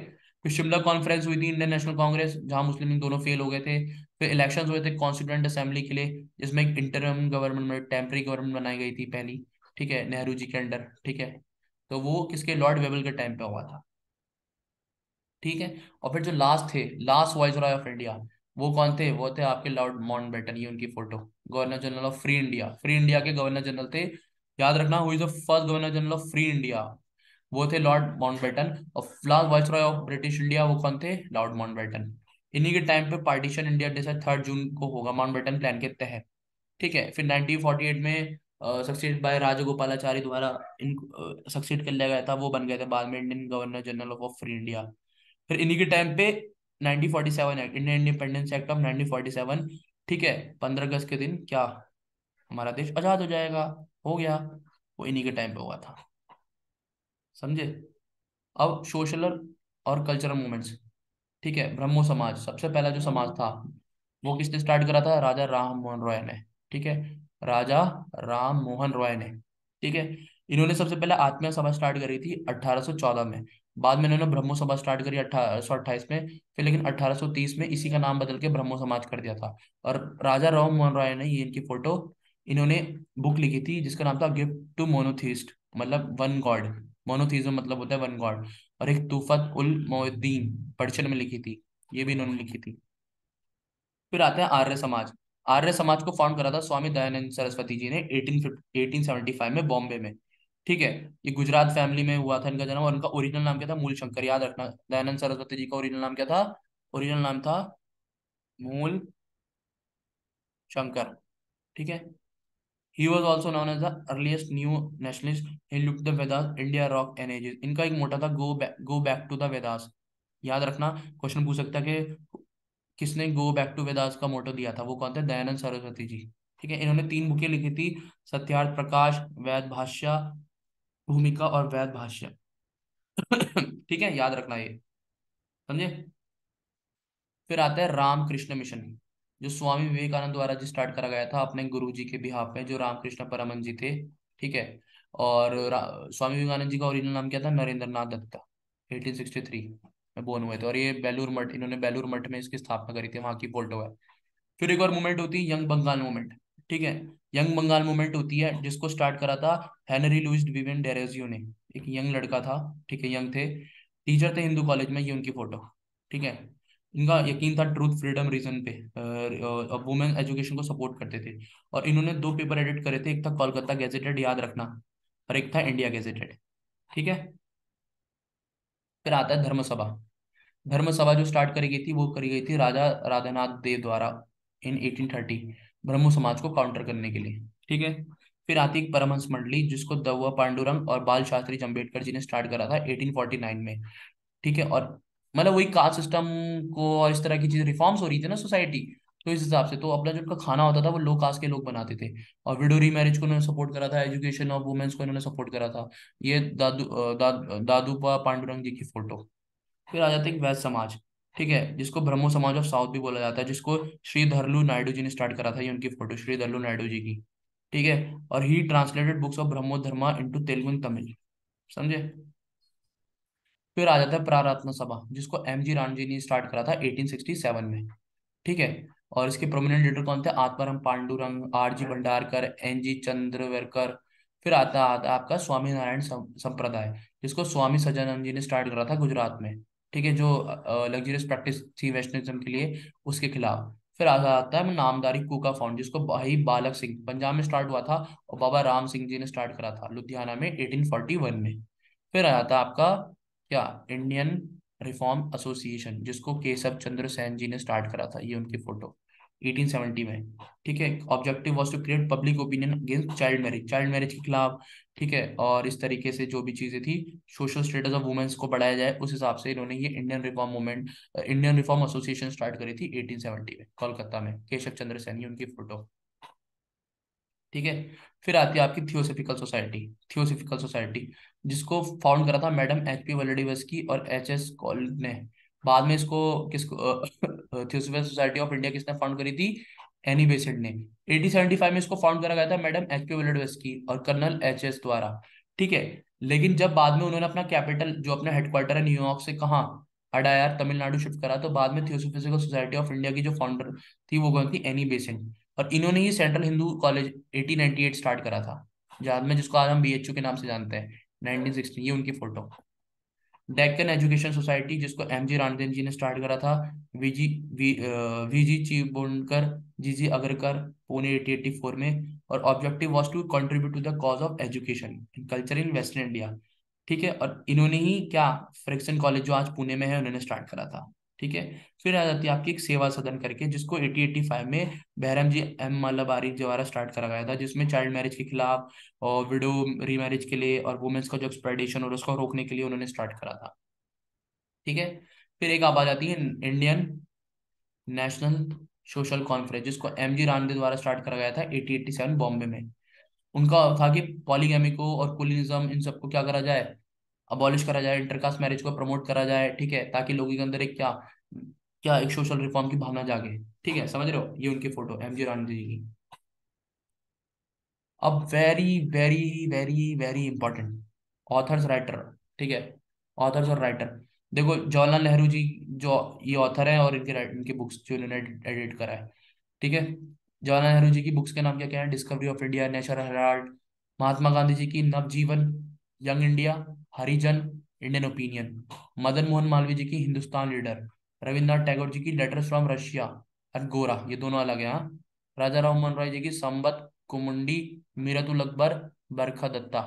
फिर शिमला कॉन्फ्रेंस हुई थी, इंडियन नेशनल कांग्रेस, जहां मुस्लिम लीग दोनों फेल हो गए थे। फिर इलेक्शंस हुए थे कॉन्स्टिट्यूएंट असेंबली के लिए, जिसमें एक इंटरम गवर्नमेंट, टेम्पररी गवर्नमेंट बनाई गई थी पहली। ठीक है, नेहरू जी के अंडर। ठीक है। तो वो किसके? लॉर्ड वेबल के टाइम पे हुआ था। ठीक है। और फिर जो लास्ट थे, लास्ट वाइसरॉय ऑफ इंडिया, वो कौन थे? वो थे आपके लॉर्ड माउंटबेटन। ये उनकी photo, governor general of free India, free India के गवर्नर जनरल थे। याद रखना, who is the first governor general of free India? वो थे लॉर्ड माउंटबेटन। और last viceroy of British India, वो कौन थे? Lord Mountbatten. इन्हीं के टाइम पे पार्टीशन इंडिया जैसे 3 जून को होगा, माउंटबेटन प्लान के तहत। ठीक है। फिर 1948 में सक्सेड बाय राजगोपालाचारी द्वारा इन सक्सेड कर लिया गया था, वो बन गए थे बाद में Indian governor general of free India. फिर इन्हीं के टाइम पे 1947 act, Indian independence act of 1947। ठीक है, 15 अगस्त के दिन क्या हमारा देश आजाद हो जाएगा, हो गया, वो इन्हीं के टाइम पे हुआ था, समझे। अब सोशल और कल्चरल मूवमेंट्स। ठीक है, ब्रह्मो समाज सबसे पहला जो समाज था, वो किसने स्टार्ट करा था? राजा राम मोहन रॉय ने। ठीक है, राजा राम मोहन रॉय ने। ठीक है। इन्होंने सबसे पहले आत्मीय सभा स्टार्ट करी थी 1814 में। बाद में इन्होंने ब्रह्मो सभा स्टार्ट करी 1828 में। फिर लेकिन 1830 में इसी का नाम बदल के ब्रह्मो समाज कर दिया था। और राजा राम मोहन रॉय ने, ये इनकी फोटो, इन्होंने बुक लिखी थी जिसका नाम था गिफ्ट टू मोनोथीस्ट, मतलब वन गॉड। मोनोथीज्म मतलब होता है वन गॉड। और एक तूफत उल मोहिद्दीन पर्शियन में लिखी थी, ये भी इन्होंने लिखी थी। फिर आते हैं आर्य समाज। आर्य समाज को फाउंड करा था स्वामी दयानंद सरस्वती जी ने 1875 में बॉम्बे में। ठीक है। ये गुजरात फैमिली में हुआ था इनका जन्म। और इनका ओरिजिनल नाम क्या था? मूल शंकर, याद रखना। दयानंद सरस्वती जी का ओरिजिनल नाम क्या था? ओरिजिनल नाम था मूल शंकर। ठीक है। He was also known as the earliest new nationalist. He look the Vedas India rock an ages. इनका एक मोटा था, go back to the Vedas. याद रखना, क्वेश्चन पूछ सकता है कि किसने गो बैक टू वेदास का मोटो दिया था, वो कौन थे? दयानंद सरस्वती जी। ठीक है, इन्होंने 3 बुकें लिखी थी, सत्यार्थ प्रकाश, वैद भाष्य, भूमिका और वैद भाष्य। ठीक है, याद रखना ये, समझे? फिर आता है रामकृष्ण मिशन, जो स्वामी विवेकानंद द्वारा जो स्टार्ट करा गया था अपने गुरु जी के बिहाफ में, जो रामकृष्ण परमहंस जी थे। ठीक है, और स्वामी विवेकानंद जी का ओरिजिनल नाम क्या था? नरेंद्र नाथ दत्ता। 1863 में बोर्न हुए थे, और ये बेलूर मठ, इन्होंने बेलूर मठ में इसकी स्थापना करी थी, वहां की फोटो है। फिर एक और मूवमेंट होती है यंग बंगाल मूवमेंट। ठीक है, यंग बंगाल मूवमेंट होती है जिसको स्टार्ट करा था हेनरी लुइस विवियन डेरोजियो ने। एक यंग लड़का था, ठीक है, यंग थे, टीचर थे हिंदू कॉलेज में, ये उनकी फोटो। ठीक है, इनका यकीन था ट्रूथ फ्रीडम रीजन पे, वुमेन एजुकेशन को सपोर्ट करते थे। और इन्होंने 2 पेपर एडिट करे थे, एक था कोलकाता गैजेटेड, याद रखना, और एक था इंडिया गैजेटेड। ठीक है, फिर आता है धर्म सभा। धर्म सभा जो स्टार्ट करी गई थी, वो करी गई थी राजा राधानाथ देव द्वारा इन 1830, ब्रह्मो समाज को काउंटर करने के लिए। ठीक है, फिर आती है परमहंस मंडली, जिसको दौवा पांडुरंग और बाल शास्त्री अम्बेडकर जी ने स्टार्ट करा था 1849 में। ठीक है, और मतलब वही कास्ट सिस्टम को और इस तरह की चीज रिफॉर्म्स हो रही थी ना सोसाइटी, तो इस हिसाब से तो अपना जो उनका खाना होता था वो लो कास्ट के लोग बनाते थे। और विडो रीमैरिज को उन्होंने सपोर्ट करा था, एजुकेशन ऑफ वुमेन्स को इन्होंने सपोर्ट करा था। ये दादूपा पांडुरंग जी की फोटो। फिर आ जाते हैं वैश्य समाज। ठीक है, जिसको ब्रह्मो समाज ऑफ साउथ भी बोला जाता है, जिसको श्री धरलू नायडू जी ने स्टार्ट करा था, ये उनकी फोटो, श्री धरलू नायडू जी की। ठीक है, और he translated books of Brahmo Dharma into Telugu and Tamil, समझे? फिर आ जाता है प्रारात्म सभा, जिसको एम जी राम जी ने स्टार्ट करा था 1867 में। ठीक है, और इसके प्रोमिनेंट लीडर कौन थे? Atmaram Pandurang, R G Bhandarkar, N G Chandavarkar. फिर आता आपका स्वामी नारायण संप्रदाय, जिसको स्वामी सजानंद जी ने स्टार्ट करा था गुजरात में। ठीक है, जो लग्जरियस प्रैक्टिस थी वैष्णविज्म के लिए, उसके खिलाफ। फिर आता है नामदारी कूका फाउंड, जिसको भाई बालक सिंह, पंजाब में स्टार्ट हुआ था, और बाबा राम सिंह जी ने स्टार्ट करा था लुधियाना में 1841 में। फिर आ जाता है आपका क्या? इंडियन रिफॉर्म एसोसिएशन, जिसको केशव चंद्र सेन जी ने स्टार्ट करा था, ये उनकी फोटो 1870 में। ठीक है, objective was to create public opinion against child marriage के खिलाफ। ठीक है, और इस तरीके से जो भी चीजें थी, सोशल स्टेटस ऑफ वुमेन्स को बढ़ाया जाए, उस हिसाब से इन्होंने ये इंडियन रिफॉर्म एसोसिएशन स्टार्ट करी थी 1870 में कोलकाता में, केशव चंद्र सेन, ये उनकी फोटो। ठीक है, फिर आती है आपकी थियोसॉफिकल सोसाइटी, जिसको फाउंड करा था मैडम एच पी वल्लडीवस्की और एच एस कॉल ने। बाद में इसको किसको थियोसॉफिकल सोसाइटी ऑफ इंडिया किसने फाउंड करी थी? एनी बेसेंट ने। 1875 में इसको फाउंड करा गया था मैडम एच पी वल्लडीवस्की और कर्नल एच एस द्वारा। ठीक है, लेकिन जब बाद में उन्होंने अपना कैपिटल, जो अपना हेडक्वार्टर है, न्यूयॉर्क से कहाँ, अडायार तमिलनाडु शिफ्ट करा, तो बाद में थियोसॉफिकल सोसाइटी ऑफ इंडिया की जो फाउंडर थी वो कौन थी? Annie Besant. और इन्होंने ही सेंट्रल हिंदू कॉलेज 1898 स्टार्ट करा था, जहां में, जिसको आज हम बीएचयू के नाम से जानते हैं, 1960, ये उनकी फोटो। डेक्कन एजुकेशन सोसाइटी, जिसको एमजी रामदेव जी ने स्टार्ट करा था, वीजी वीजी चिबोणकर, जीजी अग्रकर, पुणे 1884 में। और objective was to contribute to the cause of education and culture in western India. ठीक है, और इन्होंने ही क्या, फ्रिक्सन कॉलेज जो आज पुणे में है, उन्होंने स्टार्ट करा था। ठीक है, फिर आ जाती है आपकी एक सेवा सदन करके, जिसको 1885 में बहरम जी एम मल्लबारी द्वारा स्टार्ट करा गया था, जिसमें चाइल्ड मैरिज के खिलाफ और विडो रीमैरिज के लिए और वुमेन्स का जो एक्सप्लॉयटेशन और उसको रोकने के लिए उन्होंने स्टार्ट करा था। ठीक है, फिर एक आप आ जाती है इंडियन नेशनल सोशल कॉन्फ्रेंस, जिसको एम जी रानडे द्वारा स्टार्ट करा गया था 1887 बॉम्बे में। उनका था कि पॉलीगैमी को और कुलिनिज्म, इन सबको क्या करा जाए? अबॉलिश करा जाए, इंटरकास्ट मैरिज को प्रमोट करा जाए। ठीक है, ताकि लोगों के अंदर एक क्या क्या एक सोशल रिफॉर्म की भावना जागे। ठीक है, समझ रहे हो? ये उनकी फोटो एम जी रानडे जी की। अब very very very very important, authors writer. ठीक है, ऑथर्स और राइटर। देखो जवाहरलाल नेहरू जी, जो ये ऑथर है, और इनके बुक्स जो इन्होंने एडिट करा है। ठीक है, जवाहरलाल नेहरू जी की बुक्स के नाम क्या क्या है? Discovery of India, Nature Herald. Mahatma Gandhi ji की Navjivan, Young India, Harijan, Indian Opinion. Madan Mohan Malviya ji की हिंदुस्तान लीडर। रविन्द्रनाथ टैगोर जी की लेटर्स फ्रॉम रशिया और गोरा, ये दोनों अलग है, हाँ। राजा राम मोहन राय जी की संबत कुमुंडी, मीरतुल अकबर, बरखा दत्ता।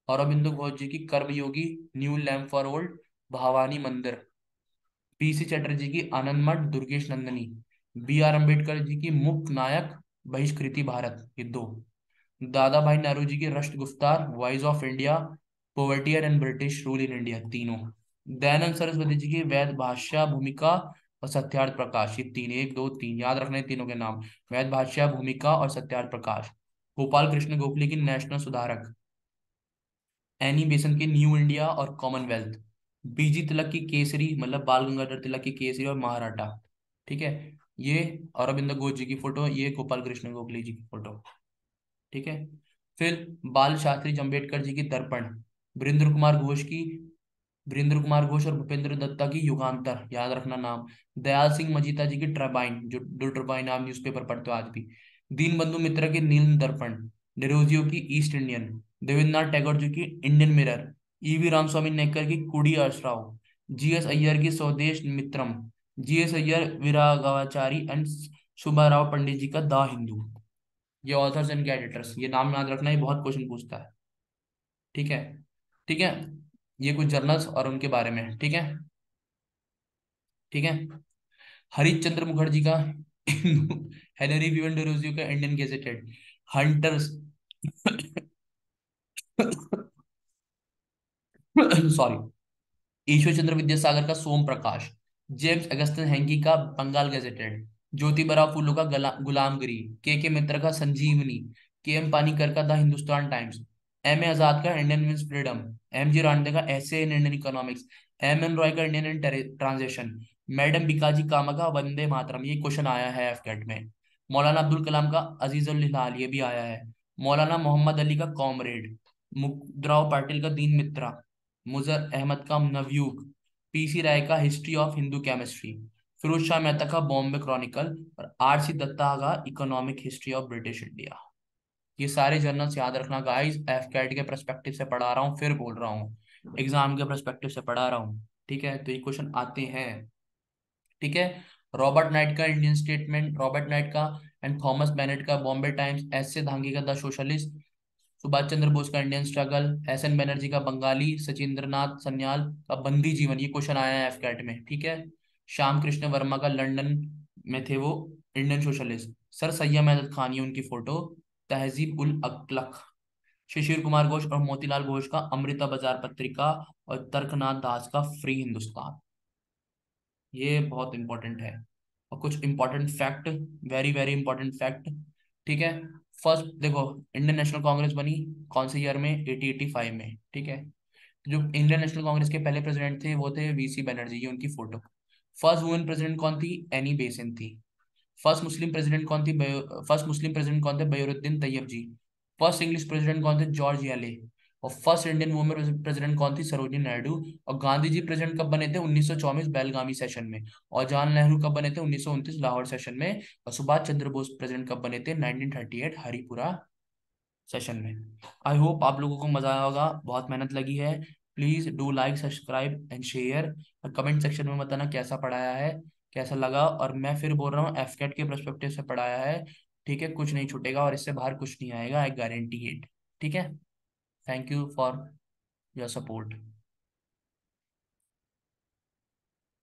औरबिंदु घोष जी की Karmayogi, New Lamp for Old, Bhavani Mandir. PC Chatterjee की Anand Math, Durgeshnandini. B R Ambedkar ji की मुक्त नायक, बहिष्कृति भारत, ये दो। दादा भाई नेहरू जी की राष्ट्र गुफ्तार, voice of India, poverty and British rule in India, तीनों। दयानंद सरस्वती जी की वेद भाष्य भूमिका और सत्यार्थ प्रकाश, ये तीन, एक दो तीन याद रखने तीनों के नाम। वेद भाष्य भूमिका और सत्यार्थ प्रकाश। गोपाल कृष्ण गोखले की नेशनल सुधारक। एनी बेसन की न्यू इंडिया और कॉमनवेल्थ। बीजी तिलक की केसरी, मतलब बाल गंगाधर तिलक की केसरी और महाराठा। ठीक है। ये अरविंद घोष जी की फोटो, ये गोपाल कृष्ण गोखले जी की फोटो। ठीक है। फिर बाल शास्त्री अम्बेडकर जी की दर्पण। वीरेंद्र कुमार घोष की, वीरेंद्र कुमार घोष और भूपेंद्र दत्ता की युगांतर, याद रखना नाम। दयाल सिंह मजीठा जी की टर्बाइन, जो टर्बाइन आप न्यूज़पेपर पढ़ते हो आज भी। दीन बंधु मित्र की नील दर्पण। निरोजियो की ईस्ट इंडियन। देवेंद्रनाथ टैगोर जी की इंडियन मिरर। ईवी रामस्वामी नेकर की कुड़ी अश्राव। जीएस अय्यर की स्वदेश मित्रम। जीएस अय्यर विरागाचारी एंड सुब्बाराव पंडित जी का द हिंदू। ये ऑथर्स एंड एडिटर्स, ये नाम याद रखना, ये बहुत क्वेश्चन पूछता है। ठीक है। ठीक है। ये कुछ जर्नल्स और उनके बारे में। ठीक है। ठीक है। हरिश्चंद्र मुखर्जी का हेनरी विवन डेरोजियो का Indian gazetted. Hunters sorry. Ishwar Chandra Vidyasagar का Som Prakash. James Augustine Hicky का बंगाल गजेटेड। ज्योतिबा फूलो का गुलामगिरी। के मित्र का संजीवनी। के एम पानीकर का the Hindustan Times. M A Azad का Indian means freedom. M G Ranade का essays in Indian economics. M N Roy का Indian in transaction. Madam Bhikaji Cama का वंदे मातरम, ये क्वेश्चन आया है एफकेट में। मौलाना अब्दुल कलाम का अजीज उल हिलाल, ये भी आया है। मौलाना मोहम्मद अली का कॉमरेड। मुद्राव पाटिल का दीन मित्रा। मुजर अहमद का नवयुग। पीसी राय का history of Hindu chemistry. Firoz Shah Mehta का बॉम्बे क्रॉनिकल। और आरसी दत्ता का economic history of British India. ये सारे जर्नल्स याद रखना गाइस, एफ कैट के पर्सपेक्टिव से पढ़ा रहा हूँ, फिर बोल रहा हूँ एग्जाम के पर्सपेक्टिव से पढ़ा रहा हूँ। ठीक है, तो ये क्वेश्चन आते हैं। ठीक है। रॉबर्ट नाइट का इंडियन स्टेटमेंट, रॉबर्ट नाइट का एंड थॉमस बेनेट का बॉम्बे टाइम्स। एस से धांगी का द सोशलिस्ट। सुभाष चंद्र बोस का Indian struggle. S N Banerjee का बंगाली। सचिंद्र नाथ सन्याल का बंदी जीवन, ये क्वेश्चन आया है एफकेट में। ठीक है। श्याम कृष्ण वर्मा का लंदन में थे वो, Indian socialist. Sir Syed Ahmad Khan, ये उनकी फोटो। तहजीब उल अकलक। शिशिर कुमार घोष और मोतीलाल घोष का अमृता बाजार पत्रिका। और तर्कनाथ दास का फ्री हिंदुस्तान। ये बहुत इंपॉर्टेंट है। और कुछ important fact, very very important fact. ठीक है। फर्स्ट देखो, इंडियन नेशनल कांग्रेस बनी कौन से ईयर में? 1885 में। ठीक है। जो इंडियन नेशनल कांग्रेस के पहले प्रेसिडेंट थे वो थे वीसी बनर्जी, ये उनकी फोटो। फर्स्ट वुमेन प्रेसिडेंट कौन थी? एनी बेसेंट थी। फर्स्ट मुस्लिम प्रेसिडेंट कौन थी? फर्स्ट मुस्लिम प्रेसिडेंट कौन थे? बयूरुद्दीन तैयब जी। फर्स्ट इंग्लिश प्रेसिडेंट कौन थे? George Yale. और फर्स्ट इंडियन वुमेन प्रेसिडेंट कौन थी? सरोजिनी नायडू। और गांधी जी प्रेसिडेंट कब बने थे? 1924 बेलगामी सेशन में। और जवाहरलाल नेहरू कब बने थे? 1929 लाहौर सेशन में। और सुभाष चंद्र बोस प्रेसिडेंट कब बने थे? 1938 हरिपुरा सेशन में। आई होप आप लोगों को मजा आया होगा, बहुत मेहनत लगी है। Please do like subscribe and share. और कमेंट सेक्शन में बताना कैसा पढ़ाया है, कैसा लगा। और मैं फिर बोल रहा हूँ एफकेट के पर्सपेक्टिव से पढ़ाया है। ठीक है, कुछ नहीं छूटेगा और इससे बाहर कुछ नहीं आएगा, आई गारंटी इट। ठीक है। Thank you for your support.